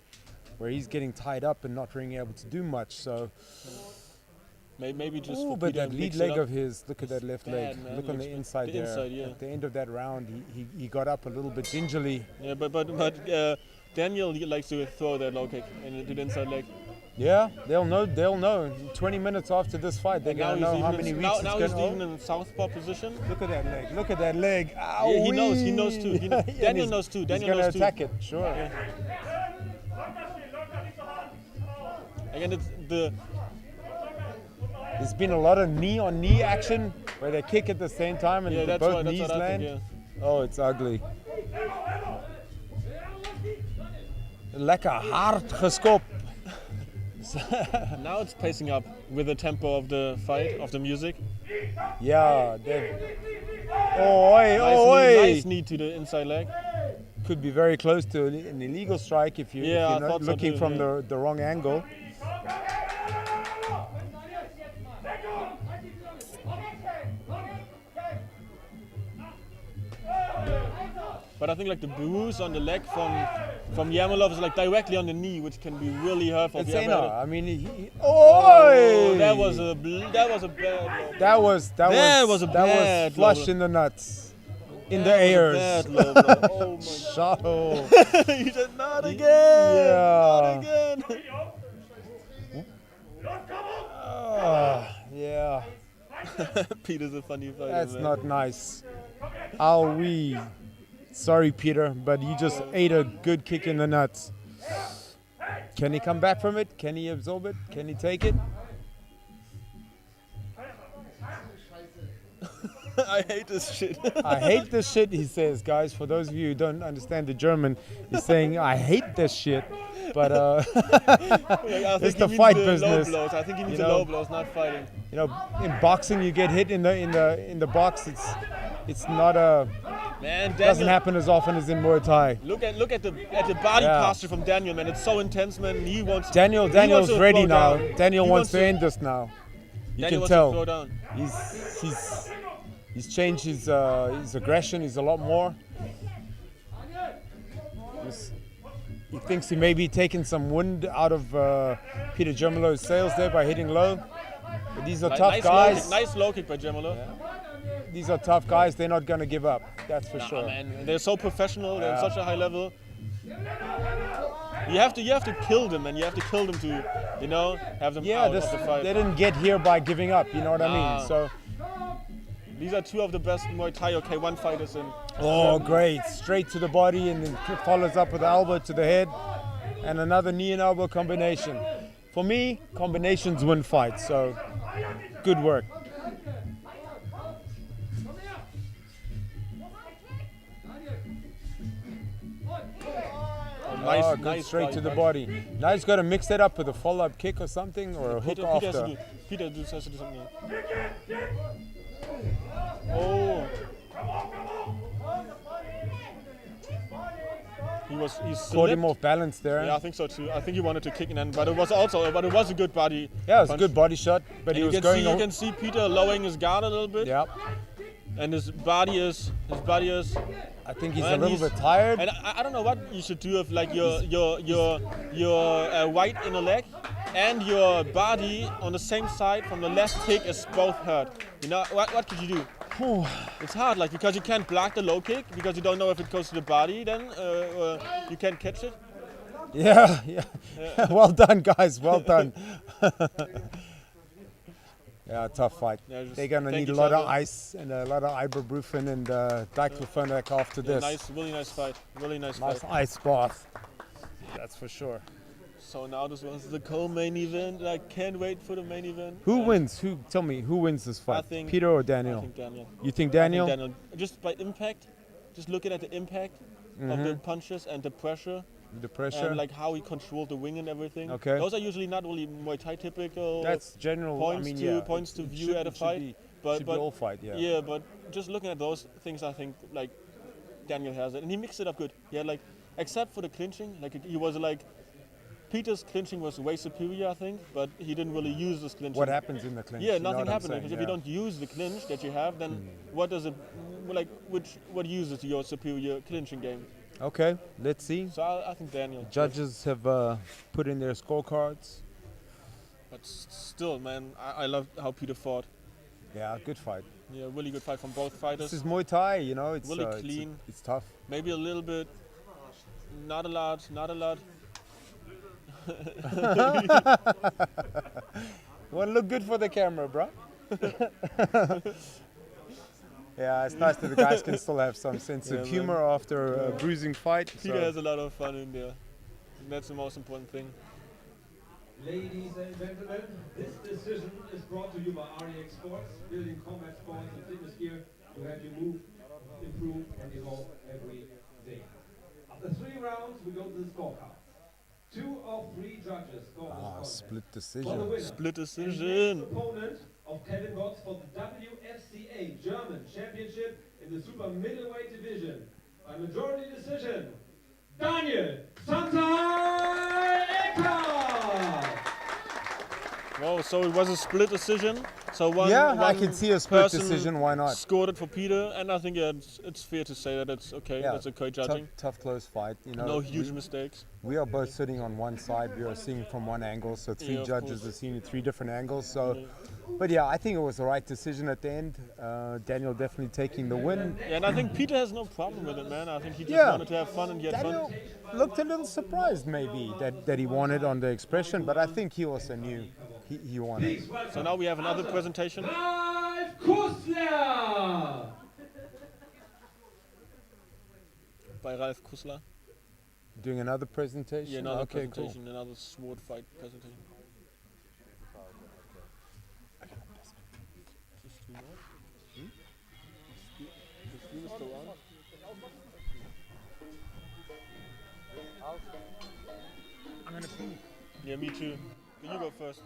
Where he's getting tied up and not being able to do much. So. Maybe just Ooh, for but Peter that to lead mix it leg up. of his, look at that left leg. bad, man. Look on the Looks inside the there. inside, yeah. At the end of that round, he got up a little bit gingerly. Yeah, but Daniel he likes to throw that low kick into the inside leg. Yeah, they'll know. 20 minutes after this fight, they're And now going to know he's how even- many weeks now it's he's going to even in southpaw position. Look at that leg. Look at that leg. Yeah, he knows too. And Daniel knows too. He's Daniel going to knows too. attack it, sure. Again, There's been a lot of knee-on-knee action where they kick at the same time and yeah, that's both what knees I land. think. Oh, it's ugly. Lekker hard geskop. Yeah. Now it's pacing up with the tempo of the fight, of the music. Yeah, Nice knee to the inside leg. could be very close to an illegal strike if, Yeah, I if you're not thought so looking too, from yeah. the wrong angle. But I think like the bruise on the leg from Yemelov is like directly on the knee, which can be really hurtful. if It's you ever had it. I mean, Oh, that was a bad. that was flush blow. in the nuts, in the That was a airs. bad low blow. Oh my Shadow. God. He said, not again. Yeah. Not again. Yeah, Peter's a funny fighter. that's man. not nice. Sorry, Peter, but you just ate a good kick in the nuts. Can he come back from it? Can he absorb it? Can he take it? I hate this shit. I hate this shit, he says, guys. For those of you who don't understand the German, he's saying, I hate this shit. But it's the fight business. Low blows. I think he needs You the know, low blows, not fighting. You know, in boxing, you get hit in the box. It's not a. Man, doesn't happen as often as in Muay Thai. Look at the body posture from Daniel, man. It's so intense, man. And he wants. Daniel's ready now. Down. Daniel wants to end this now. You can tell. He's changed his aggression. He's a lot more. He thinks he may be taking some wind out of Peter Germolo's sails there by hitting low. But these are tough guys. Nice low kick by Germolo. Yeah. These are tough guys. They're not going to give up. That's for sure. Man. They're so professional. They're on such a high level. You have to kill them, and you have to kill them to, have them out of the fight. They didn't get here by giving up. You know what I mean? So these are two of the best Muay Thai or K1 fighters in. Oh, great! Straight to the body, and then follows up with the elbow to the head, and another knee and elbow combination. For me, combinations win fights. So good work. Nice straight to the body. Now he's got to mix that up with a follow-up kick or something, or a hook after. Peter has to do something. Oh. He caught him off balance there. Yeah, I think so too. I think he wanted to kick in, but it was a good body. Yeah, it was a good body shot, but he was going. You can see Peter lowering his guard a little bit. Yeah. And his body is. I think he's a little bit tired. And I don't know what you should do if like your right inner leg and your body on the same side from the left kick is both hurt. What could you do? It's hard, like, because you can't block the low kick because you don't know if it goes to the body. Then you can't catch it. Yeah. Well done, guys. Well done. Yeah, tough fight. Yeah, they're going to need a lot of ice and a lot of ibuprofen and diclofenac after this. Really nice fight. Nice ice bath. That's for sure. So now this was the co-main event. I can't wait for the main event. Who wins? Tell me, who wins this fight? Peter or Daniel? I think Daniel. You think Daniel? I think Daniel. Just by impact, just looking at the impact of the punches and the pressure. And like how he controlled the wing and everything. Okay. Those are usually not really Muay Thai typical. That's general. Points to view at a fight. But all fight, yeah. Yeah, but just looking at those things, I think like Daniel has it, and he mixed it up good. Yeah, like except for the clinching, like he was like Peter's clinching was way superior, I think, but he didn't really use this clinching. What happens in the clinch? Yeah, nothing happens because if you don't use the clinch that you have, then what does it like? What uses your superior clinching game? Okay, let's see. So I think Daniel. Judges have put in their scorecards. But still, man, I love how Peter fought. Yeah, good fight. Yeah, really good fight from both fighters. This is Muay Thai, It's really clean. It's tough. Maybe a little bit. Not a lot. You want to look good for the camera, bro. Yeah, it's nice that the guys can still have some sense of humor after a bruising fight. Peter has a lot of fun in there. That's the most important thing. Ladies and gentlemen, this decision is brought to you by REX Sports, building combat sports and fitness gear to help you move, improve, and evolve every day. After 3 rounds, we go to the scorecard. 2 of 3 judges score this contest. Split decision. For the winner, Split decision. And opponent of Kevin Gotts for the WSCA German Championship in the super middleweight division. By majority decision, Daniel Santalahti! Wow, so it was a split decision. So one I can see a split decision. Why not? Scored it for Peter, and I think it's fair to say that it's okay. Yeah, that's okay judging. Tough, close fight. No huge mistakes. We are both sitting on one side. We are seeing from one angle. So 3 judges are seeing it 3 different angles. So, but yeah, I think it was the right decision at the end. Daniel definitely taking the win. Yeah, and I think Peter has no problem with it, man. I think he just wanted to have fun and get Daniel fun. Looked a little surprised maybe that he won it on the expression, but I think he also knew he won it. So now we have another presentation. By Ralf Kussler. Doing another presentation? Yeah, another presentation, cool. Another sword fight presentation. I'm gonna pee. Yeah, me too. You go first.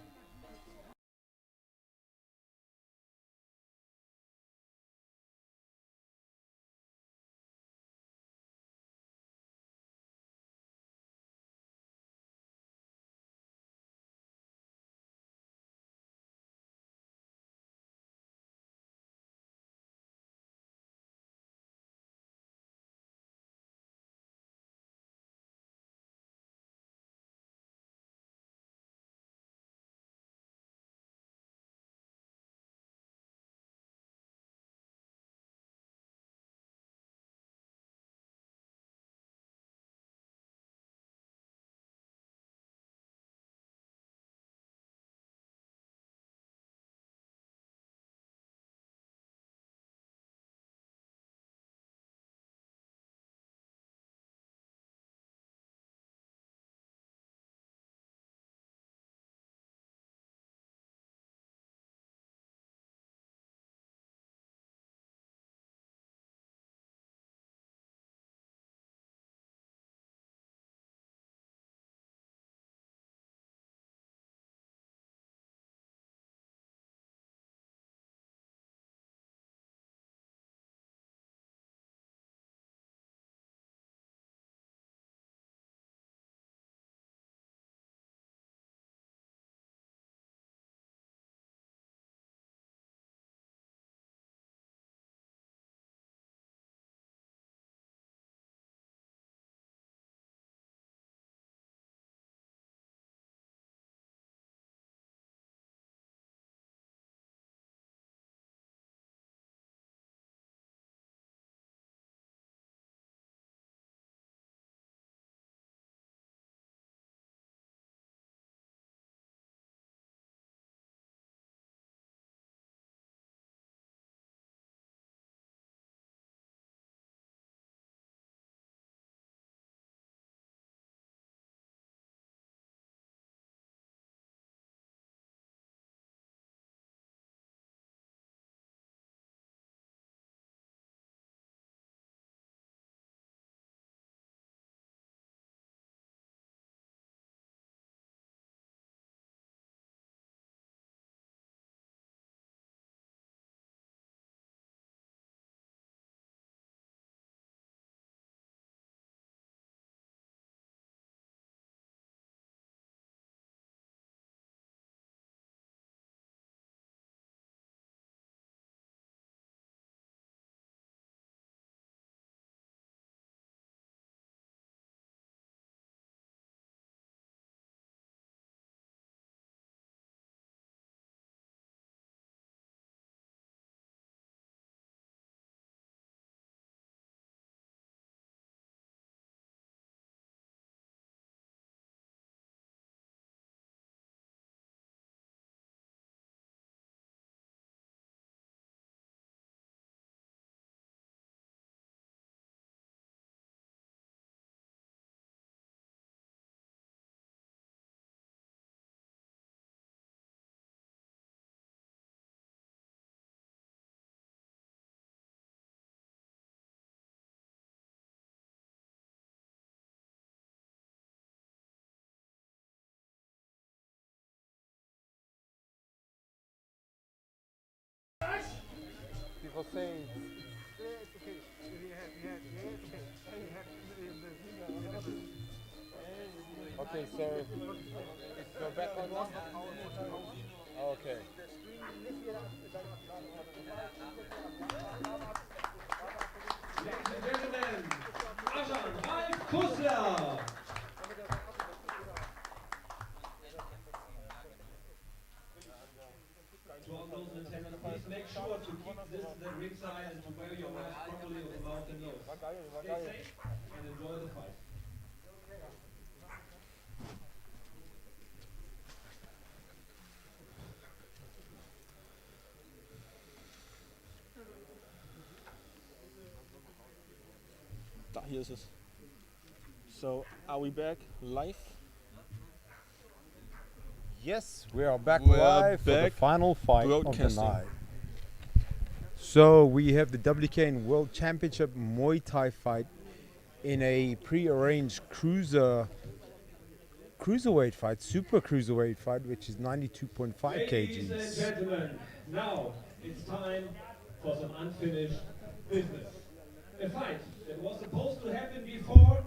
People saying okay, so go back on one? Okay. Ladies and gentlemen, Arman Kusler. To all those in attendance, please make sure to keep distance at ringside and to wear your mask properly over mouth and nose. Stay safe and enjoy the fight. Here is it. So, are we back live? Yes, we are back We are live for the back final fight of the broadcasting. night. So we have the WKN World Championship Muay Thai fight in a pre-arranged cruiserweight fight, super cruiserweight fight, which is 92.5 Ladies and kgs. gentlemen, now it's time for some unfinished business. A fight that was supposed to happen before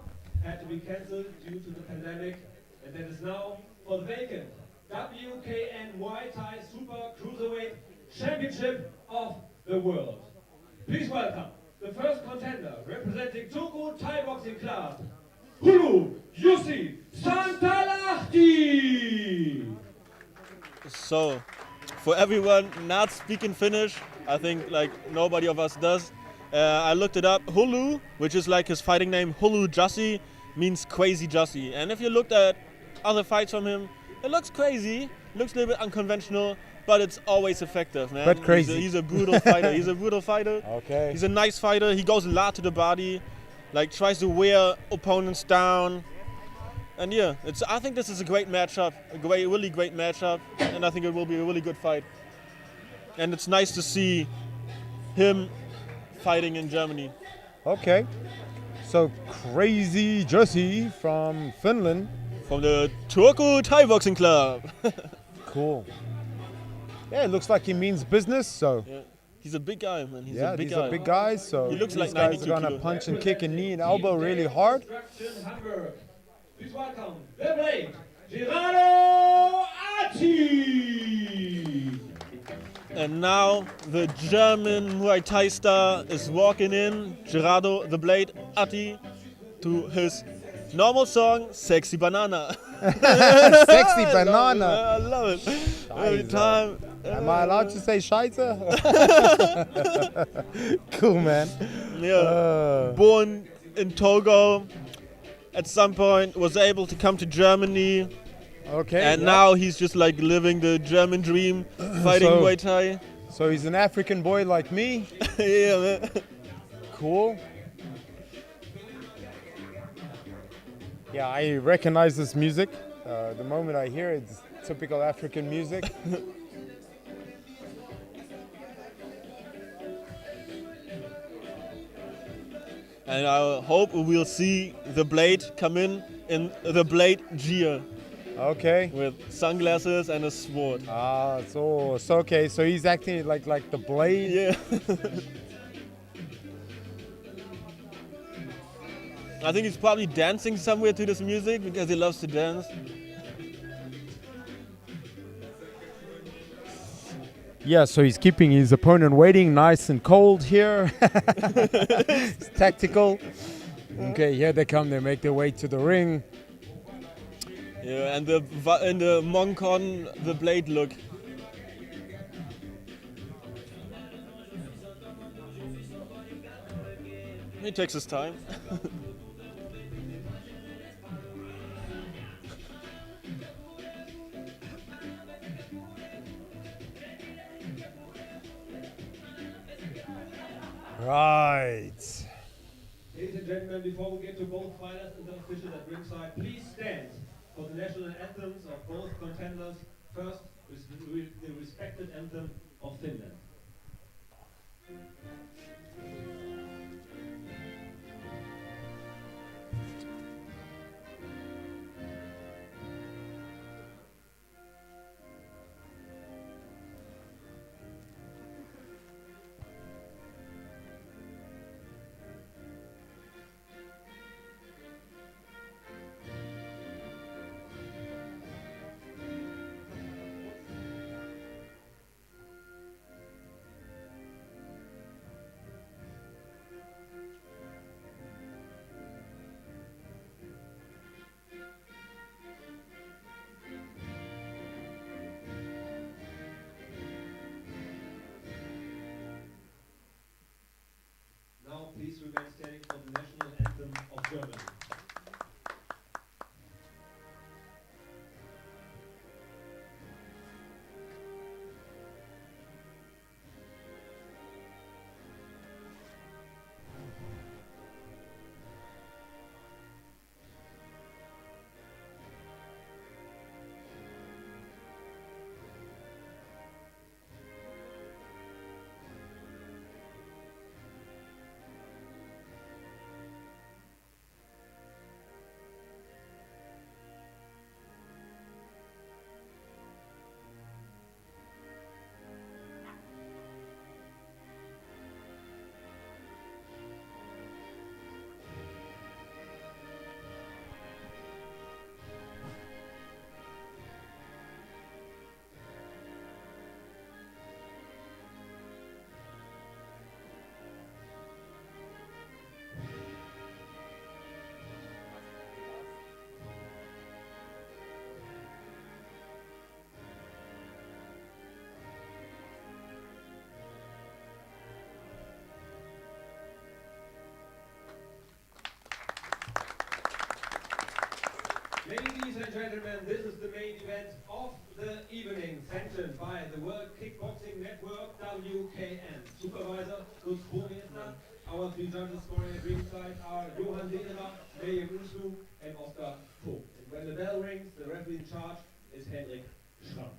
had to be cancelled due to the pandemic, and that is now for the vacant WKN Muay Thai Super Cruiserweight Championship of the world. Please welcome the first contender representing Turku Thaiboxing Club, Hullu Jussi Santalahti. So, for everyone not speaking Finnish, I think like nobody of us does, I looked it up. Hullu, which is like his fighting name, Hullu Jussi, means crazy Jussi. And if you looked at other fights from him, it looks crazy, looks a little bit unconventional, but it's always effective, man. But crazy. He's a brutal fighter. He's a brutal fighter. Okay. He's a nice fighter. He goes a lot to the body, like tries to wear opponents down. And yeah, I think this is a great matchup, really great matchup, and I think it will be a really good fight. And it's nice to see him fighting in Germany. Okay. So crazy Jussi from Finland. From the Turku Thaiboxing Club. Cool. Yeah, it looks like he means business, so. Yeah. He's a big guy, man. These are big guys, so he looks these like guys 92 are gonna kilo. punch and kick and knee and elbow really hard. Please welcome the Blade Gerardo Atti. And now the German Muay Thai star is walking in, Gerardo the Blade Atti, to his normal song, Sexy Banana. Sexy banana. I love it. Every time. Am I allowed to say Scheiße? Cool, man. Yeah. Born in Togo, at some point was able to come to Germany. Okay. And now he's just like living the German dream, fighting Muay Thai. So he's an African boy like me. Yeah, man. Cool. Yeah, I recognize this music. The moment I hear it, it's typical African music. And I hope we'll see the Blade come in the Blade gear. Okay. With sunglasses and a sword. Ah, so okay. So he's acting like the Blade. Yeah. I think he's probably dancing somewhere to this music because he loves to dance. Yeah, so he's keeping his opponent waiting nice and cold here. It's tactical. Okay, here they come. They make their way to the ring. Yeah, and the monk on the Blade look. He takes his time. Right. Ladies and gentlemen, before we get to both fighters and the officials at ringside, please stand for the national anthems of both contenders. First, the respected anthem of Finland. Please remain standing for the national anthem of Germany. Ladies and gentlemen, this is the main event of the evening, sanctioned by the World Kickboxing Network, WKN. Supervisor, Lutz Burmeister. Our three judges scoring at ringside are Johann Lederer, Meyer Uslu, and Oscar Vogt. And when the bell rings, the referee in charge is Henrik Schramm.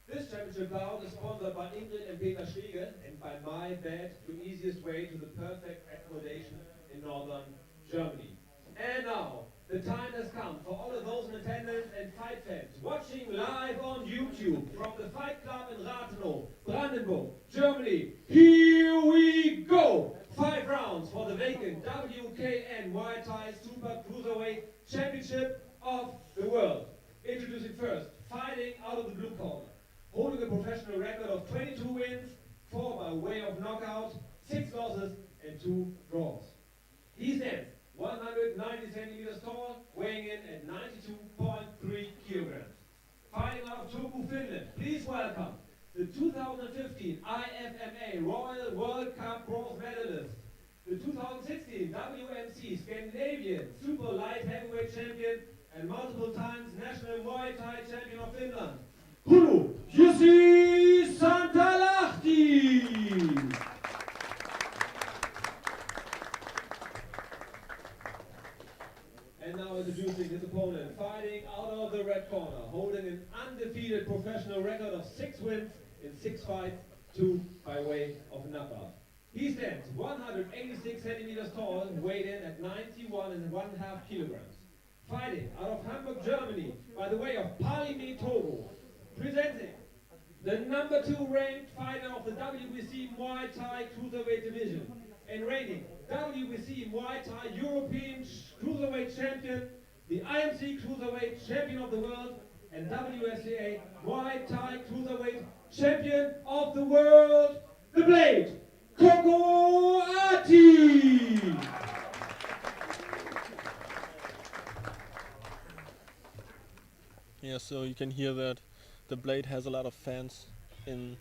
This championship bout is sponsored by Ingrid and Peter Schlegel and by MuayThai, the easiest way to the perfect accommodation in northern Germany. And now, the time has come for all of those in attendance and fight fans watching live on YouTube from the Fight Club in Rathenow, Brandenburg, Germany. Here we go! 5 rounds for the vacant WKN Muay Thai Super Cruiserweight Championship of the world. Introducing first, fighting out of the blue corner, holding a professional record of 22 wins, 4 by way of knockout, 6 losses and 2 draws. He stands 190 centimeters tall, weighing in at 92.3 kilograms. Fighting out of Turku, Finland, please welcome the 2015 IFMA Royal World Cup bronze medalist, the 2016 WMC Scandinavian Super Light Heavyweight Champion, and multiple times National Muay Thai Champion of Finland, Hullu Jussi Santalahti! And now introducing his opponent, fighting out of the red corner, holding an undefeated professional record of 6 wins in 6 fights, 2 by way of knockout. He stands 186 centimeters tall, weighed in at 91.5 kilograms. Fighting out of Hamburg, Germany, by the way of Parliament Togo, presenting the number 2 ranked fighter of the WBC Muay Thai Cruiserweight Division, and reigning WBC Muay Thai European Cruiserweight Champion, the IMC Cruiserweight Champion of the World, and Wsca Muay Thai Cruiserweight Champion of the World, the Blade Gerardo Atti! Yeah, so you can hear that the Blade has a lot of fans in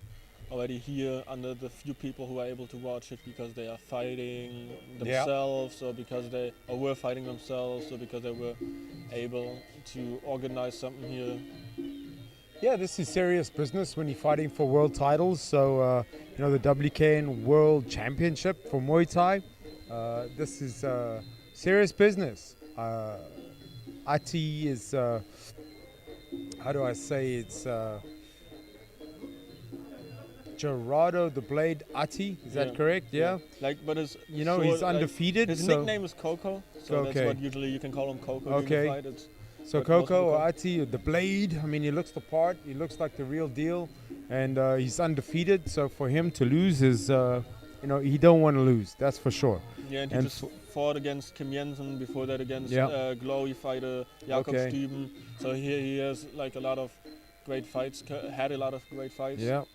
already here, under the few people who are able to watch it because they are fighting themselves, or because they were fighting themselves, or because they were able to organize something here. Yeah, this is serious business when you're fighting for world titles. So, you know, the WKN World Championship for Muay Thai, this is serious business. Atti is, how do I say, it's Gerardo the Blade Atti, is that correct? Yeah. Like, but it's, you know, he's undefeated. His nickname is Coco, so that's what usually you can call him, Coco. Okay. In the fight. So Coco or Atti, the Blade, I mean, he looks the part, he looks like the real deal, and he's undefeated. So for him to lose is, you know, he don't want to lose, that's for sure. Yeah, and he just fought against Kim Jensen, before that against Glory fighter Jakob Stüben. So here he has like a lot of great fights, had a lot of great fights. Yeah.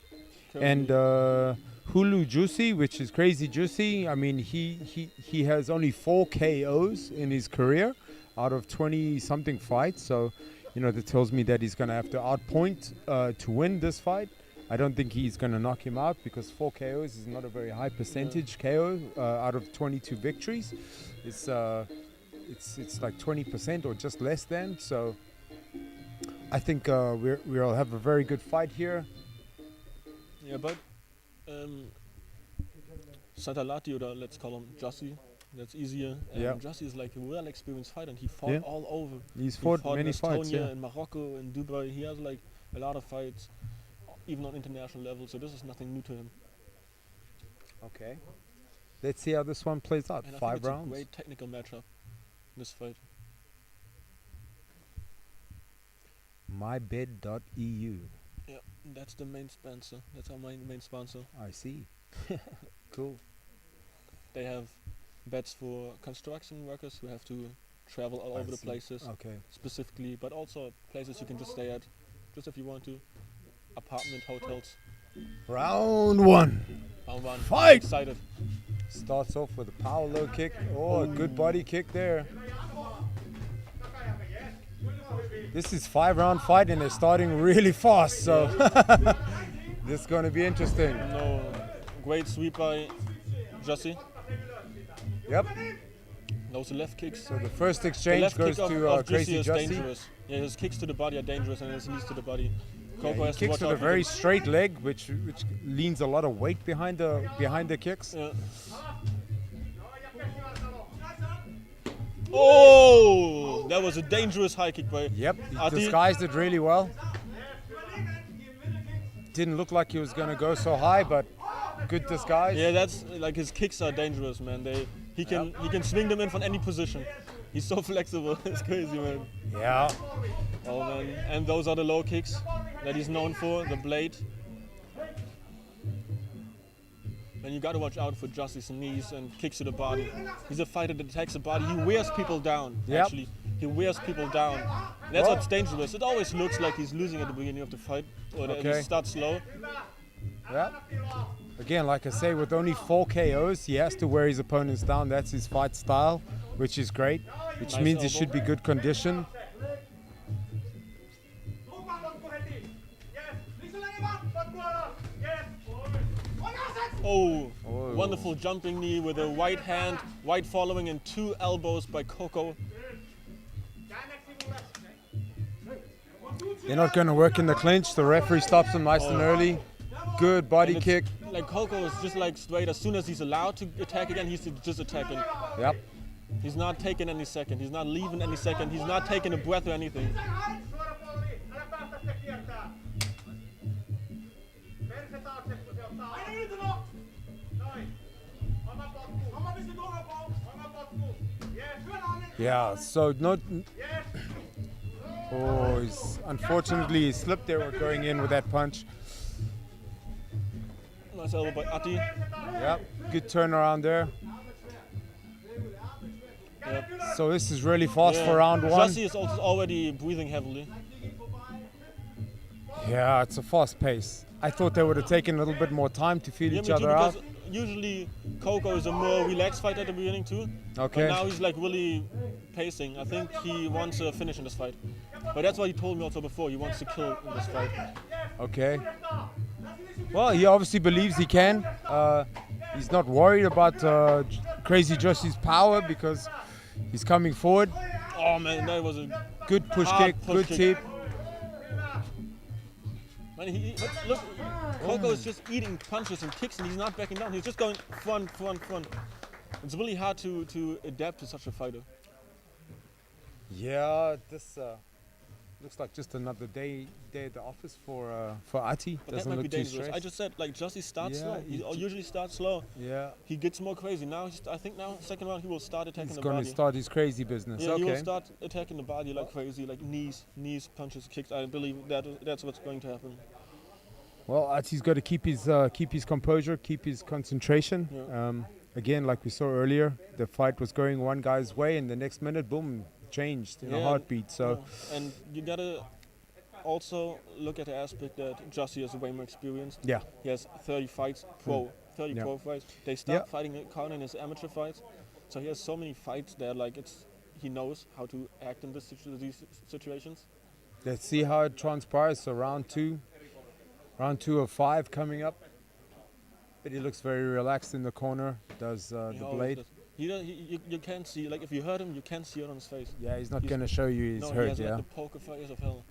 And Hullu Jussi, which is crazy Jussi, I mean, he has only 4 KOs in his career out of 20-something fights. So, you know, that tells me that he's going to have to outpoint to win this fight. I don't think he's going to knock him out, because 4 KOs is not a very high percentage KO out of 22 victories. It's like 20% or just less than. So I think we'll have a very good fight here. Yeah, but Santalahti, or let's call him Jussi, that's easier. Jussi is like a well-experienced fighter, and he fought all over. He's fought many in fights. Estonia, in Morocco, in Dubai. He has like a lot of fights, even on international level. So this is nothing new to him. Okay, let's see how this one plays out. And 5 rounds. It's a great technical matchup, this fight. mybed.eu. Yeah, that's the main sponsor. That's our main sponsor. I see. Cool. They have beds for construction workers who have to travel all over the places. Okay. Specifically, but also places you can just stay at, just if you want to. Apartment, hotels. Round 1. Round 1. Fight! Excited. Starts off with a power low kick. Oh, a good body kick there. This is 5-round fight, and they're starting really fast, so this is going to be interesting. No, great sweep by Jussi. Yep. Those left kicks. So the first The exchange left goes kick to of Crazy Jussi is Jussi. dangerous. Yeah, his kicks to the body are dangerous and his knees to the body. Yeah, Koko he has to kicks watch with out a for very them. straight leg, which leans a lot of weight behind the kicks. Yeah. Oh, that was a dangerous high kick by Yep, he Atti. disguised it really well. Didn't look like he was going to go so high, but good disguise. Yeah, that's like his kicks are dangerous, man. He can swing them in from any position. He's so flexible. It's crazy, man. Yeah. Oh man, and those are the low kicks that he's known for, the blade. And you gotta watch out for Jussi's knees and kicks to the body. He's a fighter that attacks the body. He wears people down, Yep. actually. He wears people down. That's what's dangerous. It always looks like he's losing at the beginning of the fight, or that he starts slow. Yeah. Again, like I say, with only 4 KOs, he has to wear his opponents down. That's his fight style, which is great, which Nice means he elbow. should be good condition. Oh, wonderful jumping knee with a right hand, right following, and 2 elbows by Koko. They're not going to work in the clinch. The referee stops him nice and early. Good body And it's kick. Like Koko is just like straight. As soon as he's allowed to attack again, he's just attacking. Yep. He's not taking any second. He's not leaving any second. He's not taking a breath or anything. Yeah, so not. Oh, unfortunately he slipped there with going in with that punch. Nice elbow by Atti. Yep, good turnaround there. Yep. So this is really fast for round 1. Jussi is also already breathing heavily. Yeah, it's a fast pace. I thought they would have taken a little bit more time to feel Yeah, each me too, other out. because usually Koko is a more relaxed fighter at the beginning too. Okay. But now he's like really pacing. I think he wants a finish in this fight. But that's what he told me also before. He wants to kill in this fight. Okay. Well, he obviously believes he can. He's not worried about Crazy Jussi's power because he's coming forward. Oh man, that was a Good push hard kick, push good kick. tip. Man, but look, Koko is just eating punches and kicks, and he's not backing down. He's just going front, front, front. It's really hard to adapt to such a fighter. Yeah, this looks like just another day at the office for Atti. But that Doesn't might be look too dangerous. stressed. I just said, like, Jussi starts Yeah, slow. He usually starts slow. Yeah, He gets more crazy. Now, I think now, second round, he will start attacking he's the going to body. start his crazy business. Yeah, he will Okay. start attacking the body like crazy, like knees, punches, kicks. I believe that's what's going to happen. Well, Atti's got to keep his composure, keep his concentration. Yeah. Again, like we saw earlier, the fight was going one guy's way, and the next minute, boom, changed in a heartbeat. So, and you gotta also look at the aspect that Jussi is way more experienced. yeah, He has 30 fights, 30 Yeah. pro fights. They start fighting in his amateur fights, so he has so many fights there. Like he knows how to act in these situations. let's see how it transpires. So round two of 5 coming up. But he looks very relaxed in the corner. Does He the always blade? does. You can't see, like if you hurt him, you can't see it on his face. Yeah, he's not He's- going to show you he's No, he hurt. has Yeah. like the poker face of hell.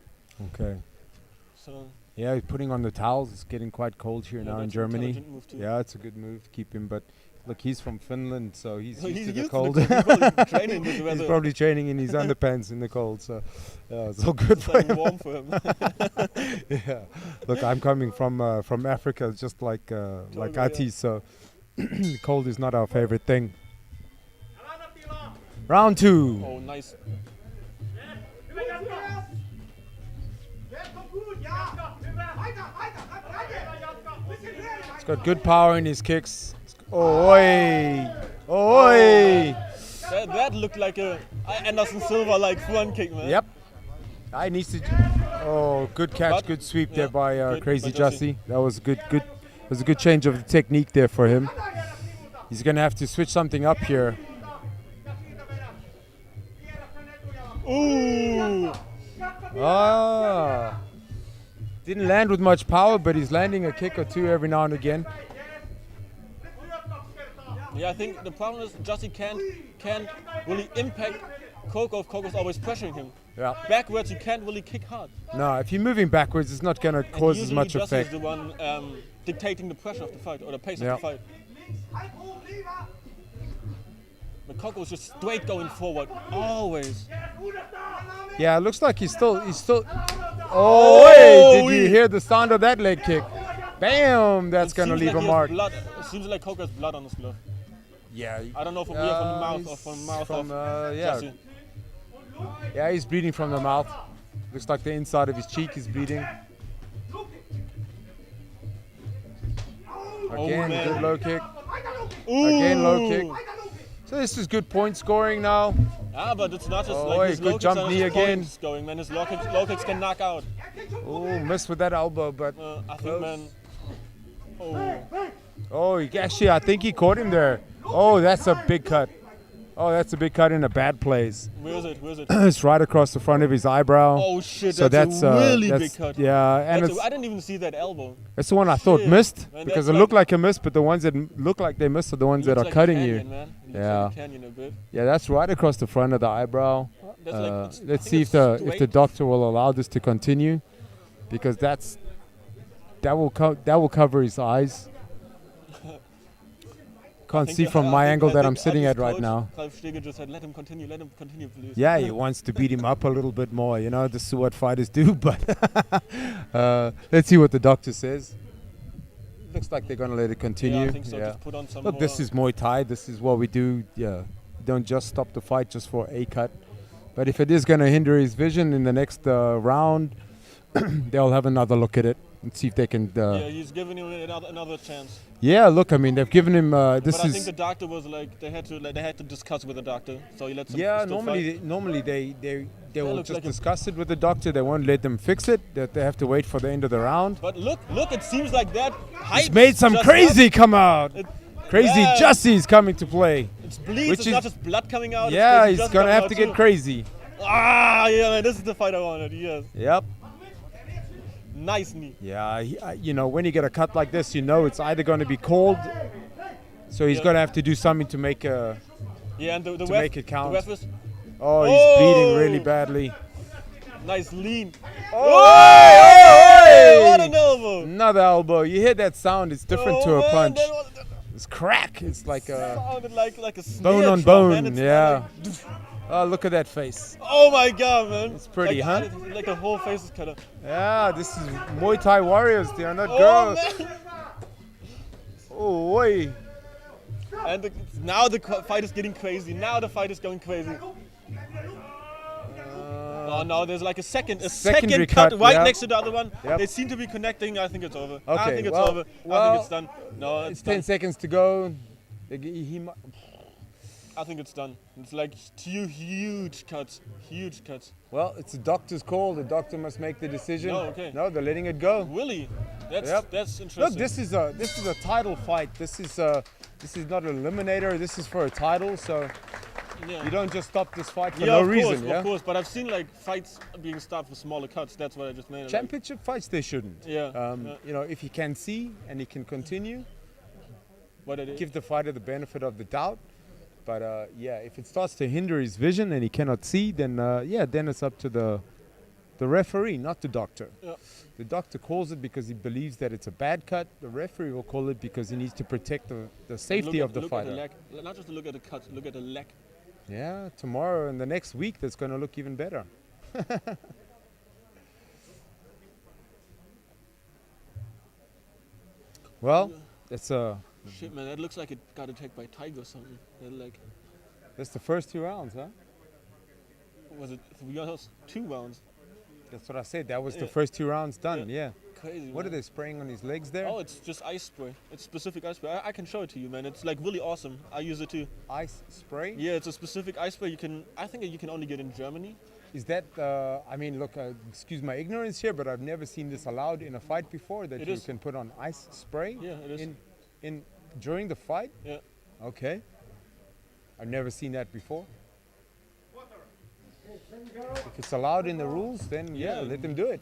Okay. So Yeah, he's putting on the towels. It's getting quite cold here yeah, now in that's an Germany. intelligent move too. Yeah, it's a good move to keep him. But look, he's from Finland, so he's So used he's to the used cold. to the cold. He's probably training this He's weather. probably training in his underpants in the cold. So yeah, it's all good It's for like him. warm for him. Yeah. Look, I'm coming from Africa, just like Totally, Atti, so cold is not our favorite thing. Round 2. Oh, nice. He's got good power in his kicks. Oh, oi! Oh, oi! That looked like a Anderson Silva like front kick, man. Yep. I needs to. Oh, good catch, But- good sweep yeah, there by good Crazy by Jussi. Jussi. That was was a good change of the technique there for him. He's gonna have to switch something up here. Ooh! Ah. Didn't land with much power, but he's landing a kick or two every now and again. Yeah, I think the problem is Jussi can't really impact Korkunc if Korkunc's always pressuring him. Yeah. Backwards, you can't really kick hard. No, if you're moving backwards, it's not going to cause as much Jussi effect. is the one dictating the pressure of the fight or the pace of the fight. But Korkunc was just straight going forward, always. Yeah, it looks like he's still. Oh, wait! Did you hear the sound of that leg kick? Bam! That's going to leave a mark. It seems like Korkunc has blood on his glove. Yeah. I don't know from here, from the mouth or from the mouth of Jussi. Yeah, he's bleeding from the mouth. Looks like the inside of his cheek is bleeding. Again, good low kick. Again, low kick. So this is good point scoring now. Ah, but it's not just like his good jump knee again. Going, man. His low kicks can knock out. Oh, missed with that elbow, but I think, man. Actually, I think he caught him there. Oh, that's a big cut. Oh, that's a big cut in a bad place. Where is it? It's right across the front of his eyebrow. Oh shit, so that's a really big cut. Yeah, and I didn't even see that elbow. That's the one I thought missed, man, because it looked like a miss, but the ones that look like they missed are the ones that are like cutting you. Man. Yeah. Like a canyon a bit. Yeah, that's right across the front of the eyebrow. Let's see if the doctor will allow this to continue, because that will cover his eyes. Can't see from my angle that I'm sitting at right now. Srdic just said, let him continue, please. Yeah, he wants to beat him up a little bit more, you know, this is what fighters do, but let's see what the doctor says. Looks like they're going to let it continue. Yeah, I think so. Just put on some Look, more. this is Muay Thai, this is what we do. Yeah, you don't just stop the fight just for a cut. But if it is going to hinder his vision in the next round, they'll have another look at it and see if they can... yeah, he's giving him another chance. Yeah, look, I mean, they've given him. But I think the doctor was like they had to discuss with the doctor, so he let them. Yeah, normally they will just discuss it with the doctor. They won't let them fix it. That they have to wait for the end of the round. But look! It seems like that. He's made some crazy come out. Crazy Jussi's coming to play. It's bleeds. It's not just blood coming out. Yeah, he's gonna have to get crazy. Ah, yeah, man, this is the fight I wanted. Yes. Yep. Nice knee. Yeah, you know, when you get a cut like this, you know it's either going to be called, so he's going to have to do something to make a make it count. The ref is he's bleeding really badly. Nice lean. What an elbow! Another elbow. You hear that sound? It's different to a punch. It's crack. It's like a sounded like a bone on bone. Yeah. Oh, look at that face. Oh my god, man. It's pretty, huh? Like the whole face is cut up. Yeah, this is Muay Thai warriors. They are not girls. Man. Oh, boy. And now the fight is getting crazy. Now the fight is going crazy. Oh no, there's like a second cut right next to the other one. Yep. They seem to be connecting. I think it's over. Okay, I think it's over. I think it's done. No, it's 10 seconds to go. I think it's done. It's like two huge cuts. Huge cuts. Well, it's the doctor's call. The doctor must make the decision. No, okay. No, they're letting it go. Really? That's interesting. Look, this is a title fight. This is not an eliminator. This is for a title. So you don't just stop this fight for no reason. Of course. But I've seen like fights being stopped for smaller cuts. That's what I just meant. Championship fights, they shouldn't. Yeah. You know, if he can see and he can continue, give the fighter the benefit of the doubt. But if it starts to hinder his vision and he cannot see, then then it's up to the referee, not the doctor. Yeah. The doctor calls it because he believes that it's a bad cut. The referee will call it because he needs to protect the safety of the fighter. Look at the leg. Not just to look at the cut, look at the leg. Yeah, tomorrow and the next week, that's going to look even better. Well, it's a... Shit, man, that looks like it got attacked by a tiger or something. That's the first 2 rounds, huh? Was it 3 rounds? 2 rounds. That's what I said. That was the first 2 rounds done, yeah. Crazy, What are they spraying on his legs there? Oh, it's just ice spray. It's specific ice spray. I can show it to you, man. It's like really awesome. I use it too. Ice spray? Yeah, it's a specific ice spray. I think you can only get in Germany. Is that, I mean, look, excuse my ignorance here, but I've never seen this allowed in a fight before, that you can put on ice spray? Yeah, it is. During the fight? Yeah. Okay. I've never seen that before. If it's allowed in the rules, then let them do it.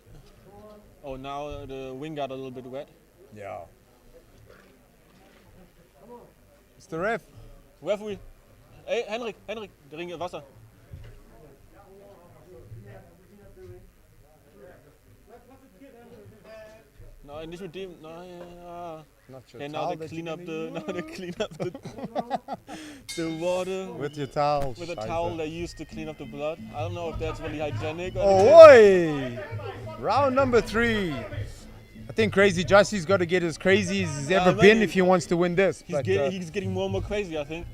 Oh, now the wing got a little bit wet. Yeah. It's the ref. Referee. Ey, Henrik, der Ring, Wasser. Nein, nicht mit dem. Nein, ja. Okay, now they clean up the. Now they clean up the water with your towel. With a towel they used to clean up the blood. I don't know if that's really hygienic. Oh, oi! Round number 3. I think Crazy Jussi's got to get as crazy as he's ever been if he wants to win this. He's getting more and more crazy, I think.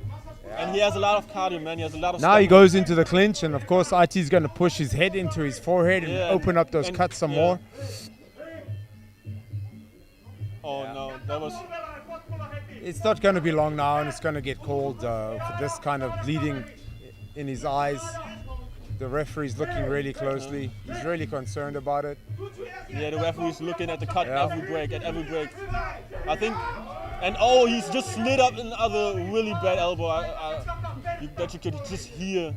Yeah. And he has a lot of cardio, man. He has a lot of. Now he goes into the clinch, and of course, Atti's going to push his head into his forehead and open up those cuts some more. Oh no, that was. It's not going to be long now, and it's going to get called for this kind of bleeding in his eyes. The referee's looking really closely. He's really concerned about it. Yeah, the referee's looking at the cut every break, I think, and he's just slid up another really bad elbow that you could just hear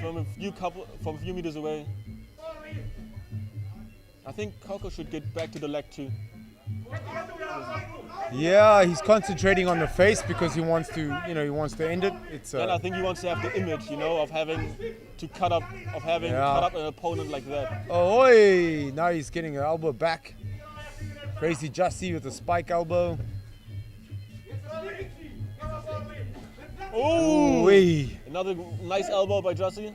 from a few meters away. I think Korkunc should get back to the leg too. Yeah, he's concentrating on the face because he wants to, he wants to end it. And I think he wants to have the image, of having to cut up an opponent like that. Oh, oi! Now he's getting an elbow back. Crazy Jussi with a spike elbow. Oh! Another nice elbow by Jussi.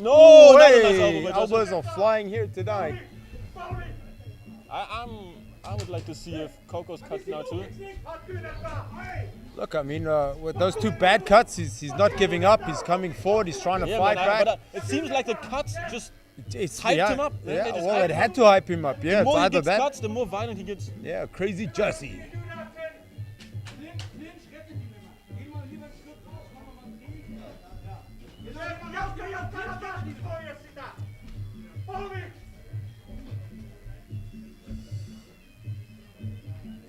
No, nice elbows are flying here tonight. I would like to see if Korkunc's cuts now too. Look, I mean, with those 2 bad cuts, he's not giving up. He's coming forward. He's trying to fight back. But it seems like the cuts just hyped him up. Yeah, well, it had to hype him up. Yeah, the more it's he either gets that. Cuts, the more violent he gets. Yeah, Crazy Jussi.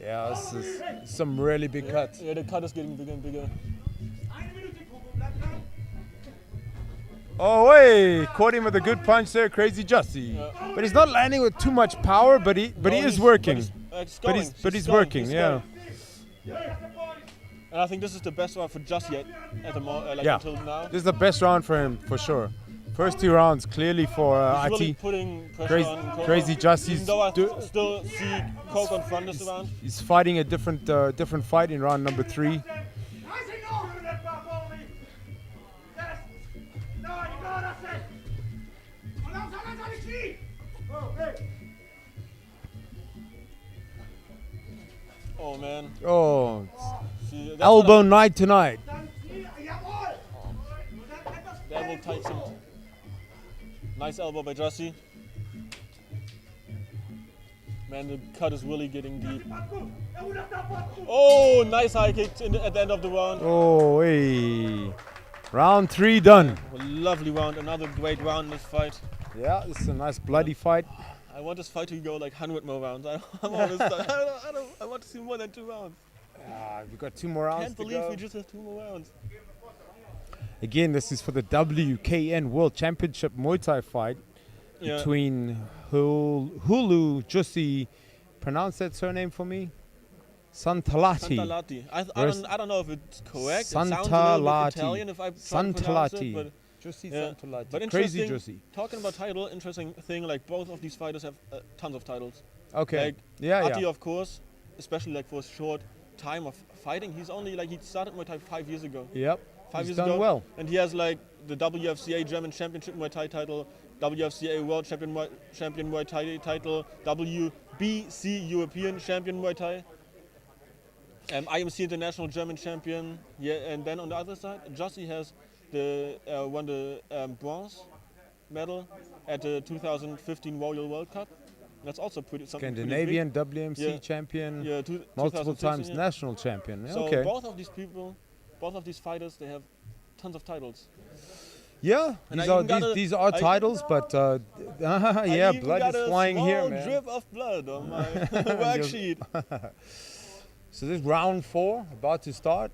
Yeah, this is some really big cuts. Yeah, the cut is getting bigger and bigger. Oh, hey! Caught him with a good punch there, Crazy Jussi. Yeah. But he's not landing with too much power, but he is working. But he's working, yeah. And I think this is the best round for Jussi at the moment, until now. This is the best round for him, for sure. First 2 rounds clearly for Atti. Really putting pressure on Korkunc. Crazy Jussi. Even though I still see Korkunc front this round. He's fighting a different fight in round number 3. Oh man. Oh, elbow night tonight. That will tight some. Nice elbow by Jussi. Man, the cut is really getting deep. Oh, nice high kick at the end of the round. Oh, hey. Round 3 done. A lovely round, another great round in this fight. Yeah, this is a nice bloody fight. I want this fight to go like 100 more rounds. I want to see more than 2 rounds. We've got 2 more rounds. Can't believe we just have 2 more rounds. Again, this is for the WKN World Championship Muay Thai fight between Hullu Jussi, pronounce that surname for me? Santalahti. I don't know if it's correct. It sounds a little bit Italian if I try to pronounce it, but Jussi Santalahti. But Crazy Jussi. Talking about title, interesting thing, like both of these fighters have tons of titles. Okay. Like Atti, of course, especially like for a short time of fighting. He started Muay Thai 5 years ago. Yep. 5 years done ago. Well. And he has like the WFCA German Championship Muay Thai title, WFCA World Champion Muay Thai title, WBC European Champion Muay Thai, IMC International German Champion. Yeah, and then on the other side, Jussi has won the bronze medal at the 2015 Royal World Cup. That's also Scandinavian WMC champion, multiple times national champion. So okay. both of these people, both of these fighters, they have tons of titles. Yeah, these are titles, but yeah, blood is flying here, man. Drip of blood on my worksheet. So this is round 4, about to start.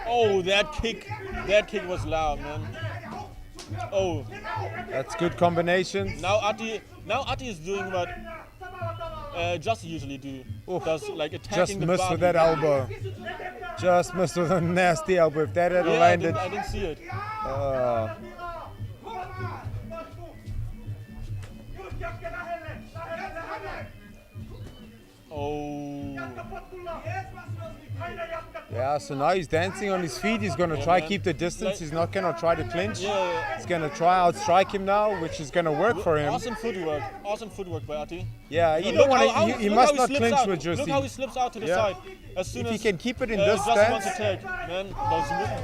Oh, that kick was loud, man. Oh, That's good combinations. now Atti is doing what Jussi usually do. Does like attacking Just the missed body. with that elbow. Just missed with a nasty elbow. If that had Yeah, landed. I didn't see it. Oh. Yeah, so now he's dancing on his feet. He's going to try man. keep the distance. He's not going to try to clinch. Yeah. He's going to try outstrike him now, which is going to work for him. Awesome footwork by Atti. Yeah, you Look don't want how- to. He look must how not slips clinch out. with Look how he Jussi. slips out to the Yeah. side. As soon If as he can keep it in this Jussi wants to stance, take, man,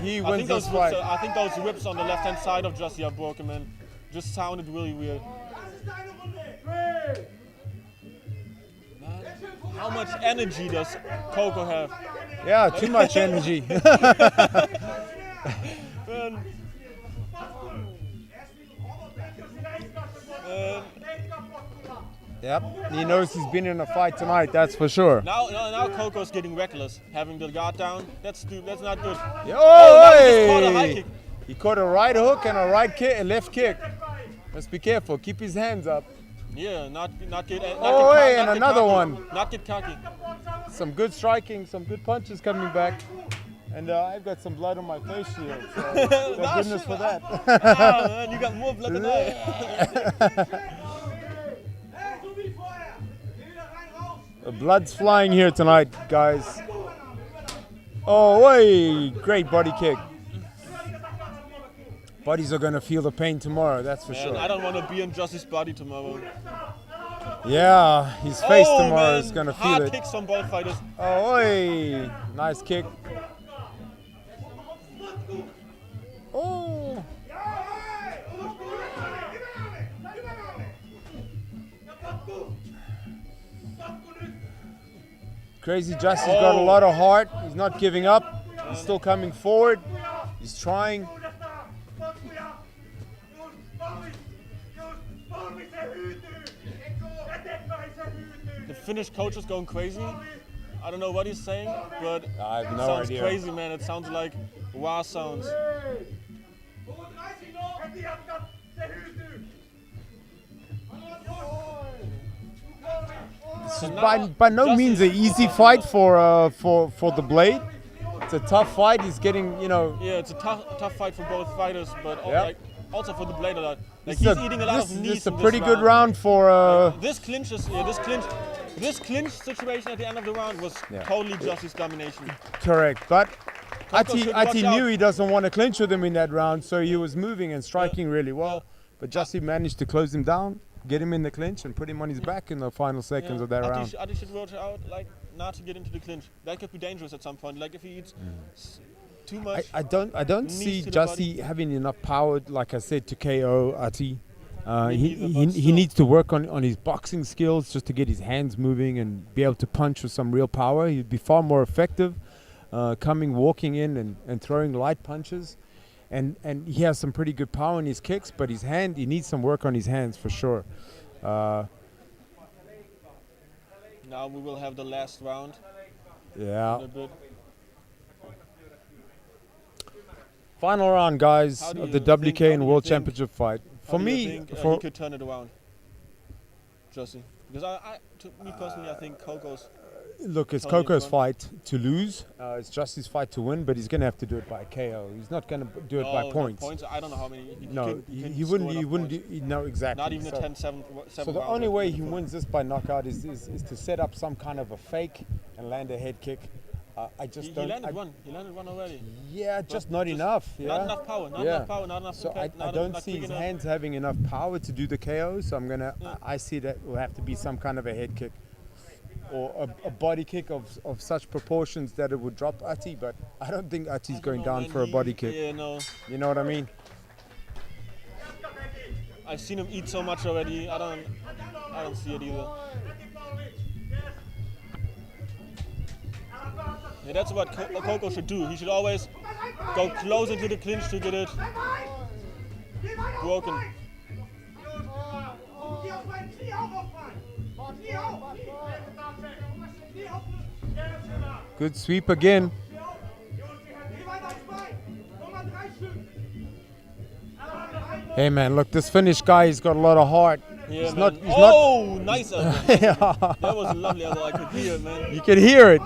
he I wins think those this whips fight. I think those whips on the left-hand side of Jussi are broken, man. Just sounded really weird. Man, how much energy does Coco have? Yeah, too much energy. Man. Yep, he knows he's been in a fight tonight, that's for sure. Now Coco's getting reckless, having the guard down. That's not good. Yeah, now he just caught a high kick. He caught a right hook and a right kick, a left kick. Must be careful. Keep his hands up. Yeah, not get. Oh, hey, and another one. Not get cocky. Some good striking, some good punches coming back. And I've got some blood on my face shield. So thank goodness for that. Ah, man, you got more blood than I. The blood's flying here tonight, guys. Oh, hey, great body kick. Bodies are gonna feel the pain tomorrow, that's for sure. I don't want to be in Jussi's body tomorrow. Yeah, his face tomorrow man. is gonna feel Hard it. kicks from both fighters. Oh, hey, nice kick. Oh. Crazy Jussi's got a lot of heart. He's not giving up. He's still coming forward. He's trying. The Finnish coach is going crazy. I don't know what he's saying, but I have it no sounds idea. crazy, man. It sounds like WA sounds. This is by no means an easy fight for the Blade. It's a tough fight. He's getting, you know. Yeah, it's a tough fight for both fighters, but also for the Blade a lot. Like This he's is eating a lot of knees. This is a in pretty this good round for. This clinch situation at the end of the round was totally Jussi's domination. Correct, but should Atti watch knew out. he doesn't want to clinch with him in that round, so he was moving and striking really well. But Jussi managed to close him down, get him in the clinch, and put him on his back in the final seconds of that round. Atti should watch out, like not to get into the clinch. That could be dangerous at some point. Like if he eats too much. I don't see to the Jussi having enough power, like I said, to KO Atti. Me neither, but He still. needs to work on his boxing skills just to get his hands moving and be able to punch with some real power. He'd be far more effective walking in and throwing light punches. And he has some pretty good power in his kicks, but he needs some work on his hands for sure. Now we will have the last round. Yeah. In a bit. Final round, guys, How do of the you think- how do WKN you World think- Championship fight. For How do you me, think, for he could turn it around, Jussi. Because to me personally, I think Coco's. look, it's totally Coco's in fight to lose. It's Jussi's fight to win, but he's going to have to do it by KO. He's not going to do it by No, points. I don't know how many. No, he he wouldn't. score He enough wouldn't. points. No, exactly. Not even so, a 10-7. So the only way he wins this by knockout is to set up some kind of a fake and land a head kick. I just He don't. landed one. He landed one already. Yeah, just not just enough. Yeah. Not enough power. Not Yeah. enough power. Not enough So impact. I don't see his hands having enough power to do the KO. So I'm gonna. I see that will have to be some kind of a head kick, or a body kick of such proportions that it would drop Atti. But I don't think Atti's going down for a body kick. Yeah, no. You know what I mean? I've seen him eat so much already. I don't see it either. Yeah, that's what Coco should do. He should always go close into the clinch to get it broken. Good sweep again. Hey man, look, this Finnish guy, he's got a lot of heart. Yeah, he's man. Not, Nice elbow. Yeah. That was a lovely elbow. I could hear it, man. You can hear it.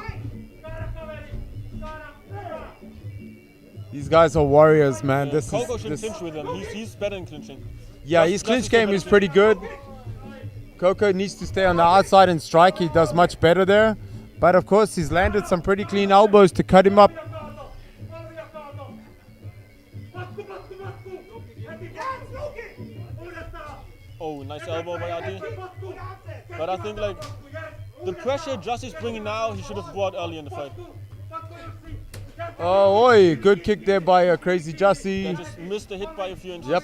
These guys are warriors, man. Yeah. This Coco is should this. clinch with him. He's better in clinching. Yeah, his clinch game is pretty good. Coco needs to stay on the outside and strike. He does much better there. But of course, he's landed some pretty clean elbows to cut him up. Oh, nice elbow by Atti. But I think like the pressure Jussie's bringing now, he should have brought early in the fight. Oh, oi, good kick there by Crazy Jussi. They just missed the hit by a few inches. Yep.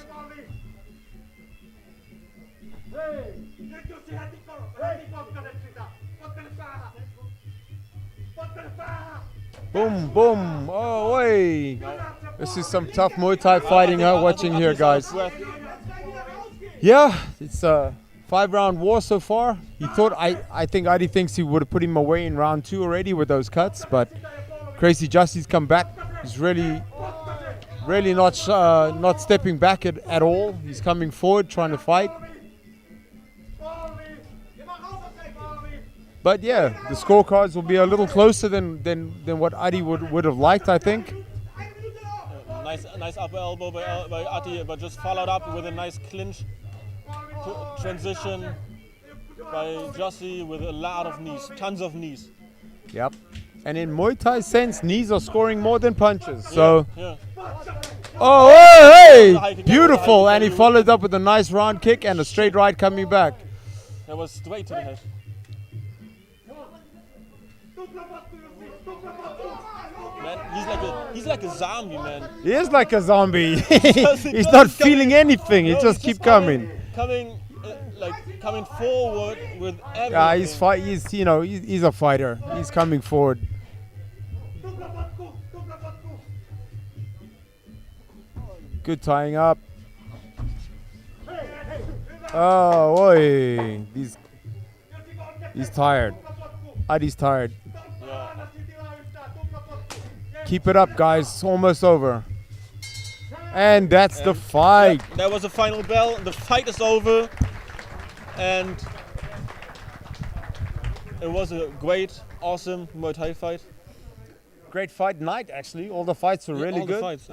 Boom, boom. Oh, oi. This is some tough Muay Thai fighting watching here, guys. Yeah, it's a 5-round war so far. He thought, I think Atti thinks he would have put him away in round 2 already with those cuts, but Crazy Jussie's come back. He's really not stepping back at all. He's coming forward, trying to fight. But yeah, the scorecards will be a little closer than what Atti would have liked, I think. Nice upper elbow by Atti, but just followed up with a nice clinch transition by Jussi with a lot of knees, tons of knees. Yep. And in Muay Thai sense, knees are scoring more than punches. So. Yeah. Oh, hey! Beautiful! And he followed up with a nice round kick and a straight right coming back. That was straight to the head. Man, he's like a zombie, man. He is like a zombie. He's not feeling anything. He just keep coming. Coming forward with everything. Yeah, he's a fighter. He's coming forward. Good tying up. Oh, boy. He's tired. Atti's tired. Yeah. Keep it up, guys. Almost over. And that's the fight. That was the final bell. The fight is over. And it was a great, awesome Muay Thai fight. Great fight night, actually. All the fights were really all good. The fights,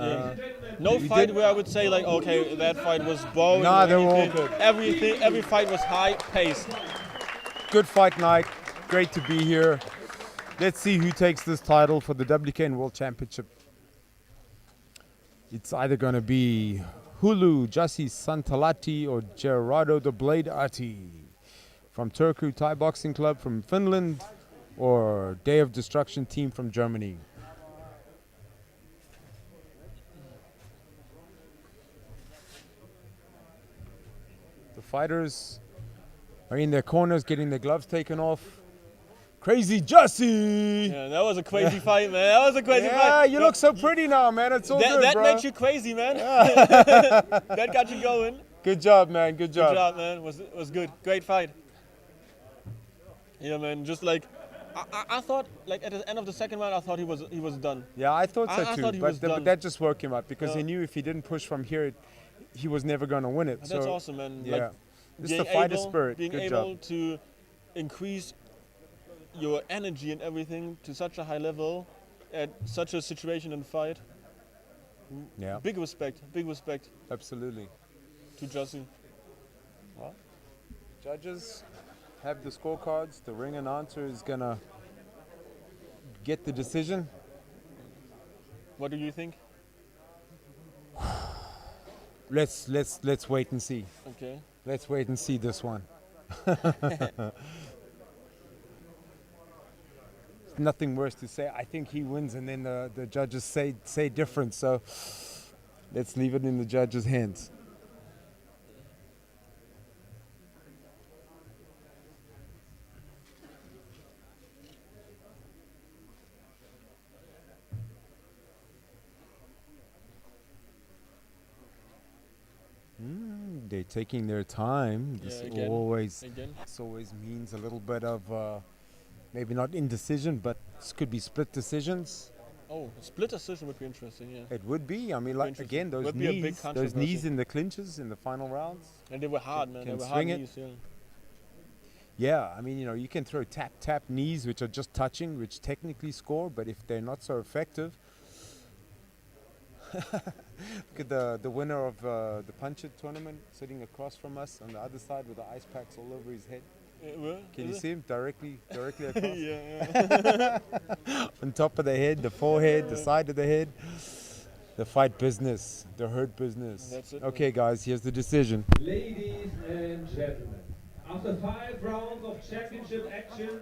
no fight where I would say like, okay, that fight was boring. Nah, they were all good. Every fight was high paced. Good fight night. Great to be here. Let's see who takes this title for the WKN World Championship. It's either going to be Hullu Jussi Santalahti or Gerardo the Blade Atti from Turku Thaiboxing Club from Finland or Day of Destruction team from Germany. The fighters are in their corners getting their gloves taken off. Crazy Jussi! Yeah, that was a crazy fight, man. That was a crazy fight. Yeah, you look so pretty now, man. It's all good, that bro. makes you crazy, man. That got you going. Good job, man. Good job. Good job, man. Was good. Great fight. Yeah, man. Just like I thought, like at the end of the second round, I thought he was done. Yeah, I thought so I too. thought he but was done. that just woke him up because Yeah. he knew if he didn't push from here, he was never going to win it. That's awesome, man. Yeah, Like, just the fighter spirit. Being Good able job. to increase your energy and everything to such a high level at such a situation in the fight. Yeah, Big respect absolutely. to Jussi. Well, judges have the scorecards. The ring announcer is gonna get the decision. What do you think? Let's wait and see. Okay. Let's wait and see this one. Nothing worse to say. I think he wins, and then the judges say different. So let's leave it in the judges' hands. They're taking their time. This Again. always means a little bit of maybe not indecision, but this could be split decisions. Oh, a split decision would be interesting, yeah. It would be. I mean, like again, those Would be a big knees controversy. in the clinches in the final rounds. And they were hard, man. They Can were swing hard it. knees, yeah. Yeah, I mean, you can throw tap knees, which are just touching, which technically score, but if they're not so effective. Look at the winner of the Punch It tournament sitting across from us on the other side with the ice packs all over his head. Can you see him directly across? Yeah. On top of the head, the forehead, the side of the head. The fight business, the hurt business. That's it, okay, guys, here's the decision. Ladies and gentlemen, after 5 rounds of championship action,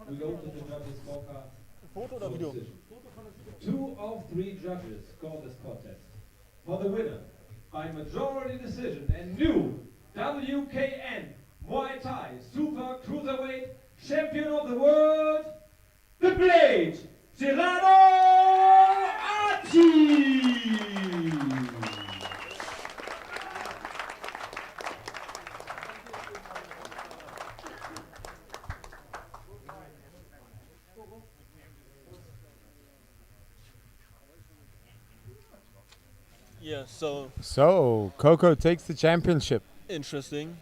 we go to the judges' scorecard. Photo or video? 2 of 3 judges score this contest. For the winner, by majority decision, and new WKN Muay Thai Super Cruiserweight Champion of the World, the Blade Gerardo Atti! Yeah, So Coco takes the championship. interesting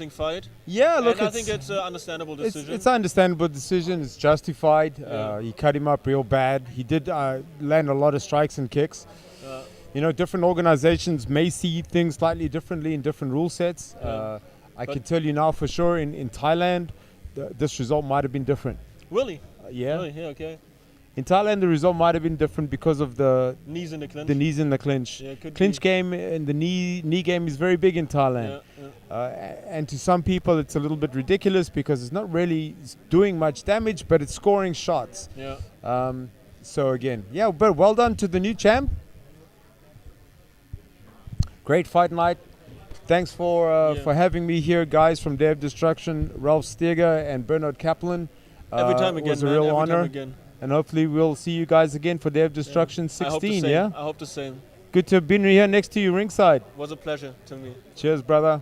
fight. Yeah, look, and I think it's an understandable decision. It's an understandable decision. It's justified. Yeah. He cut him up real bad. He did land a lot of strikes and kicks. Different organizations may see things slightly differently in different rule sets. I can tell you now for sure in Thailand, this result might have been different. Really? Yeah. Really? Yeah, okay. In Thailand, the result might have been different because of the Knees in the clinch. The knees in the clinch. Yeah, could clinch be. game and the knee game is very big in Thailand. And to some people, it's a little bit ridiculous because it's not really doing much damage, but it's scoring shots. Yeah. So again, yeah, but well done to the new champ. Great fight night. Thanks for having me here, guys, from Day of Destruction, Ralph Steger and Bernard Kaplan. Every time again, it was a man. real Every honor. time again. And hopefully we'll see you guys again for Day of Destruction 16, I hope the same. Good to have been here next to you ringside. It was a pleasure to me. Cheers, brother.